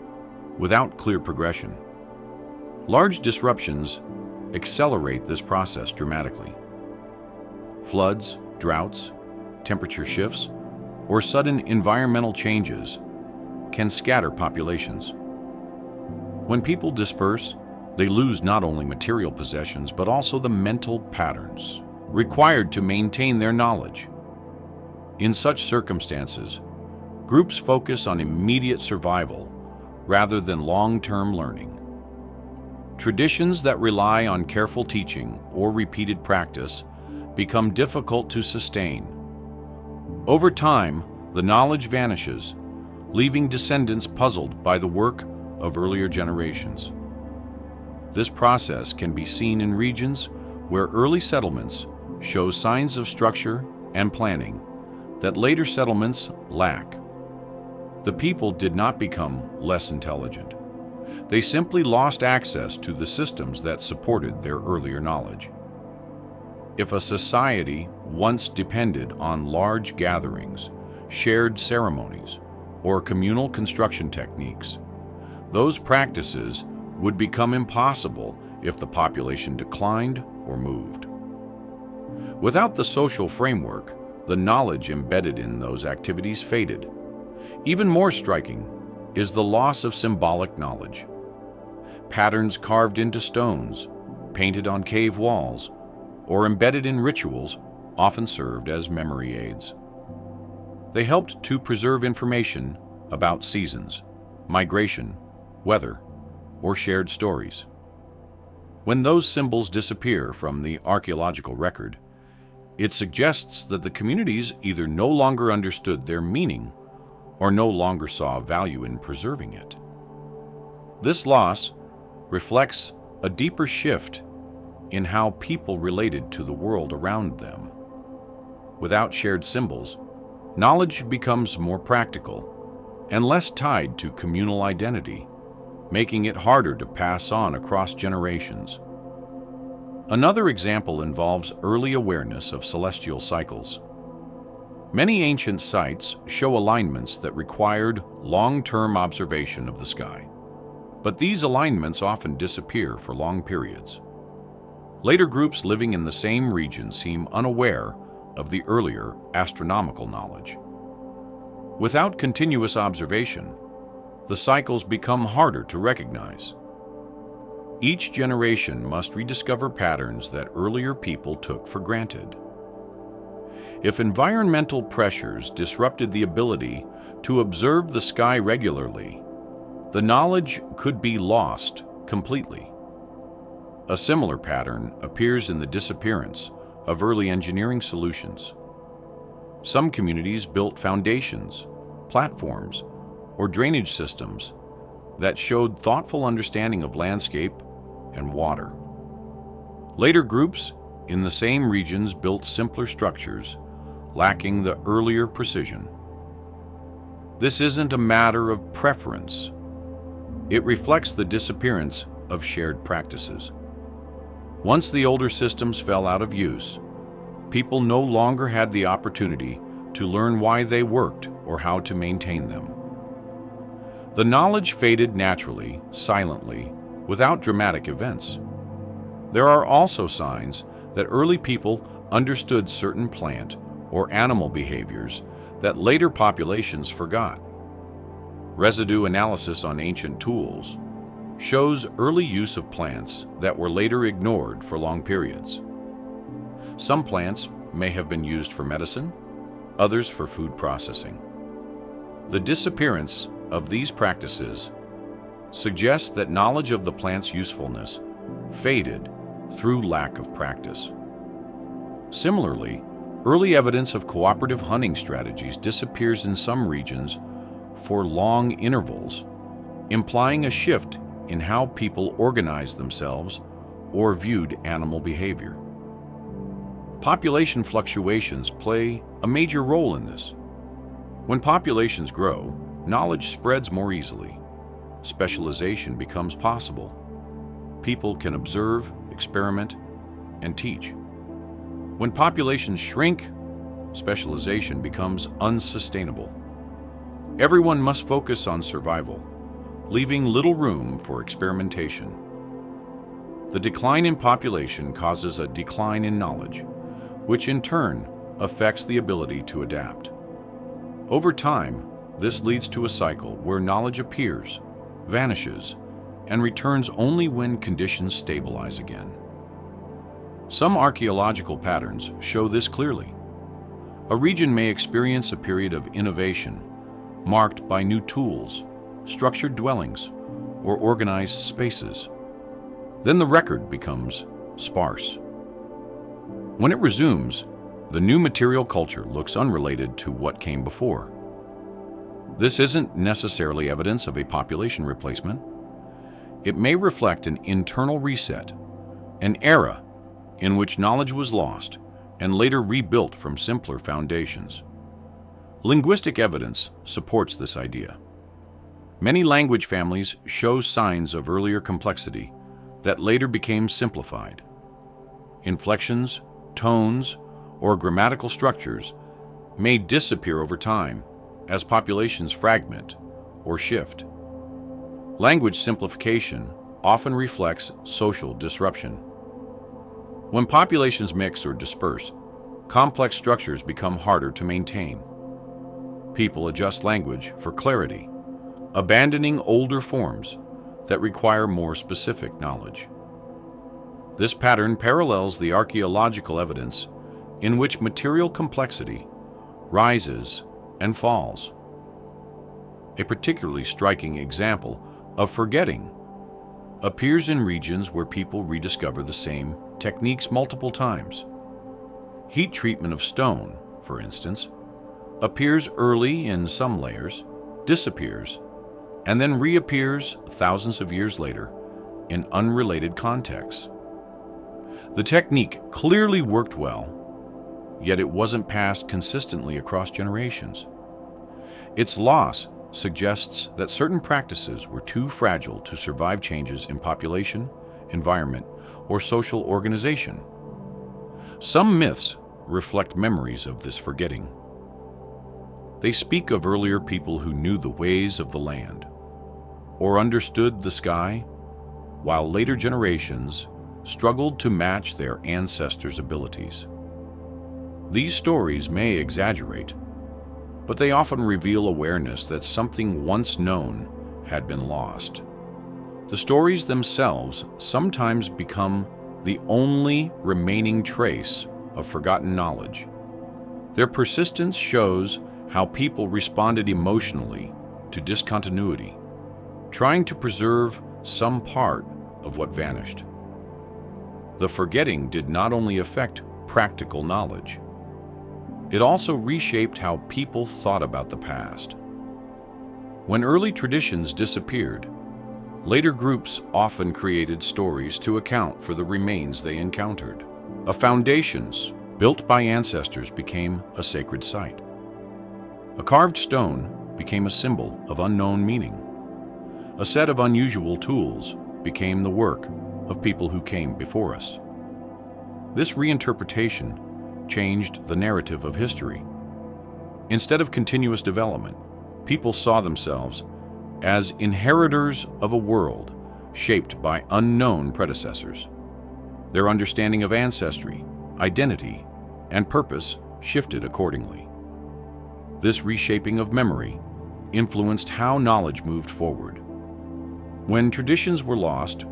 Speaker 2: without clear progression. Large disruptions accelerate this process dramatically. Floods, droughts, temperature shifts, or sudden environmental changes can scatter populations. When people disperse, they lose not only material possessions but also the mental patterns required to maintain their knowledge. In such circumstances, groups focus on immediate survival rather than long-term learning. Traditions that rely on careful teaching or repeated practice become difficult to sustain. Over time, the knowledge vanishes, leaving descendants puzzled by the work of earlier generations. This process can be seen in regions where early settlements show signs of structure and planning that later settlements lack. The people did not become less intelligent. They simply lost access to the systems that supported their earlier knowledge. If a society once depended on large gatherings, shared ceremonies, or communal construction techniques, those practices would become impossible if the population declined or moved. Without the social framework, the knowledge embedded in those activities faded. Even more striking is the loss of symbolic knowledge. Patterns carved into stones, painted on cave walls, or embedded in rituals often served as memory aids. They helped to preserve information about seasons, migration, weather, or shared stories. When those symbols disappear from the archaeological record, it suggests that the communities either no longer understood their meaning or no longer saw value in preserving it. This loss reflects a deeper shift in how people related to the world around them. Without shared symbols, knowledge becomes more practical and less tied to communal identity, making it harder to pass on across generations. Another example involves early awareness of celestial cycles. Many ancient sites show alignments that required long-term observation of the sky, but these alignments often disappear for long periods. Later groups living in the same region seem unaware of the earlier astronomical knowledge. Without continuous observation, the cycles become harder to recognize. Each generation must rediscover patterns that earlier people took for granted. If environmental pressures disrupted the ability to observe the sky regularly, the knowledge could be lost completely. A similar pattern appears in the disappearance of early engineering solutions. Some communities built foundations, platforms, or drainage systems that showed thoughtful understanding of landscape and water. Later groups in the same regions built simpler structures, lacking the earlier precision. This isn't a matter of preference. It reflects the disappearance of shared practices. Once the older systems fell out of use, people no longer had the opportunity to learn why they worked or how to maintain them. The knowledge faded naturally, silently, without dramatic events. There are also signs that early people understood certain plant or animal behaviors that later populations forgot. Residue analysis on ancient tools, shows early use of plants that were later ignored for long periods. Some plants may have been used for medicine, others for food processing. The disappearance of these practices suggests that knowledge of the plant's usefulness faded through lack of practice. Similarly, early evidence of cooperative hunting strategies disappears in some regions for long intervals, implying a shift in how people organized themselves or viewed animal behavior. Population fluctuations play a major role in this. When populations grow, knowledge spreads more easily. Specialization becomes possible. People can observe, experiment, and teach. When populations shrink, specialization becomes unsustainable. Everyone must focus on survival, leaving little room for experimentation. The decline in population causes a decline in knowledge, which in turn affects the ability to adapt. Over time, this leads to a cycle where knowledge appears, vanishes, and returns only when conditions stabilize again. Some archaeological patterns show this clearly. A region may experience a period of innovation, marked by new tools, structured dwellings, or organized spaces. Then the record becomes sparse. When it resumes, the new material culture looks unrelated to what came before. This isn't necessarily evidence of a population replacement. It may reflect an internal reset, an era in which knowledge was lost and later rebuilt from simpler foundations. Linguistic evidence supports this idea. Many language families show signs of earlier complexity that later became simplified. Inflections, tones, or grammatical structures may disappear over time as populations fragment or shift. Language simplification often reflects social disruption. When populations mix or disperse, complex structures become harder to maintain. People adjust language for clarity, abandoning older forms that require more specific knowledge. This pattern parallels the archaeological evidence in which material complexity rises and falls. A particularly striking example of forgetting appears in regions where people rediscover the same techniques multiple times. Heat treatment of stone, for instance, appears early in some layers, disappears, and then reappears thousands of years later in unrelated contexts. The technique clearly worked well, yet it wasn't passed consistently across generations. Its loss suggests that certain practices were too fragile to survive changes in population, environment, or social organization. Some myths reflect memories of this forgetting. They speak of earlier people who knew the ways of the land or understood the sky, while later generations struggled to match their ancestors' abilities. These stories may exaggerate, but they often reveal awareness that something once known had been lost. The stories themselves sometimes become the only remaining trace of forgotten knowledge. Their persistence shows how people responded emotionally to discontinuity, trying to preserve some part of what vanished. The forgetting did not only affect practical knowledge, it also reshaped how people thought about the past. When early traditions disappeared, later groups often created stories to account for the remains they encountered. A foundations built by ancestors became a sacred site. A carved stone became a symbol of unknown meaning. A set of unusual tools became the work of people who came before us. This reinterpretation changed the narrative of history. Instead of continuous development, people saw themselves as inheritors of a world shaped by unknown predecessors. Their understanding of ancestry, identity, and purpose shifted accordingly. This reshaping of memory influenced how knowledge moved forward. When traditions were lost,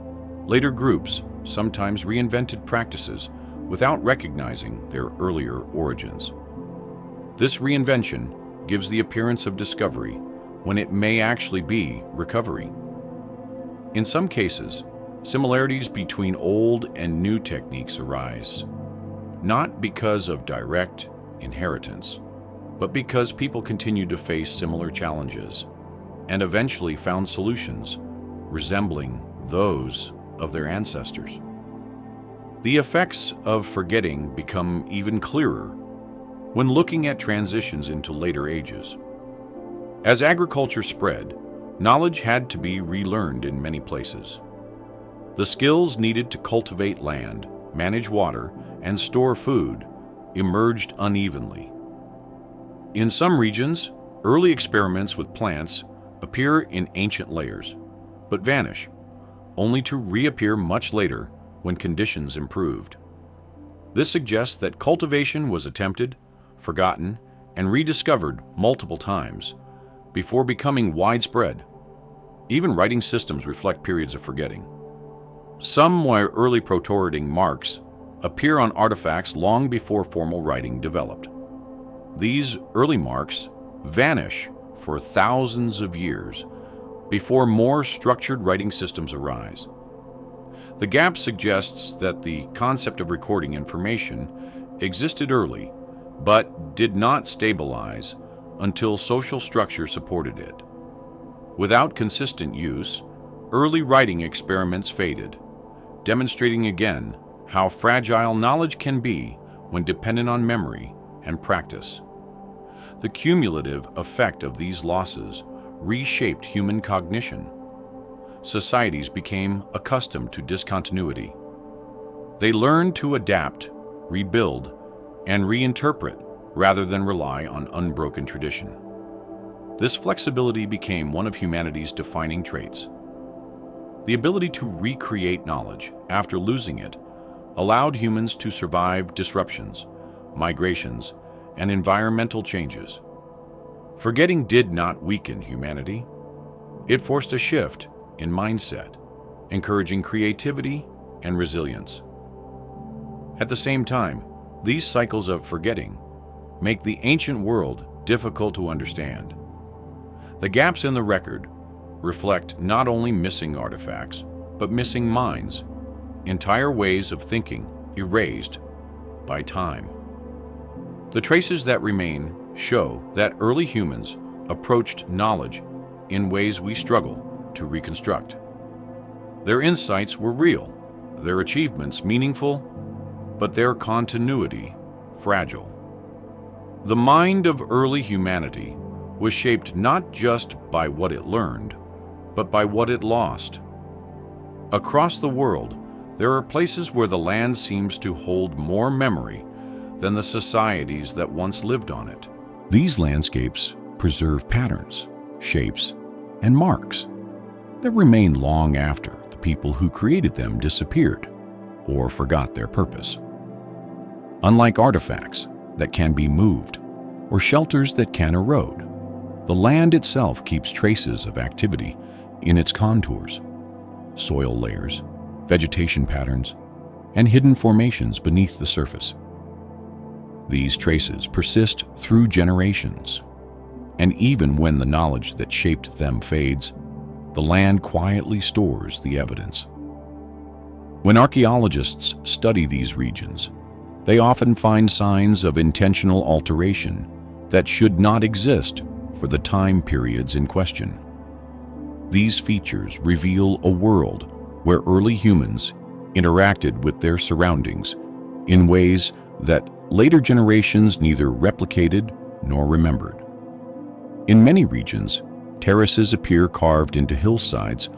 Speaker 2: later groups sometimes reinvented practices without recognizing their earlier origins. This reinvention gives the appearance of discovery when it may actually be recovery. In some cases, similarities between old and new techniques arise, not because of direct inheritance, but because people continue to face similar challenges and eventually found solutions resembling those of their ancestors. The effects of forgetting become even clearer when looking at transitions into later ages. As agriculture spread, knowledge had to be relearned in many places. The skills needed to cultivate land, manage water, and store food emerged unevenly. In some regions, early experiments with plants appear in ancient layers, but vanish, only to reappear much later when conditions improved. This suggests that cultivation was attempted, forgotten, and rediscovered multiple times before becoming widespread. Even writing systems reflect periods of forgetting. Some early proto-writing marks appear on artifacts long before formal writing developed. These early marks vanish for thousands of years before more structured writing systems arise. The gap suggests that the concept of recording information existed early, but did not stabilize until social structure supported it. Without consistent use, early writing experiments faded, demonstrating again how fragile knowledge can be when dependent on memory and practice. The cumulative effect of these losses reshaped human cognition. Societies became accustomed to discontinuity. They learned to adapt, rebuild, and reinterpret rather than rely on unbroken tradition. This flexibility became one of humanity's defining traits. The ability to recreate knowledge after losing it allowed humans to survive disruptions, migrations, and environmental changes. Forgetting did not weaken humanity. It forced a shift in mindset, encouraging creativity and resilience. At the same time, these cycles of forgetting make the ancient world difficult to understand. The gaps in the record reflect not only missing artifacts, but missing minds, entire ways of thinking erased by time. The traces that remain show that early humans approached knowledge in ways we struggle to reconstruct. Their insights were real, their achievements meaningful, but their continuity fragile. The mind of early humanity was shaped not just by what it learned, but by what it lost. Across the world, there are places where the land seems to hold more memory than the societies that once lived on it. These landscapes preserve patterns, shapes, and marks that remain long after the people who created them disappeared or forgot their purpose. Unlike artifacts that can be moved or shelters that can erode, the land itself keeps traces of activity in its contours, soil layers, vegetation patterns, and hidden formations beneath the surface. These traces persist through generations, and even when the knowledge that shaped them fades, the land quietly stores the evidence. When archaeologists study these regions, they often find signs of intentional alteration that should not exist for the time periods in question. These features reveal a world where early humans interacted with their surroundings in ways that later generations neither replicated nor remembered. In many regions, terraces appear carved into hillsides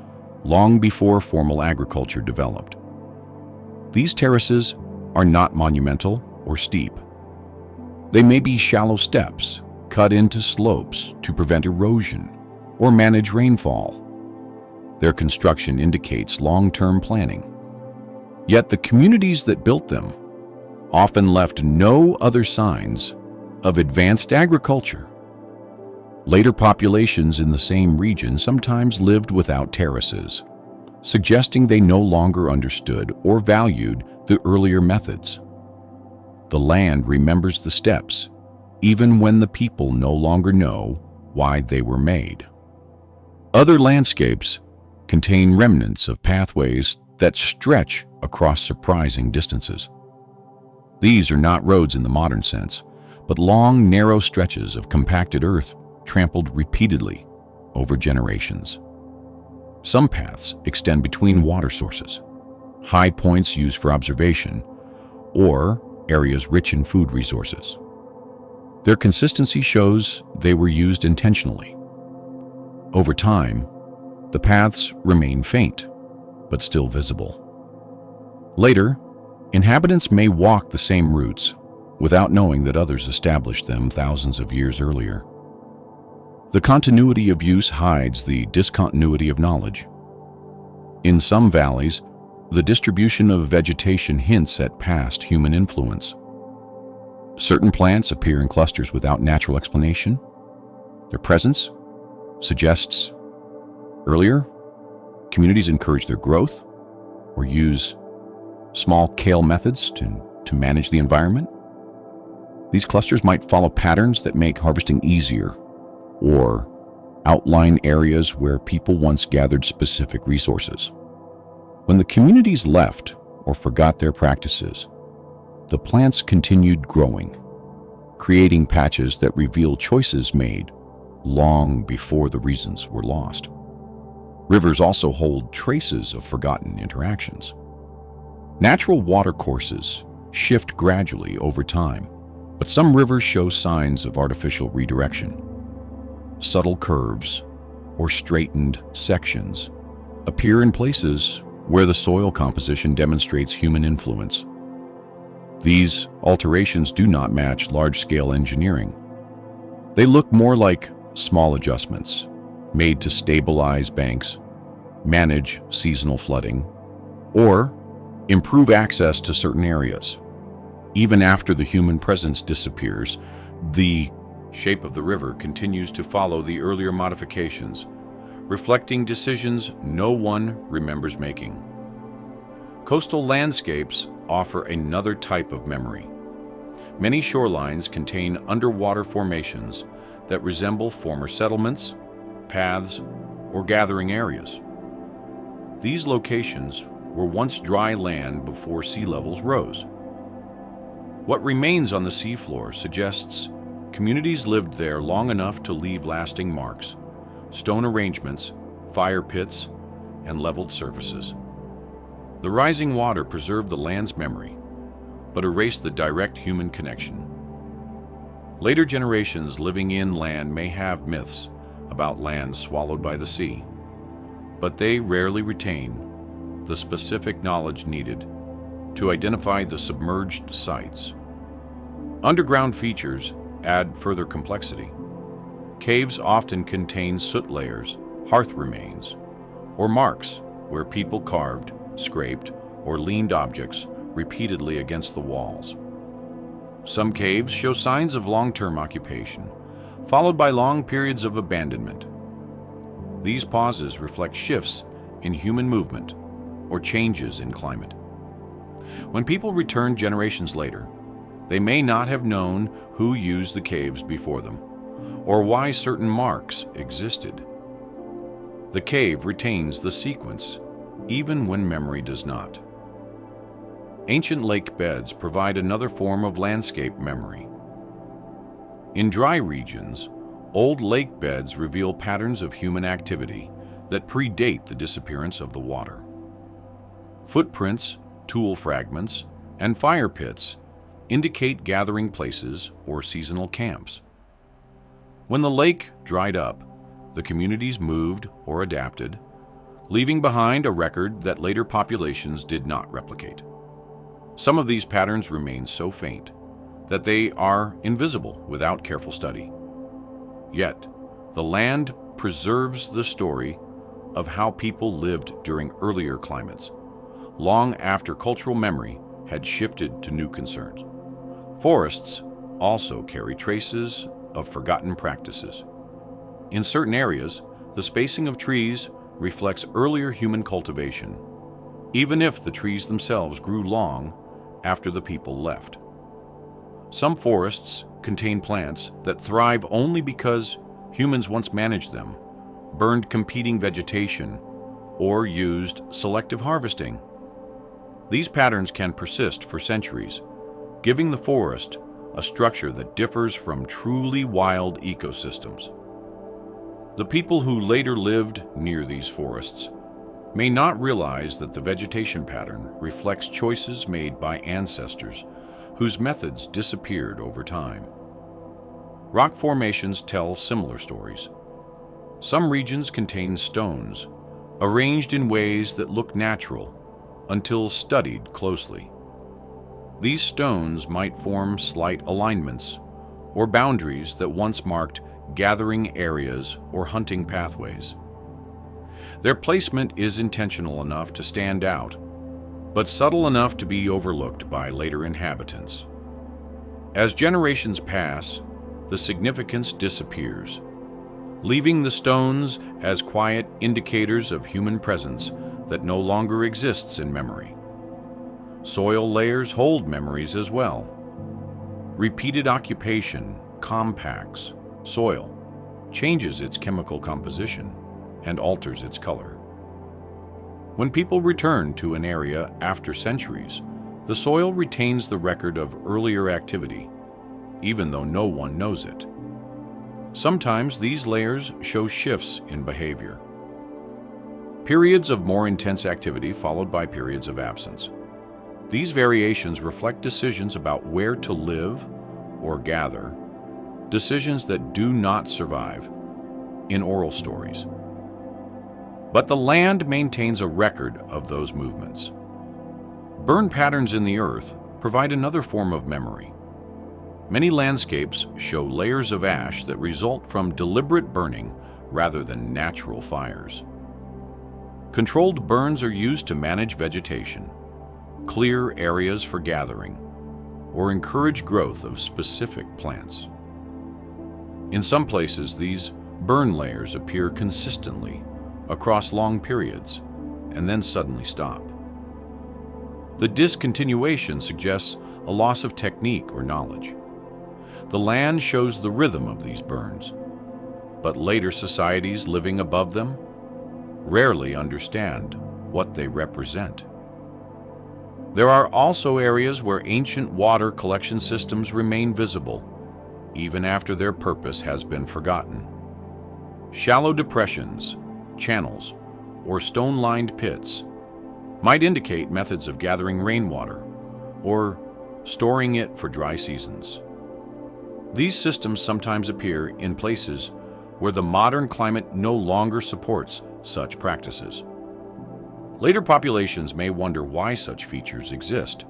Speaker 2: long before formal agriculture developed. These terraces are not monumental or steep. They may be shallow steps cut into slopes to prevent erosion or manage rainfall. Their construction indicates long-term planning. Yet the communities that built them often left no other signs of advanced agriculture. Later populations in the same region sometimes lived without terraces, suggesting they no longer understood or valued the earlier methods. The land remembers the steps, even when the people no longer know why they were made. Other landscapes contain remnants of pathways that stretch across surprising distances. These are not roads in the modern sense, but long, narrow stretches of compacted earth trampled repeatedly over generations. Some paths extend between water sources, high points used for observation, or areas rich in food resources. Their consistency shows they were used intentionally. Over time, the paths remain faint, but still visible. Later, inhabitants may walk the same routes without knowing that others established them thousands of years earlier. The continuity of use hides the discontinuity of knowledge. In some valleys, the distribution of vegetation hints at past human influence. Certain plants appear in clusters without natural explanation. Their presence suggests earlier communities encourage their growth or use small-scale methods to manage the environment. These clusters might follow patterns that make harvesting easier or outline areas where people once gathered specific resources. When the communities left or forgot their practices, the plants continued growing, creating patches that reveal choices made long before the reasons were lost. Rivers also hold traces of forgotten interactions. Natural watercourses shift gradually over time, but some rivers show signs of artificial redirection. Subtle curves or straightened sections appear in places where the soil composition demonstrates human influence. These alterations do not match large-scale engineering. They look more like small adjustments made to stabilize banks, manage seasonal flooding, or improve access to certain areas. Even after the human presence disappears, the shape of the river continues to follow the earlier modifications, reflecting decisions no one remembers making. Coastal landscapes offer another type of memory. Many shorelines contain underwater formations that resemble former settlements, paths, or gathering areas. These locations were once dry land before sea levels rose. What remains on the seafloor suggests communities lived there long enough to leave lasting marks, stone arrangements, fire pits, and leveled surfaces. The rising water preserved the land's memory, but erased the direct human connection. Later generations living inland may have myths about lands swallowed by the sea, but they rarely retain the specific knowledge needed to identify the submerged sites. Underground features add further complexity. Caves often contain soot layers, hearth remains, or marks where people carved, scraped, or leaned objects repeatedly against the walls. Some caves show signs of long-term occupation, followed by long periods of abandonment. These pauses reflect shifts in human movement or changes in climate. When people return generations later, they may not have known who used the caves before them, or why certain marks existed. The cave retains the sequence, even when memory does not. Ancient lake beds provide another form of landscape memory. In dry regions, old lake beds reveal patterns of human activity that predate the disappearance of the water. Footprints, tool fragments, and fire pits indicate gathering places or seasonal camps. When the lake dried up, the communities moved or adapted, leaving behind a record that later populations did not replicate. Some of these patterns remain so faint that they are invisible without careful study. Yet, the land preserves the story of how people lived during earlier climates, long after cultural memory had shifted to new concerns. Forests also carry traces of forgotten practices. In certain areas, the spacing of trees reflects earlier human cultivation, even if the trees themselves grew long after the people left. Some forests contain plants that thrive only because humans once managed them, burned competing vegetation, or used selective harvesting. These patterns can persist for centuries, giving the forest a structure that differs from truly wild ecosystems. The people who later lived near these forests may not realize that the vegetation pattern reflects choices made by ancestors whose methods disappeared over time. Rock formations tell similar stories. Some regions contain stones, arranged in ways that look natural until studied closely. These stones might form slight alignments or boundaries that once marked gathering areas or hunting pathways. Their placement is intentional enough to stand out, but subtle enough to be overlooked by later inhabitants. As generations pass, the significance disappears, leaving the stones as quiet indicators of human presence that no longer exists in memory. Soil layers hold memories as well. Repeated occupation compacts soil, changes its chemical composition, and alters its color. When people return to an area after centuries, the soil retains the record of earlier activity, even though no one knows it. Sometimes these layers show shifts in behavior. Periods of more intense activity followed by periods of absence. These variations reflect decisions about where to live or gather, decisions that do not survive in oral stories. But the land maintains a record of those movements. Burn patterns in the earth provide another form of memory. Many landscapes show layers of ash that result from deliberate burning rather than natural fires. Controlled burns are used to manage vegetation, clear areas for gathering, or encourage growth of specific plants. In some places, these burn layers appear consistently across long periods and then suddenly stop. The discontinuation suggests a loss of technique or knowledge. The land shows the rhythm of these burns, but later societies living above them rarely understand what they represent. There are also areas where ancient water collection systems remain visible, even after their purpose has been forgotten. Shallow depressions, channels, or stone-lined pits might indicate methods of gathering rainwater or storing it for dry seasons. These systems sometimes appear in places where the modern climate no longer supports such practices. Later populations may wonder why such features exist,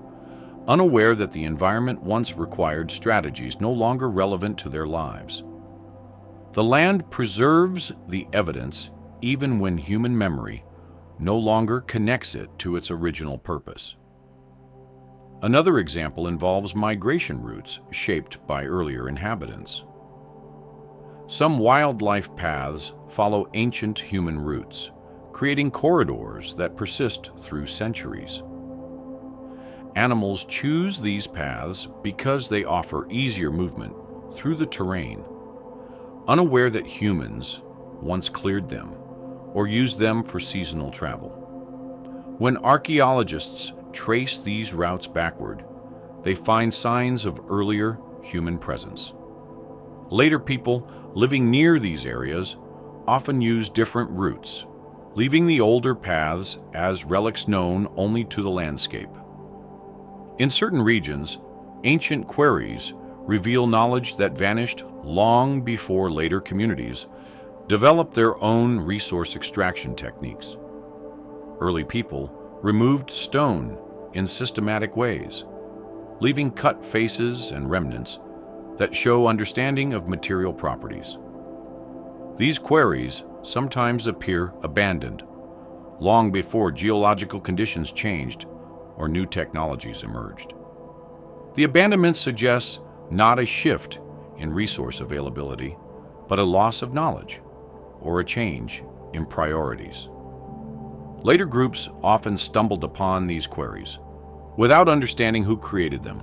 Speaker 2: unaware that the environment once required strategies no longer relevant to their lives. The land preserves the evidence even when human memory no longer connects it to its original purpose. Another example involves migration routes shaped by earlier inhabitants. Some wildlife paths follow ancient human routes, creating corridors that persist through centuries. Animals choose these paths because they offer easier movement through the terrain, unaware that humans once cleared them or used them for seasonal travel. When archaeologists trace these routes backward, they find signs of earlier human presence. Later people living near these areas often use different routes, leaving the older paths as relics known only to the landscape. In certain regions, ancient quarries reveal knowledge that vanished long before later communities developed their own resource extraction techniques. Early people removed stone in systematic ways, leaving cut faces and remnants that show understanding of material properties. These quarries sometimes appear abandoned, long before geological conditions changed or new technologies emerged. The abandonment suggests not a shift in resource availability, but a loss of knowledge. or a change in priorities. Later groups often stumbled upon these quarries without understanding who created them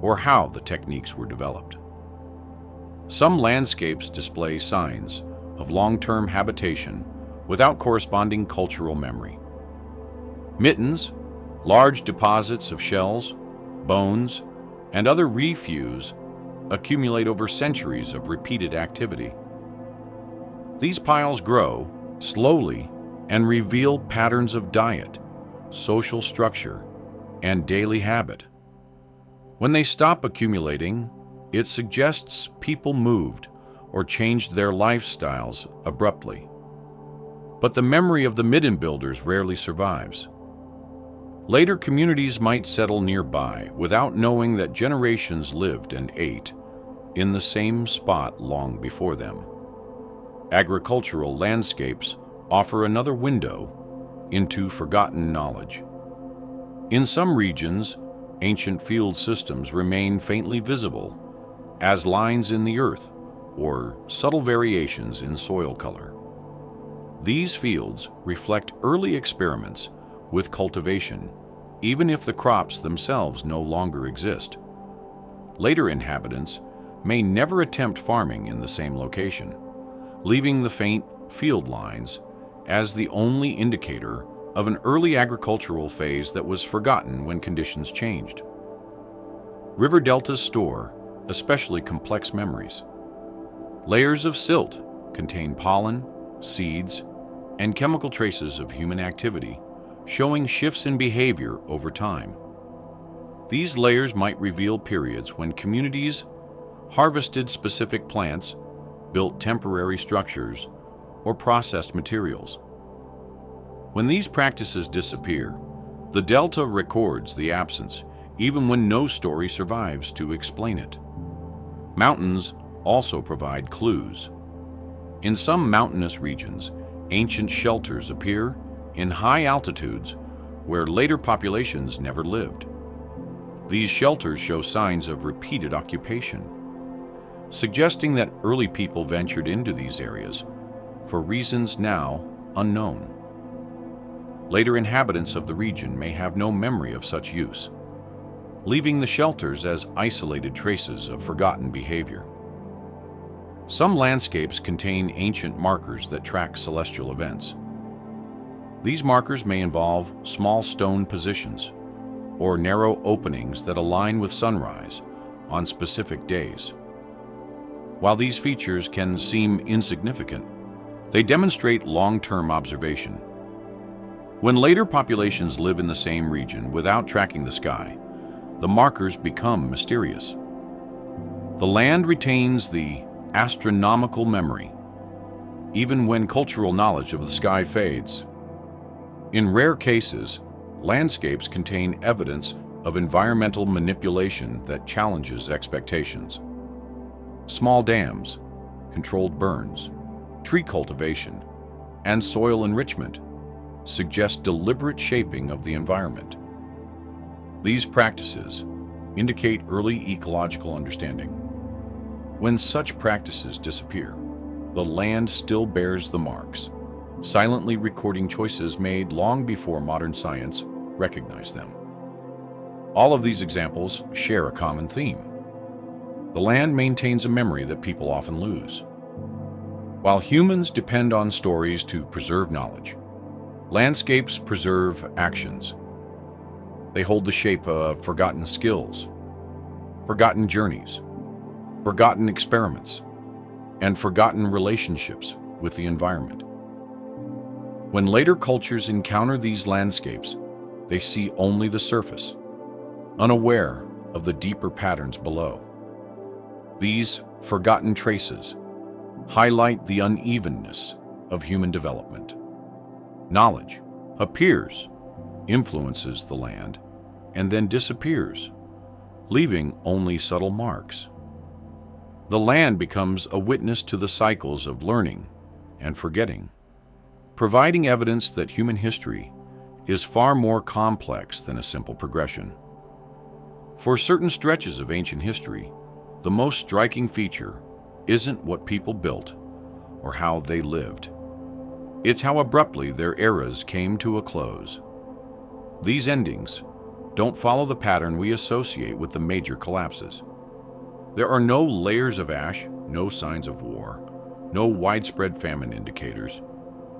Speaker 2: or how the techniques were developed. Some landscapes display signs of long-term habitation without corresponding cultural memory. Mittens, large deposits of shells, bones, and other refuse accumulate over centuries of repeated activity. These piles grow slowly and reveal patterns of diet, social structure, and daily habit. When they stop accumulating, it suggests people moved or changed their lifestyles abruptly. But the memory of the midden builders rarely survives. Later communities might settle nearby without knowing that generations lived and ate in the same spot long before them. Agricultural landscapes offer another window into forgotten knowledge. In some regions, ancient field systems remain faintly visible as lines in the earth or subtle variations in soil color. These fields reflect early experiments with cultivation, even if the crops themselves no longer exist. Later inhabitants may never attempt farming in the same location, leaving the faint field lines as the only indicator of an early agricultural phase that was forgotten when conditions changed. River deltas store especially complex memories. Layers of silt contain pollen, seeds, and chemical traces of human activity, showing shifts in behavior over time. These layers might reveal periods when communities harvested specific plants, built temporary structures, or processed materials. When these practices disappear, the delta records the absence, even when no story survives to explain it. Mountains also provide clues. In some mountainous regions, ancient shelters appear in high altitudes where later populations never lived. These shelters show signs of repeated occupation, suggesting that early people ventured into these areas for reasons now unknown. Later inhabitants of the region may have no memory of such use, leaving the shelters as isolated traces of forgotten behavior. Some landscapes contain ancient markers that track celestial events. These markers may involve small stone positions or narrow openings that align with sunrise on specific days. While these features can seem insignificant, they demonstrate long-term observation. When later populations live in the same region without tracking the sky, the markers become mysterious. The land retains the astronomical memory, even when cultural knowledge of the sky fades. In rare cases, landscapes contain evidence of environmental manipulation that challenges expectations. Small dams, controlled burns, tree cultivation, and soil enrichment suggest deliberate shaping of the environment. These practices indicate early ecological understanding. When such practices disappear, the land still bears the marks, silently recording choices made long before modern science recognized them. All of these examples share a common theme. The land maintains a memory that people often lose. While humans depend on stories to preserve knowledge, landscapes preserve actions. They hold the shape of forgotten skills, forgotten journeys, forgotten experiments, and forgotten relationships with the environment. When later cultures encounter these landscapes, they see only the surface, unaware of the deeper patterns below. These forgotten traces highlight the unevenness of human development. Knowledge appears, influences the land, and then disappears, leaving only subtle marks. The land becomes a witness to the cycles of learning and forgetting, providing evidence that human history is far more complex than a simple progression. For certain stretches of ancient history, the most striking feature isn't what people built or how they lived. It's how abruptly their eras came to a close. These endings don't follow the pattern we associate with the major collapses. There are no layers of ash, no signs of war, no widespread famine indicators,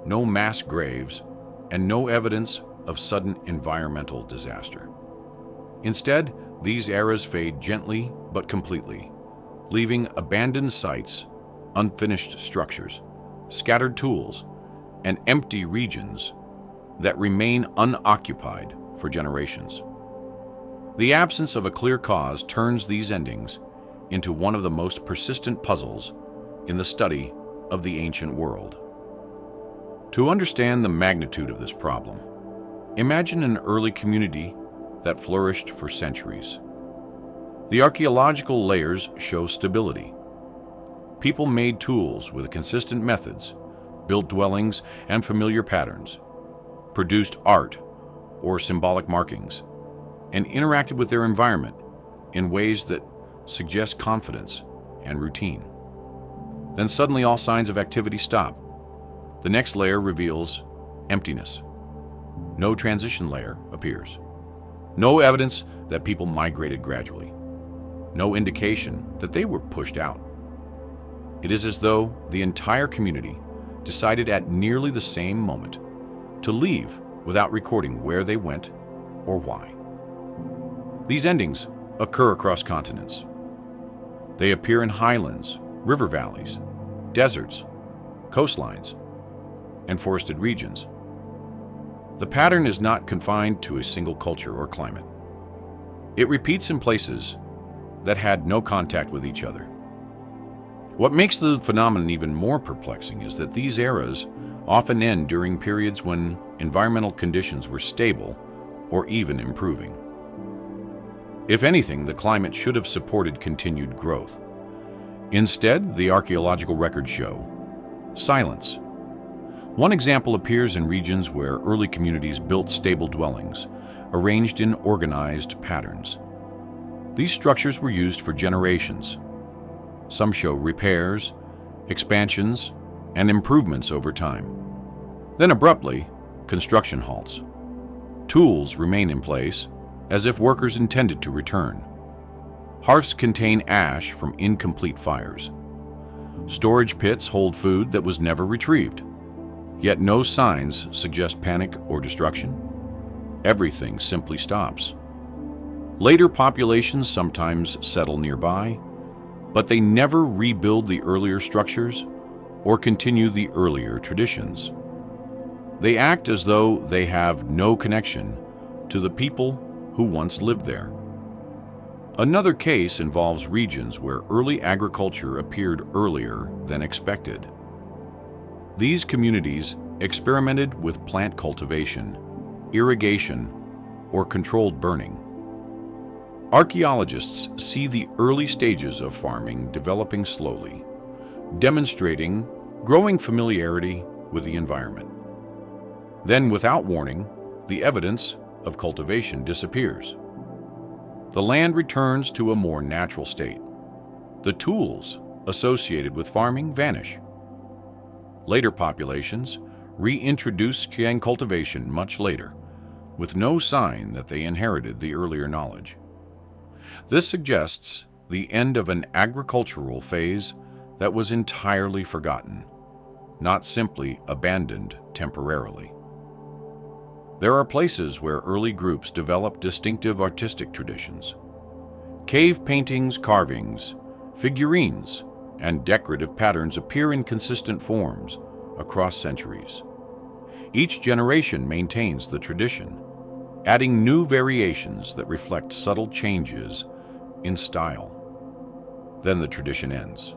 Speaker 2: no mass graves, and no evidence of sudden environmental disaster. Instead, these eras fade gently but completely, leaving abandoned sites, unfinished structures, scattered tools, and empty regions that remain unoccupied for generations. The absence of a clear cause turns these endings into one of the most persistent puzzles in the study of the ancient world. To understand the magnitude of this problem, imagine an early community that flourished for centuries. The archaeological layers show stability. People made tools with consistent methods, built dwellings and familiar patterns, produced art or symbolic markings, and interacted with their environment in ways that suggest confidence and routine. Then suddenly all signs of activity stop. The next layer reveals emptiness. No transition layer appears. No evidence that people migrated gradually. No indication that they were pushed out. It is as though the entire community decided at nearly the same moment to leave without recording where they went or why. These endings occur across continents. They appear in highlands, river valleys, deserts, coastlines, and forested regions. The pattern is not confined to a single culture or climate. It repeats in places that had no contact with each other. What makes the phenomenon even more perplexing is that these eras often end during periods when environmental conditions were stable or even improving. If anything, the climate should have supported continued growth. Instead, the archaeological records show silence. One example appears in regions where early communities built stable dwellings, arranged in organized patterns. These structures were used for generations. Some show repairs, expansions, and improvements over time. Then abruptly, construction halts. Tools remain in place, as if workers intended to return. Hearths contain ash from incomplete fires. Storage pits hold food that was never retrieved. Yet no signs suggest panic or destruction. Everything simply stops. Later populations sometimes settle nearby, but they never rebuild the earlier structures or continue the earlier traditions. They act as though they have no connection to the people who once lived there. Another case involves regions where early agriculture appeared earlier than expected. These communities experimented with plant cultivation, irrigation, or controlled burning. Archaeologists see the early stages of farming developing slowly, demonstrating growing familiarity with the environment. Then, without warning, the evidence of cultivation disappears. The land returns to a more natural state. The tools associated with farming vanish. Later populations reintroduce cane cultivation much later, with no sign that they inherited the earlier knowledge. This suggests the end of an agricultural phase that was entirely forgotten, not simply abandoned temporarily. There are places where early groups develop distinctive artistic traditions. Cave paintings, carvings, figurines, and decorative patterns appear in consistent forms across centuries. Each generation maintains the tradition, adding new variations that reflect subtle changes in style. Then the tradition ends.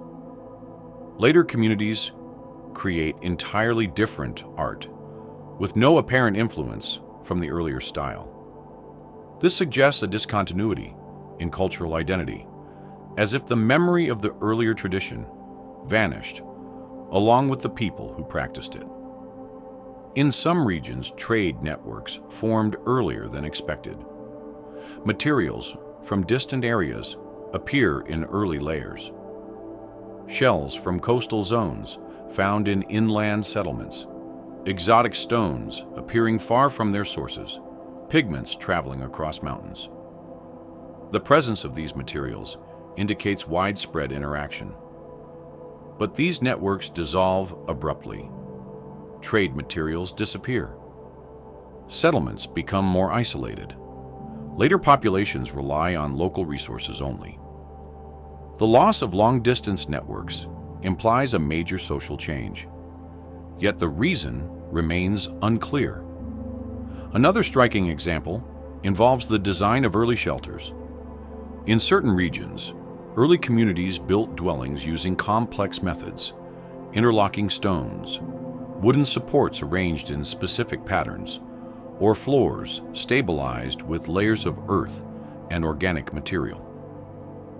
Speaker 2: Later communities create entirely different art, with no apparent influence from the earlier style. This suggests a discontinuity in cultural identity, as if the memory of the earlier tradition vanished, along with the people who practiced it. In some regions, trade networks formed earlier than expected. Materials from distant areas appear in early layers. Shells from coastal zones found in inland settlements, exotic stones appearing far from their sources, pigments traveling across mountains. The presence of these materials indicates widespread interaction. But these networks dissolve abruptly. Trade materials disappear. Settlements become more isolated. Later populations rely on local resources only. The loss of long-distance networks implies a major social change, yet the reason remains unclear. Another striking example involves the design of early shelters. In certain regions, early communities built dwellings using complex methods, interlocking stones, wooden supports arranged in specific patterns, or floors stabilized with layers of earth and organic material.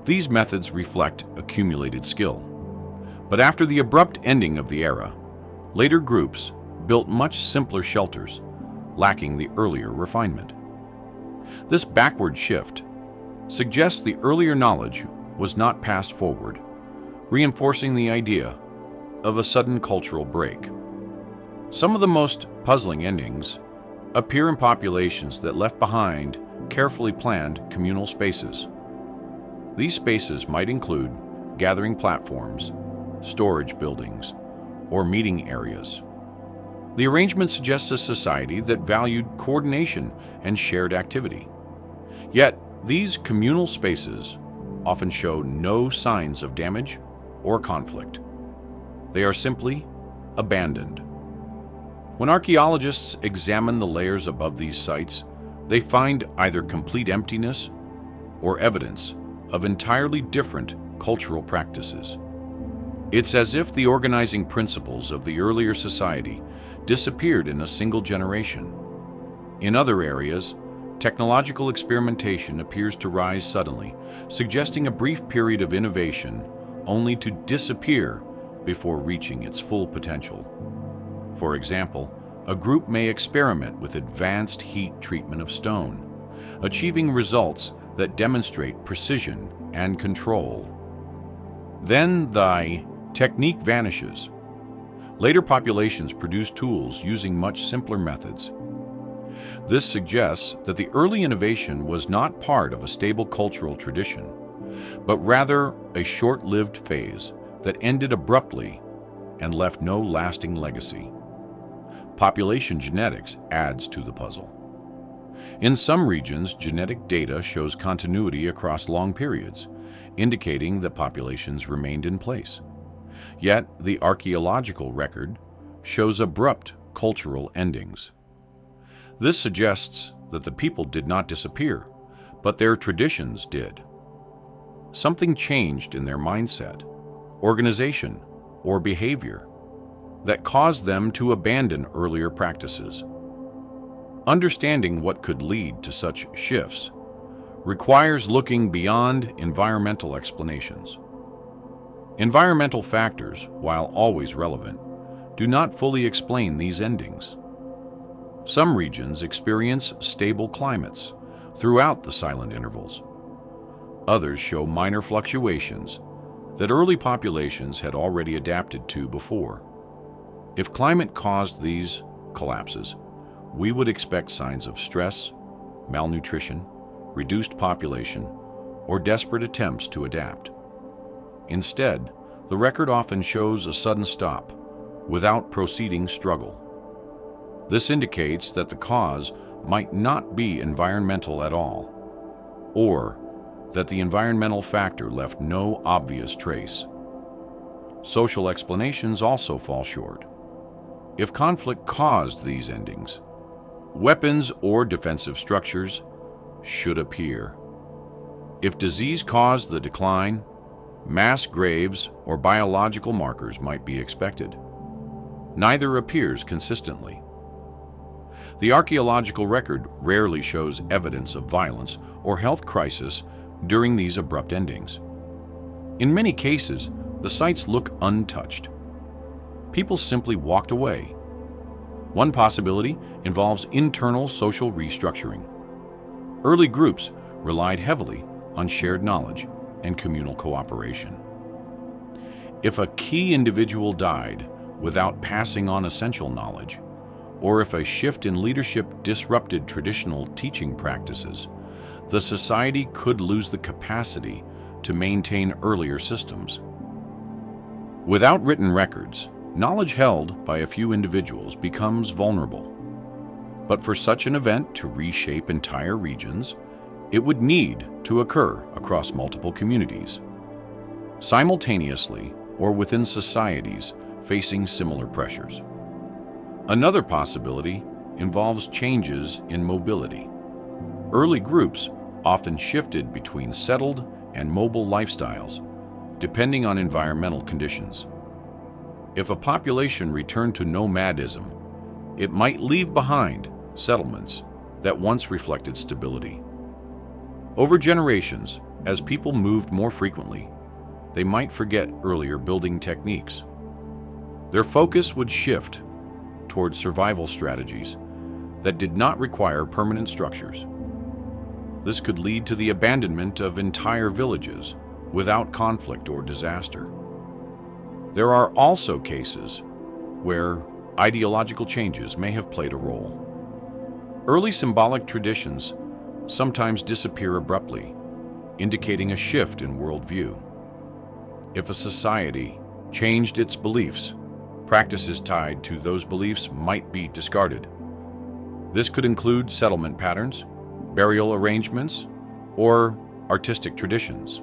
Speaker 2: These methods reflect accumulated skill. But after the abrupt ending of the era, later groups built much simpler shelters, lacking the earlier refinement. This backward shift suggests the earlier knowledge was not passed forward, reinforcing the idea of a sudden cultural break. Some of the most puzzling endings appear in populations that left behind carefully planned communal spaces. These spaces might include gathering platforms, storage buildings, or meeting areas. The arrangement suggests a society that valued coordination and shared activity. Yet, these communal spaces often show no signs of damage or conflict. They are simply abandoned. When archaeologists examine the layers above these sites, they find either complete emptiness or evidence of entirely different cultural practices. It's as if the organizing principles of the earlier society disappeared in a single generation. In other areas, technological experimentation appears to rise suddenly, suggesting a brief period of innovation only to disappear before reaching its full potential. For example, a group may experiment with advanced heat treatment of stone, achieving results that demonstrate precision and control. Then the technique vanishes. Later populations produce tools using much simpler methods. This suggests that the early innovation was not part of a stable cultural tradition, but rather a short-lived phase that ended abruptly and left no lasting legacy. Population genetics adds to the puzzle. In some regions, genetic data shows continuity across long periods, indicating that populations remained in place. Yet, the archaeological record shows abrupt cultural endings. This suggests that the people did not disappear, but their traditions did. Something changed in their mindset, organization, or behavior that caused them to abandon earlier practices. Understanding what could lead to such shifts requires looking beyond environmental explanations. Environmental factors, while always relevant, do not fully explain these endings. Some regions experience stable climates throughout the silent intervals. Others show minor fluctuations that early populations had already adapted to before. If climate caused these collapses, we would expect signs of stress, malnutrition, reduced population, or desperate attempts to adapt. Instead, the record often shows a sudden stop, without proceeding struggle. This indicates that the cause might not be environmental at all, or that the environmental factor left no obvious trace. Social explanations also fall short. If conflict caused these endings, weapons or defensive structures should appear. If disease caused the decline, mass graves or biological markers might be expected. Neither appears consistently. The archaeological record rarely shows evidence of violence or health crisis during these abrupt endings. In many cases, the sites look untouched. People simply walked away. One possibility involves internal social restructuring. Early groups relied heavily on shared knowledge and communal cooperation. If a key individual died without passing on essential knowledge, or if a shift in leadership disrupted traditional teaching practices, the society could lose the capacity to maintain earlier systems. Without written records, knowledge held by a few individuals becomes vulnerable. But for such an event to reshape entire regions, it would need to occur across multiple communities, simultaneously or within societies facing similar pressures. Another possibility involves changes in mobility. Early groups often shifted between settled and mobile lifestyles, depending on environmental conditions. If a population returned to nomadism, it might leave behind settlements that once reflected stability. Over generations, as people moved more frequently, they might forget earlier building techniques. Their focus would shift towards survival strategies that did not require permanent structures. This could lead to the abandonment of entire villages without conflict or disaster. There are also cases where ideological changes may have played a role. Early symbolic traditions sometimes disappear abruptly, indicating a shift in worldview. If a society changed its beliefs, practices tied to those beliefs might be discarded. This could include settlement patterns, burial arrangements, or artistic traditions.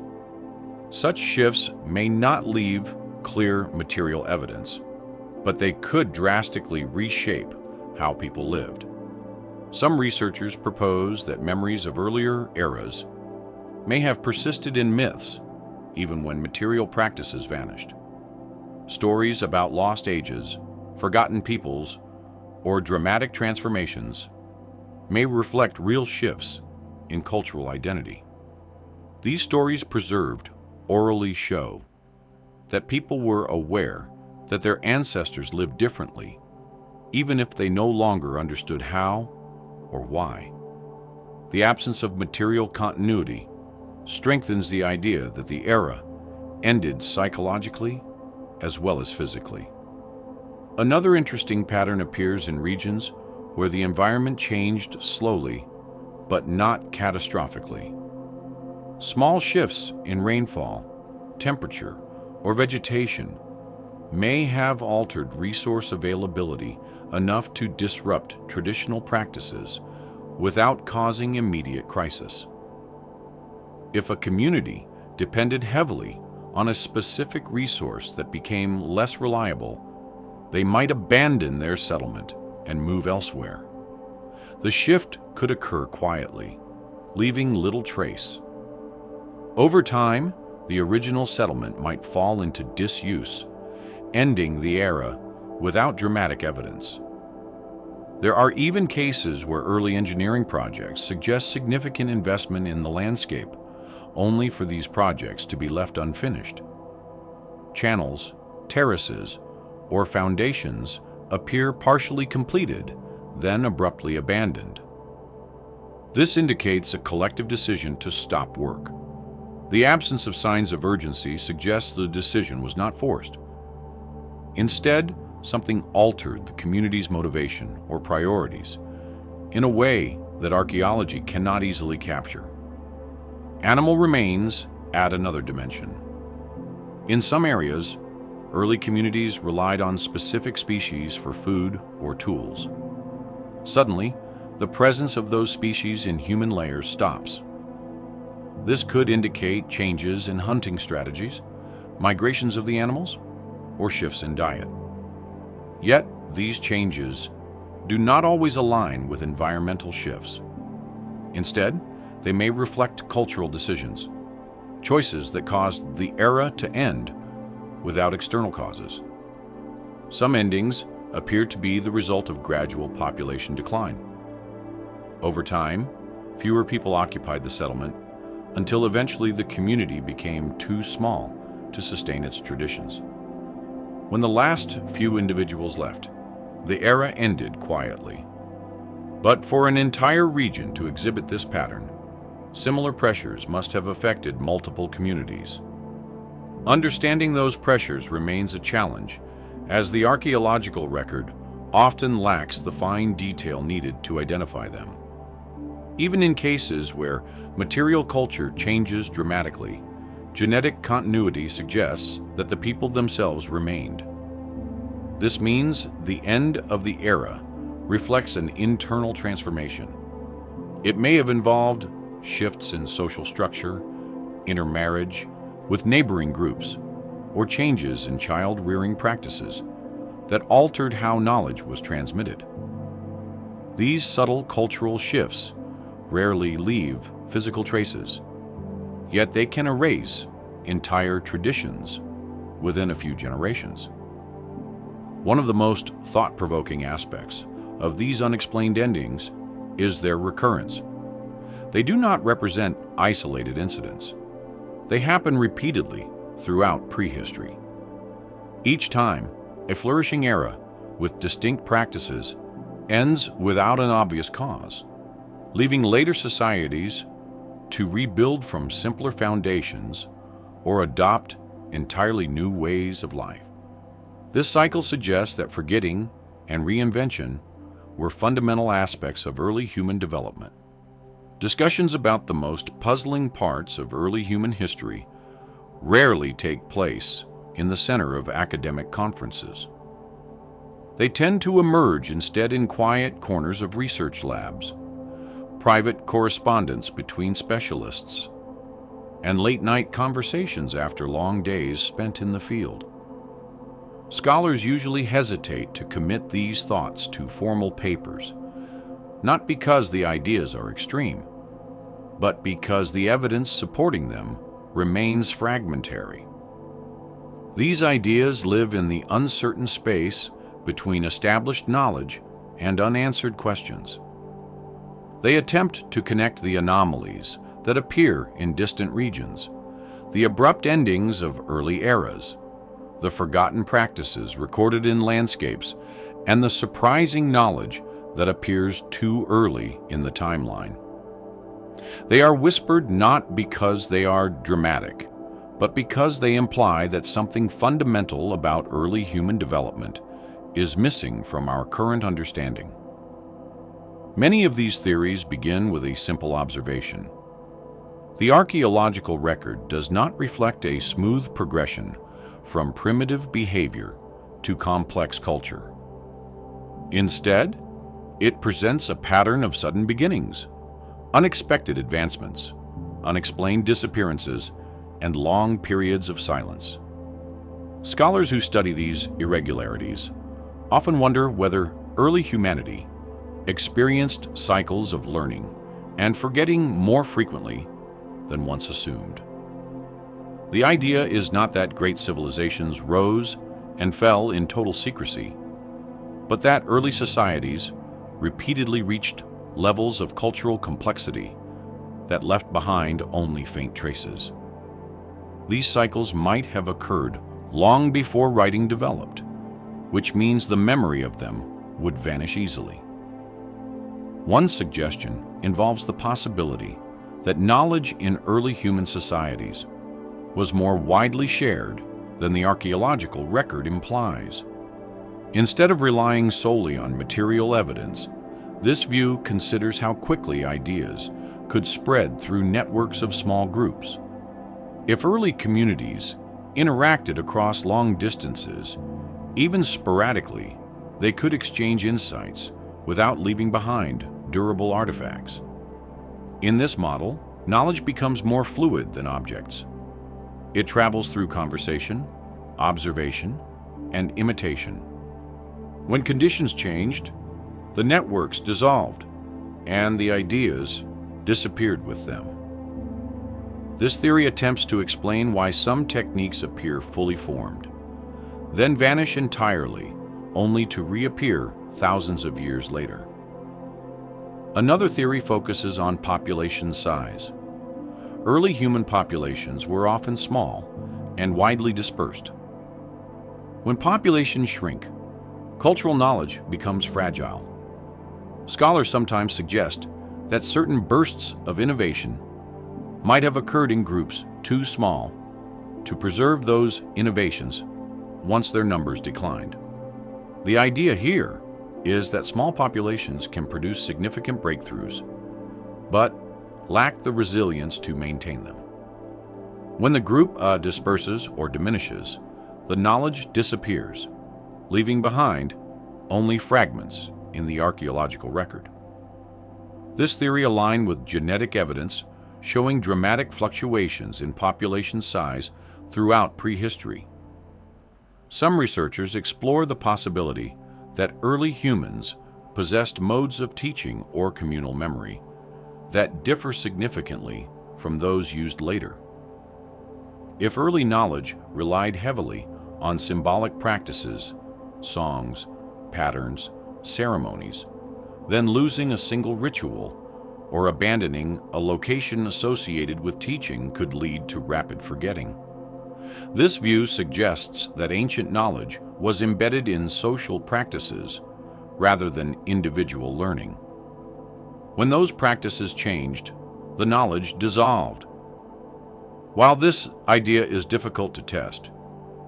Speaker 2: Such shifts may not leave clear material evidence, but they could drastically reshape how people lived. Some researchers propose that memories of earlier eras may have persisted in myths, even when material practices vanished. Stories about lost ages, forgotten peoples, or dramatic transformations may reflect real shifts in cultural identity. These stories preserved orally show that people were aware that their ancestors lived differently, even if they no longer understood how or why. The absence of material continuity strengthens the idea that the era ended psychologically as well as physically. Another interesting pattern appears in regions where the environment changed slowly but not catastrophically. Small shifts in rainfall, temperature, or vegetation may have altered resource availability enough to disrupt traditional practices without causing immediate crisis. If a community depended heavily on a specific resource that became less reliable, they might abandon their settlement and move elsewhere. The shift could occur quietly, leaving little trace. Over time, the original settlement might fall into disuse, ending the era without dramatic evidence. There are even cases where early engineering projects suggest significant investment in the landscape, only for these projects to be left unfinished. Channels, terraces, or foundations appear partially completed, then abruptly abandoned. This indicates a collective decision to stop work. The absence of signs of urgency suggests the decision was not forced. Instead, something altered the community's motivation or priorities in a way that archaeology cannot easily capture. Animal remains add another dimension. In some areas, early communities relied on specific species for food or tools. Suddenly, the presence of those species in human layers stops. This could indicate changes in hunting strategies, migrations of the animals, or shifts in diet. Yet, these changes do not always align with environmental shifts. Instead, they may reflect cultural decisions, choices that caused the era to end without external causes. Some endings appear to be the result of gradual population decline. Over time, fewer people occupied the settlement until eventually the community became too small to sustain its traditions. When the last few individuals left, the era ended quietly. But for an entire region to exhibit this pattern, similar pressures must have affected multiple communities. Understanding those pressures remains a challenge, as the archaeological record often lacks the fine detail needed to identify them. Even in cases where material culture changes dramatically, genetic continuity suggests that the people themselves remained. This means the end of the era reflects an internal transformation. It may have involved shifts in social structure, intermarriage with neighboring groups, or changes in child-rearing practices that altered how knowledge was transmitted. These subtle cultural shifts rarely leave physical traces, yet they can erase entire traditions within a few generations. One of the most thought-provoking aspects of these unexplained endings is their recurrence. They do not represent isolated incidents. They happen repeatedly throughout prehistory. Each time, a flourishing era with distinct practices ends without an obvious cause, leaving later societies to rebuild from simpler foundations or adopt entirely new ways of life. This cycle suggests that forgetting and reinvention were fundamental aspects of early human development. Discussions about the most puzzling parts of early human history rarely take place in the center of academic conferences. They tend to emerge instead in quiet corners of research labs, private correspondence between specialists, and late-night conversations after long days spent in the field. Scholars usually hesitate to commit these thoughts to formal papers, not because the ideas are extreme, but because the evidence supporting them remains fragmentary. These ideas live in the uncertain space between established knowledge and unanswered questions. They attempt to connect the anomalies that appear in distant regions, the abrupt endings of early eras, the forgotten practices recorded in landscapes, and the surprising knowledge that appears too early in the timeline. They are whispered not because they are dramatic, but because they imply that something fundamental about early human development is missing from our current understanding. Many of these theories begin with a simple observation. The archaeological record does not reflect a smooth progression from primitive behavior to complex culture. Instead, it presents a pattern of sudden beginnings, unexpected advancements, unexplained disappearances, and long periods of silence. Scholars who study these irregularities often wonder whether early humanity experienced cycles of learning and forgetting more frequently than once assumed. The idea is not that great civilizations rose and fell in total secrecy, but that early societies repeatedly reached levels of cultural complexity that left behind only faint traces. These cycles might have occurred long before writing developed, which means the memory of them would vanish easily. One suggestion involves the possibility that knowledge in early human societies was more widely shared than the archaeological record implies. Instead of relying solely on material evidence, this view considers how quickly ideas could spread through networks of small groups. If early communities interacted across long distances, even sporadically, they could exchange insights without leaving behind durable artifacts. In this model, knowledge becomes more fluid than objects. It travels through conversation, observation, and imitation. When conditions changed, the networks dissolved, and the ideas disappeared with them. This theory attempts to explain why some techniques appear fully formed, then vanish entirely, only to reappear thousands of years later. Another theory focuses on population size. Early human populations were often small and widely dispersed. When populations shrink, cultural knowledge becomes fragile. Scholars sometimes suggest that certain bursts of innovation might have occurred in groups too small to preserve those innovations once their numbers declined. The idea here is that small populations can produce significant breakthroughs, but lack the resilience to maintain them. When the group disperses or diminishes, the knowledge disappears, leaving behind only fragments in the archaeological record. This theory aligned with genetic evidence showing dramatic fluctuations in population size throughout prehistory. Some researchers explore the possibility that early humans possessed modes of teaching or communal memory that differ significantly from those used later. If early knowledge relied heavily on symbolic practices, songs, patterns, ceremonies, then losing a single ritual or abandoning a location associated with teaching could lead to rapid forgetting. This view suggests that ancient knowledge was embedded in social practices rather than individual learning. When those practices changed, the knowledge dissolved. While this idea is difficult to test,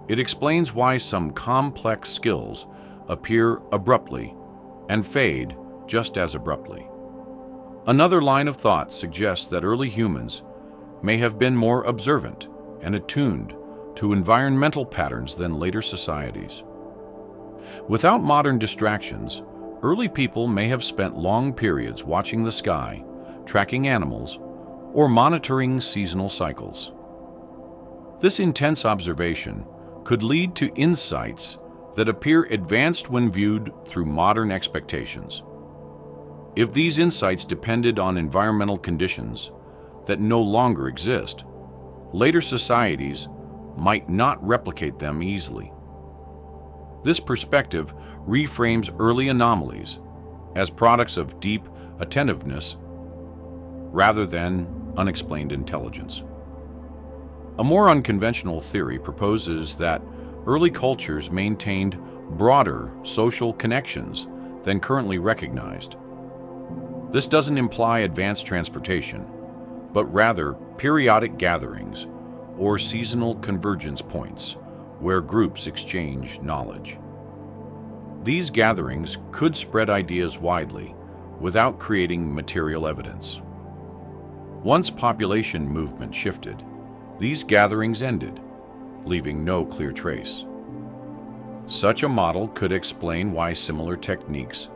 Speaker 2: it explains why some complex skills appear abruptly and fade just as abruptly. Another line of thought suggests that early humans may have been more observant and attuned to environmental patterns than later societies. Without modern distractions, early people may have spent long periods watching the sky, tracking animals, or monitoring seasonal cycles. This intense observation could lead to insights that appear advanced when viewed through modern expectations. If these insights depended on environmental conditions that no longer exist, later societies might not replicate them easily. This perspective reframes early anomalies as products of deep attentiveness rather than unexplained intelligence. A more unconventional theory proposes that early cultures maintained broader social connections than currently recognized. This doesn't imply advanced transportation, but rather periodic gatherings or seasonal convergence points where groups exchange knowledge. These gatherings could spread ideas widely without creating material evidence. Once population movement shifted, these gatherings ended, leaving no clear trace. Such a model could explain why similar techniques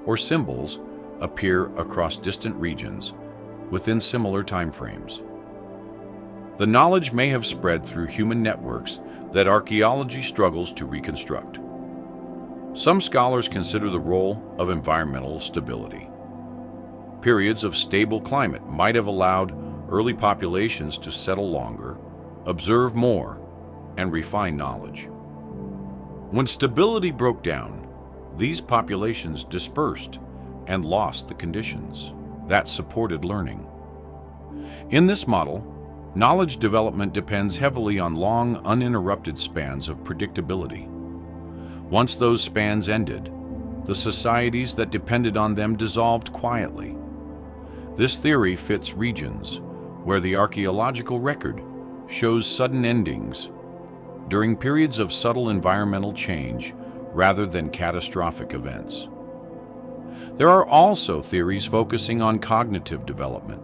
Speaker 2: or symbols appear across distant regions within similar timeframes. The knowledge may have spread through human networks that archaeology struggles to reconstruct. Some scholars consider the role of environmental stability. Periods of stable climate might have allowed early populations to settle longer, observe more, and refine knowledge. When stability broke down, these populations dispersed and lost the conditions that supported learning. In this model, knowledge development depends heavily on long, uninterrupted spans of predictability. Once those spans ended, the societies that depended on them dissolved quietly. This theory fits regions where the archaeological record shows sudden endings during periods of subtle environmental change rather than catastrophic events. There are also theories focusing on cognitive development.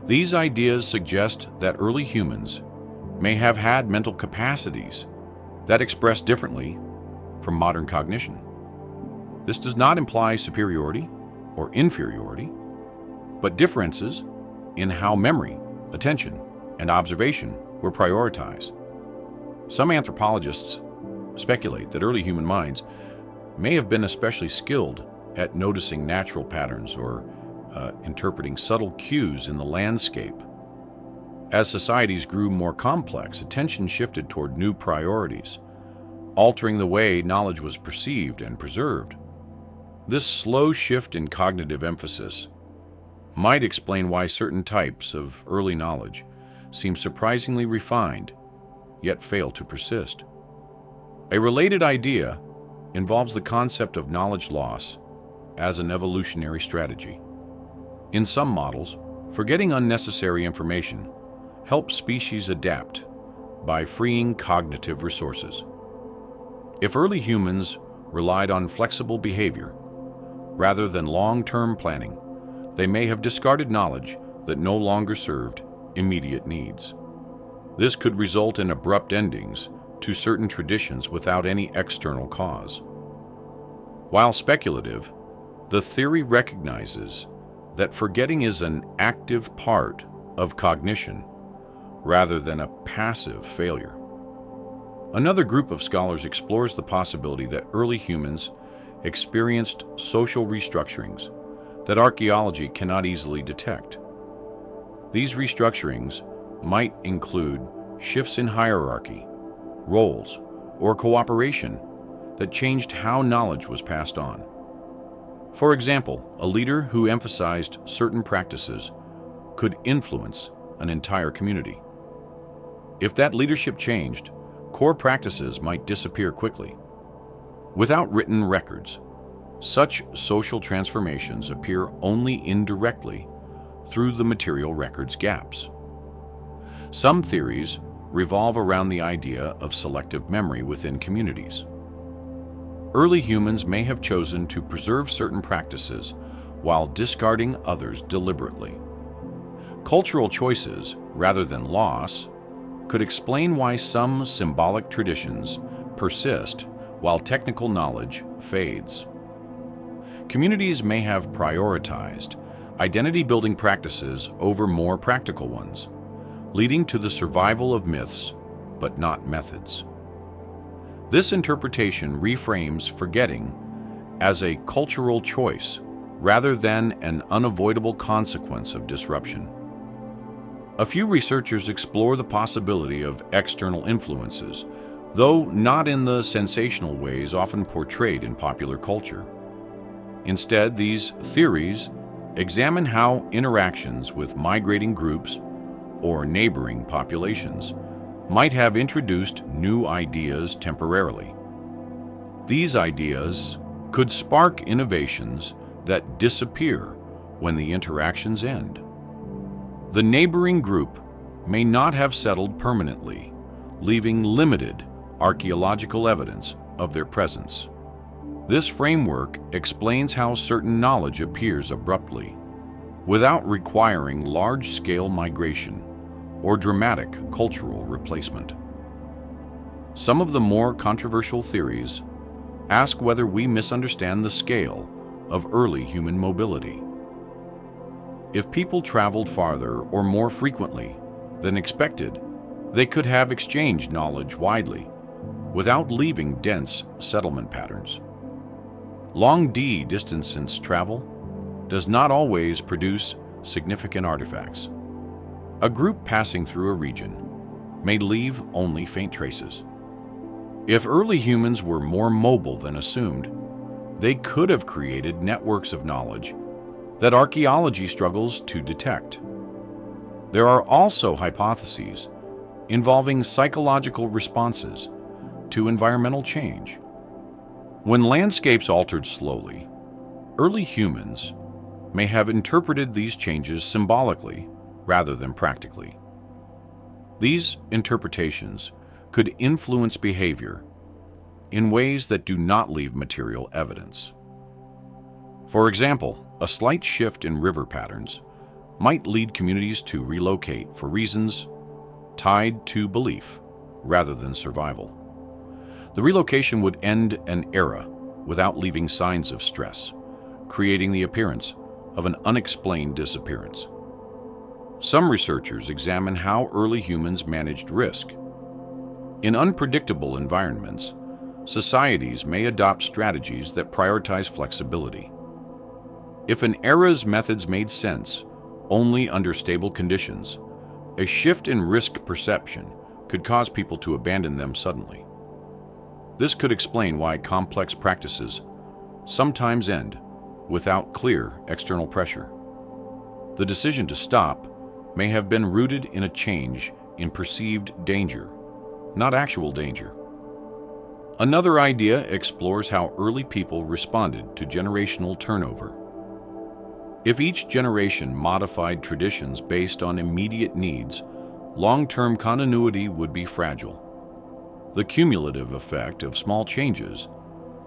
Speaker 2: These ideas suggest that early humans may have had mental capacities that express differently from modern cognition. This does not imply superiority or inferiority, but differences in how memory, attention, and observation were prioritized. Some anthropologists speculate that early human minds may have been especially skilled at noticing natural patterns or interpreting subtle cues in the landscape. As societies grew more complex, attention shifted toward new priorities, altering the way knowledge was perceived and preserved. This slow shift in cognitive emphasis might explain why certain types of early knowledge seem surprisingly refined, yet fail to persist. A related idea involves the concept of knowledge loss as an evolutionary strategy. In some models, forgetting unnecessary information helps species adapt by freeing cognitive resources. If early humans relied on flexible behavior rather than long-term planning, they may have discarded knowledge that no longer served immediate needs. This could result in abrupt endings to certain traditions without any external cause. While speculative, the theory recognizes that forgetting is an active part of cognition rather than a passive failure. Another group of scholars explores the possibility that early humans experienced social restructurings that archaeology cannot easily detect. These restructurings might include shifts in hierarchy, roles, or cooperation that changed how knowledge was passed on. For example, a leader who emphasized certain practices could influence an entire community. If that leadership changed, core practices might disappear quickly. Without written records, such social transformations appear only indirectly through the material records gaps. Some theories revolve around the idea of selective memory within communities. Early humans may have chosen to preserve certain practices while discarding others deliberately. Cultural choices, rather than loss, could explain why some symbolic traditions persist while technical knowledge fades. Communities may have prioritized identity-building practices over more practical ones, leading to the survival of myths, but not methods. This interpretation reframes forgetting as a cultural choice rather than an unavoidable consequence of disruption. A few researchers explore the possibility of external influences, though not in the sensational ways often portrayed in popular culture. Instead, these theories examine how interactions with migrating groups or neighboring populations might have introduced new ideas temporarily. These ideas could spark innovations that disappear when the interactions end. The neighboring group may not have settled permanently, leaving limited archaeological evidence of their presence. This framework explains how certain knowledge appears abruptly, without requiring large-scale migration or dramatic cultural replacement. Some of the more controversial theories ask whether we misunderstand the scale of early human mobility. If people traveled farther or more frequently than expected, they could have exchanged knowledge widely without leaving dense settlement patterns. Long distance travel does not always produce significant artifacts. A group passing through a region may leave only faint traces. If early humans were more mobile than assumed, they could have created networks of knowledge that archaeology struggles to detect. There are also hypotheses involving psychological responses to environmental change. When landscapes altered slowly, early humans may have interpreted these changes symbolically rather than practically. These interpretations could influence behavior in ways that do not leave material evidence. For example, a slight shift in river patterns might lead communities to relocate for reasons tied to belief rather than survival. The relocation would end an era without leaving signs of stress, creating the appearance of an unexplained disappearance. Some researchers examine how early humans managed risk. In unpredictable environments, societies may adopt strategies that prioritize flexibility. If an era's methods made sense only under stable conditions, a shift in risk perception could cause people to abandon them suddenly. This could explain why complex practices sometimes end without clear external pressure. The decision to stop may have been rooted in a change in perceived danger, not actual danger. Another idea explores how early people responded to generational turnover. If each generation modified traditions based on immediate needs, long-term continuity would be fragile. The cumulative effect of small changes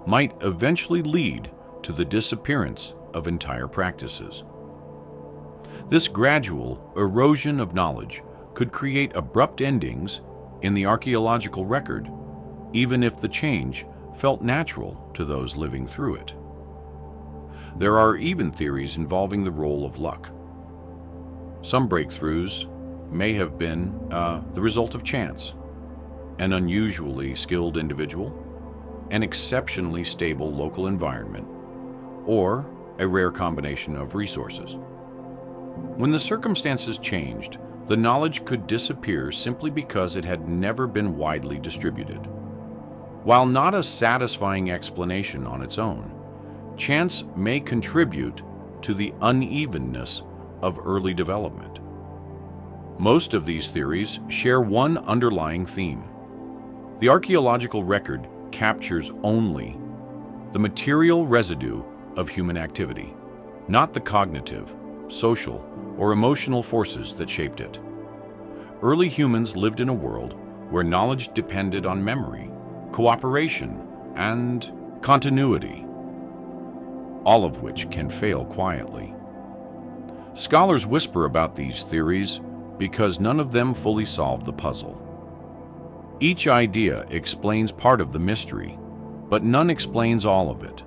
Speaker 2: might eventually lead to the disappearance of entire practices. This gradual erosion of knowledge could create abrupt endings in the archaeological record, even if the change felt natural to those living through it. There are even theories involving the role of luck. Some breakthroughs may have been the result of chance, an unusually skilled individual, an exceptionally stable local environment, or a rare combination of resources. When the circumstances changed, the knowledge could disappear simply because it had never been widely distributed. While not a satisfying explanation on its own, chance may contribute to the unevenness of early development. Most of these theories share one underlying theme. The archaeological record captures only the material residue of human activity, not the cognitive, social, or emotional forces that shaped it. Early humans lived in a world where knowledge depended on memory, cooperation, and continuity, all of which can fail quietly. Scholars whisper about these theories because none of them fully solve the puzzle. Each idea explains part of the mystery, but none explains all of it.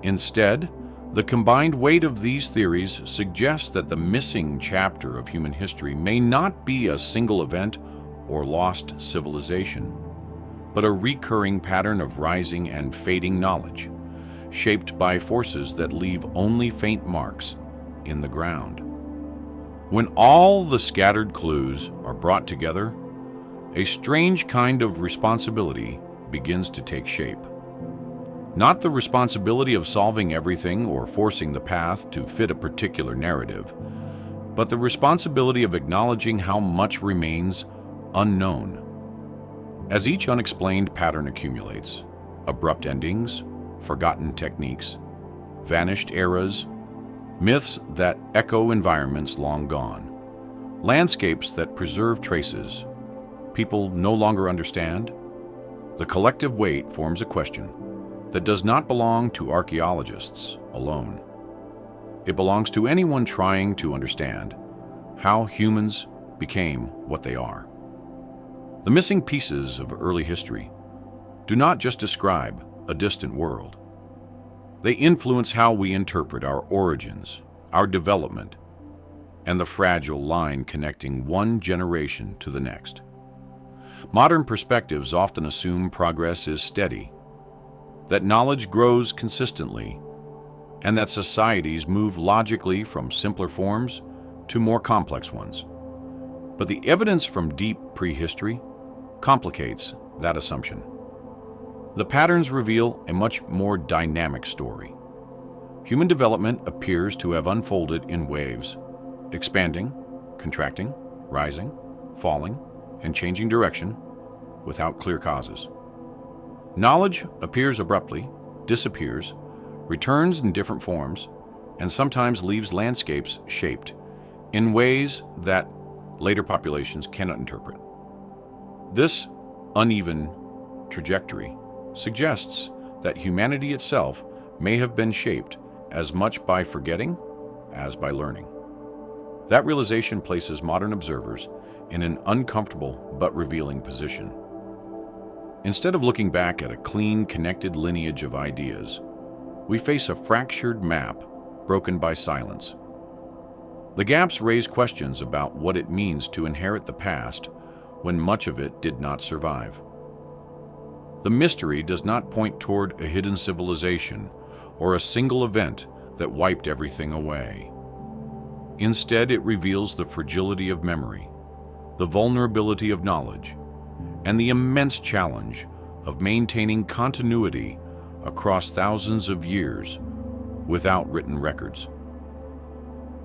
Speaker 2: Instead, the combined weight of these theories suggests that the missing chapter of human history may not be a single event or lost civilization, but a recurring pattern of rising and fading knowledge, shaped by forces that leave only faint marks in the ground. When all the scattered clues are brought together, a strange kind of responsibility begins to take shape. Not the responsibility of solving everything or forcing the path to fit a particular narrative, but the responsibility of acknowledging how much remains unknown. As each unexplained pattern accumulates, abrupt endings, forgotten techniques, vanished eras, myths that echo environments long gone, landscapes that preserve traces people no longer understand, the collective weight forms a question that does not belong to archaeologists alone. It belongs to anyone trying to understand how humans became what they are. The missing pieces of early history do not just describe a distant world. They influence how we interpret our origins, our development, and the fragile line connecting one generation to the next. Modern perspectives often assume progress is steady, that knowledge grows consistently, and that societies move logically from simpler forms to more complex ones. But the evidence from deep prehistory complicates that assumption. The patterns reveal a much more dynamic story. Human development appears to have unfolded in waves, expanding, contracting, rising, falling, and changing direction without clear causes. Knowledge appears abruptly, disappears, returns in different forms, and sometimes leaves landscapes shaped in ways that later populations cannot interpret. This uneven trajectory suggests that humanity itself may have been shaped as much by forgetting as by learning. That realization places modern observers in an uncomfortable but revealing position. Instead of looking back at a clean, connected lineage of ideas, we face a fractured map broken by silence. The gaps raise questions about what it means to inherit the past when much of it did not survive. The mystery does not point toward a hidden civilization or a single event that wiped everything away. Instead, it reveals the fragility of memory, the vulnerability of knowledge, and the immense challenge of maintaining continuity across thousands of years without written records.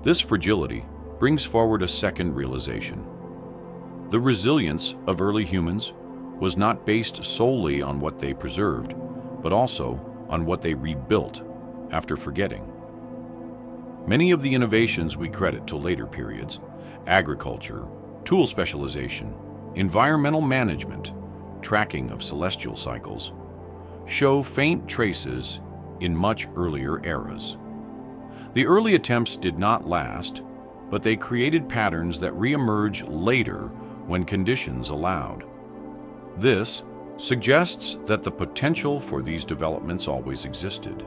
Speaker 2: This fragility brings forward a second realization. The resilience of early humans was not based solely on what they preserved, but also on what they rebuilt after forgetting. Many of the innovations we credit to later periods, agriculture, tool specialization, environmental management, tracking of celestial cycles, show faint traces in much earlier eras. The early attempts did not last, but they created patterns that re-emerge later when conditions allowed. This suggests that the potential for these developments always existed.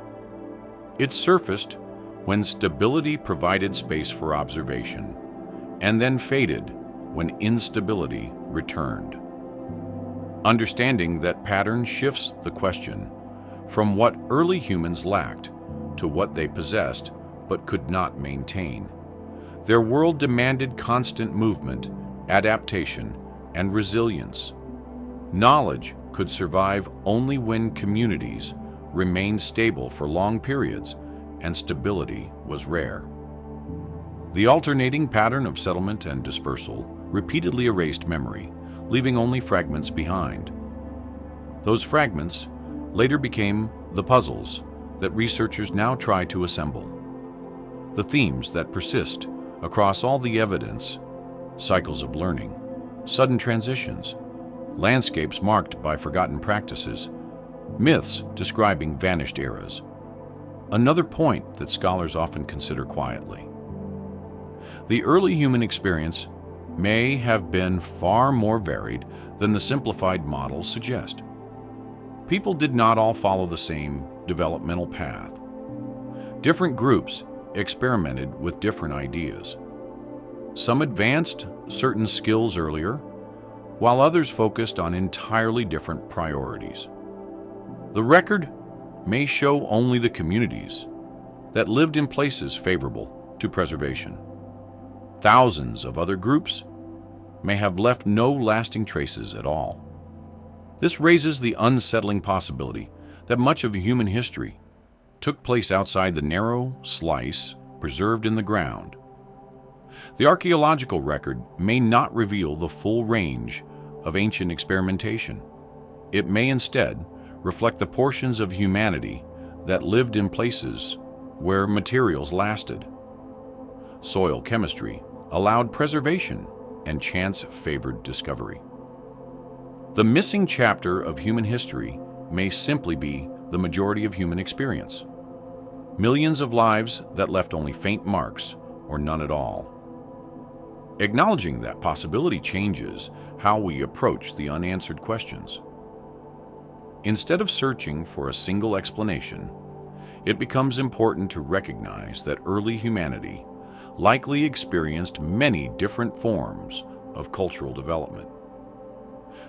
Speaker 2: It surfaced when stability provided space for observation, and then faded when instability returned. Understanding that pattern shifts the question from what early humans lacked to what they possessed but could not maintain. Their world demanded constant movement, adaptation, and resilience. Knowledge could survive only when communities remained stable for long periods and stability was rare. The alternating pattern of settlement and dispersal repeatedly erased memory, leaving only fragments behind. Those fragments later became the puzzles that researchers now try to assemble. The themes that persist across all the evidence: cycles of learning, sudden transitions, landscapes marked by forgotten practices, myths describing vanished eras. Another point that scholars often consider quietly. The early human experience may have been far more varied than the simplified models suggest. People did not all follow the same developmental path. Different groups experimented with different ideas. Some advanced certain skills earlier, while others focused on entirely different priorities. The record may show only the communities that lived in places favorable to preservation. Thousands of other groups may have left no lasting traces at all. This raises the unsettling possibility that much of human history took place outside the narrow slice preserved in the ground. The archaeological record may not reveal the full range of ancient experimentation. It may instead reflect the portions of humanity that lived in places where materials lasted. Soil chemistry allowed preservation, and chance favored discovery. The missing chapter of human history may simply be the majority of human experience. Millions of lives that left only faint marks or none at all. Acknowledging that possibility changes how we approach the unanswered questions. Instead of searching for a single explanation, it becomes important to recognize that early humanity likely experienced many different forms of cultural development.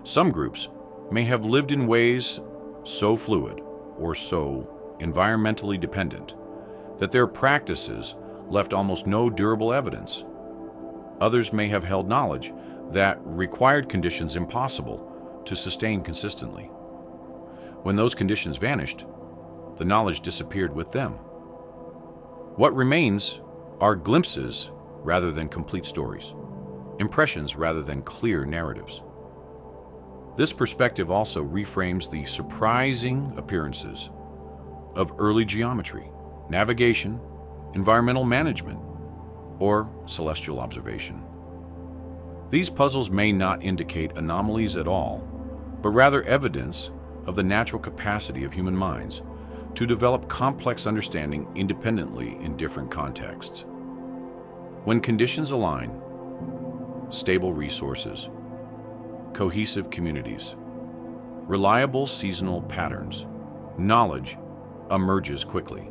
Speaker 2: Some groups may have lived in ways so fluid or so environmentally dependent that their practices left almost no durable evidence. Others may have held knowledge that required conditions impossible to sustain consistently. When those conditions vanished, the knowledge disappeared with them. What remains are glimpses rather than complete stories, impressions rather than clear narratives. This perspective also reframes the surprising appearances of early geometry, navigation, environmental management, or celestial observation. These puzzles may not indicate anomalies at all, but rather evidence of the natural capacity of human minds to develop complex understanding independently in different contexts. When conditions align, stable resources, cohesive communities, reliable seasonal patterns, knowledge emerges quickly.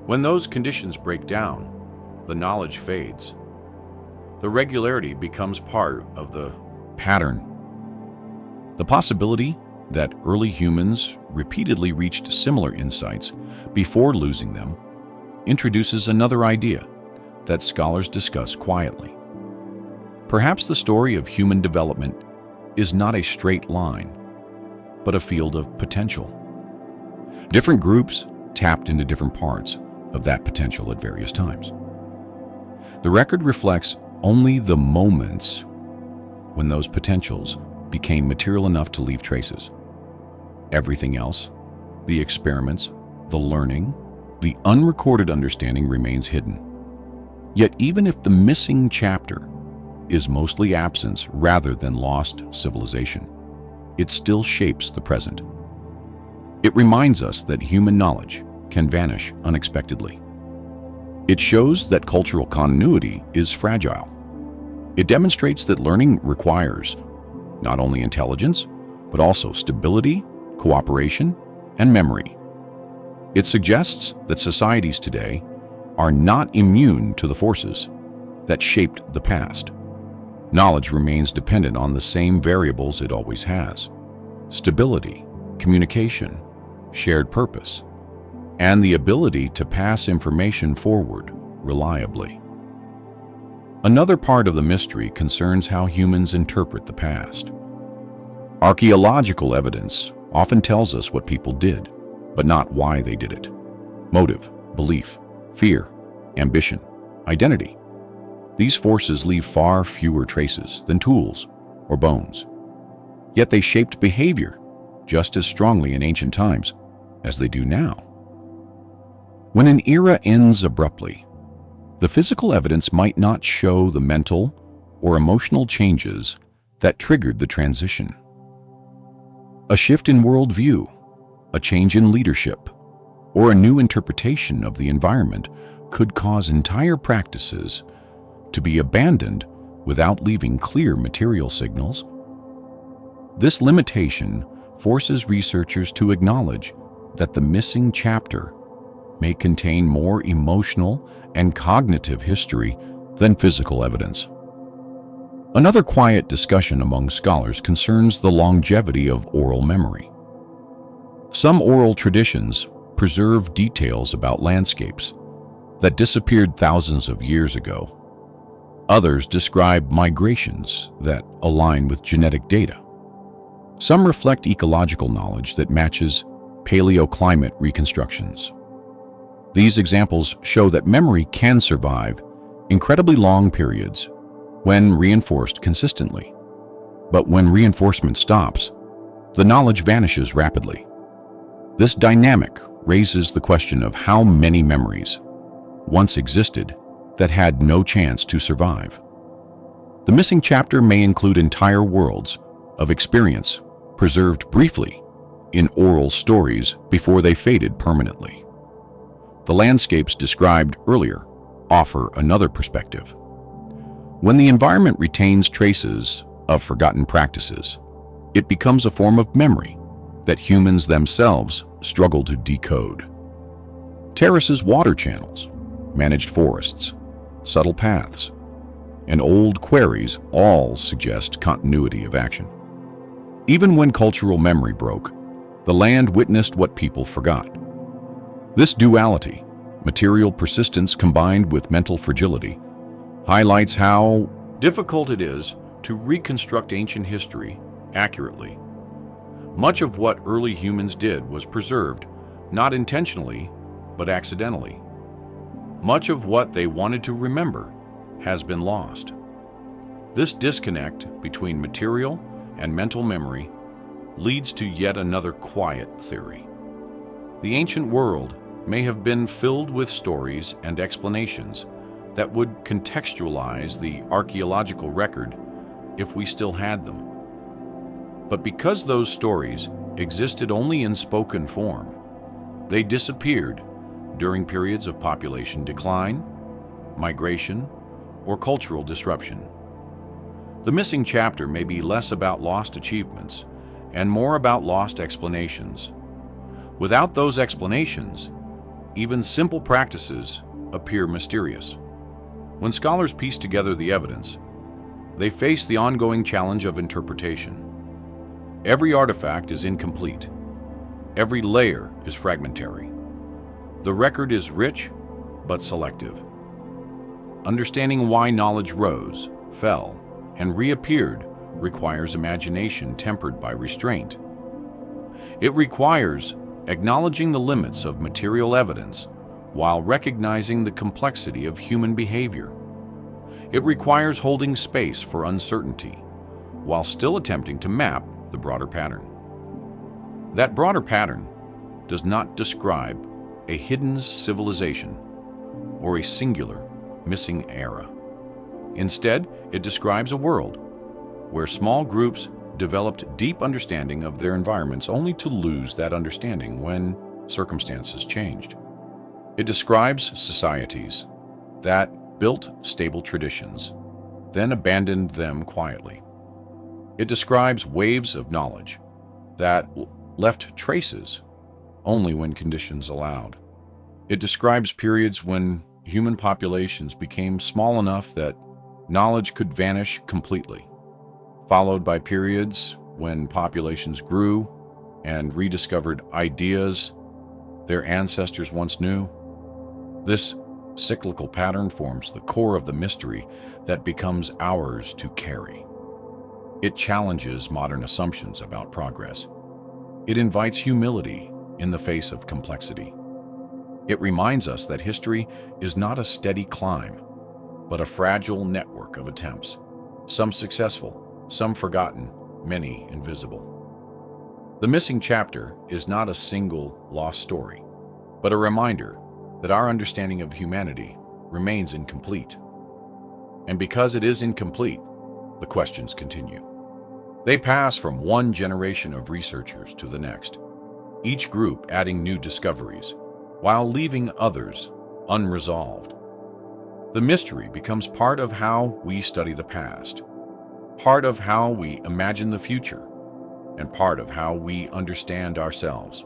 Speaker 2: When those conditions break down, the knowledge fades. The regularity becomes part of the pattern. The possibility that early humans repeatedly reached similar insights before losing them introduces another idea that scholars discuss quietly. Perhaps the story of human development is not a straight line, but a field of potential. Different groups tapped into different parts of that potential at various times. The record reflects only the moments when those potentials became material enough to leave traces. Everything else, the experiments, the learning, the unrecorded understanding remains hidden. Yet even if the missing chapter is mostly absence rather than lost civilization, it still shapes the present. It reminds us that human knowledge can vanish unexpectedly. It shows that cultural continuity is fragile. It demonstrates that learning requires not only intelligence, but also stability, cooperation, and memory. It suggests that societies today are not immune to the forces that shaped the past. Knowledge remains dependent on the same variables it always has: stability, communication, shared purpose, and the ability to pass information forward reliably. Another part of the mystery concerns how humans interpret the past. Archaeological evidence often tells us what people did, but not why they did it. Motive, belief, fear, ambition, identity. These forces leave far fewer traces than tools or bones. Yet they shaped behavior just as strongly in ancient times as they do now. When an era ends abruptly, the physical evidence might not show the mental or emotional changes that triggered the transition. A shift in worldview, a change in leadership, or a new interpretation of the environment could cause entire practices to be abandoned without leaving clear material signals. This limitation forces researchers to acknowledge that the missing chapter may contain more emotional and cognitive history than physical evidence. Another quiet discussion among scholars concerns the longevity of oral memory. Some oral traditions preserve details about landscapes that disappeared thousands of years ago. Others describe migrations that align with genetic data. Some reflect ecological knowledge that matches paleoclimate reconstructions. These examples show that memory can survive incredibly long periods when reinforced consistently. But when reinforcement stops, the knowledge vanishes rapidly. This dynamic raises the question of how many memories once existed that had no chance to survive. The missing chapter may include entire worlds of experience preserved briefly in oral stories before they faded permanently. The landscapes described earlier offer another perspective. When the environment retains traces of forgotten practices, it becomes a form of memory that humans themselves struggle to decode. Terraces, water channels, managed forests, subtle paths, and old quarries all suggest continuity of action. Even when cultural memory broke, the land witnessed what people forgot. This duality, material persistence combined with mental fragility, highlights how difficult it is to reconstruct ancient history accurately. Much of what early humans did was preserved, not intentionally, but accidentally. Much of what they wanted to remember has been lost. This disconnect between material and mental memory leads to yet another quiet theory. The ancient world may have been filled with stories and explanations that would contextualize the archaeological record if we still had them. But because those stories existed only in spoken form, they disappeared during periods of population decline, migration, or cultural disruption. The missing chapter may be less about lost achievements and more about lost explanations. Without those explanations, even simple practices appear mysterious. When scholars piece together the evidence, they face the ongoing challenge of interpretation. Every artifact is incomplete. Every layer is fragmentary. The record is rich, but selective. Understanding why knowledge rose, fell, and reappeared requires imagination tempered by restraint. It requires acknowledging the limits of material evidence while recognizing the complexity of human behavior. It requires holding space for uncertainty while still attempting to map the broader pattern. That broader pattern does not describe a hidden civilization or a singular missing era. Instead, it describes a world where small groups developed deep understanding of their environments only to lose that understanding when circumstances changed. It describes societies that built stable traditions, then abandoned them quietly. It describes waves of knowledge that left traces only when conditions allowed. It describes periods when human populations became small enough that knowledge could vanish completely, followed by periods when populations grew and rediscovered ideas their ancestors once knew. This cyclical pattern forms the core of the mystery that becomes ours to carry. It challenges modern assumptions about progress. It invites humility in the face of complexity. It reminds us that history is not a steady climb, but a fragile network of attempts, some successful, some forgotten, many invisible. The missing chapter is not a single lost story, but a reminder that our understanding of humanity remains incomplete. And because it is incomplete, the questions continue. They pass from one generation of researchers to the next, each group adding new discoveries, while leaving others unresolved. The mystery becomes part of how we study the past, part of how we imagine the future, and part of how we understand ourselves.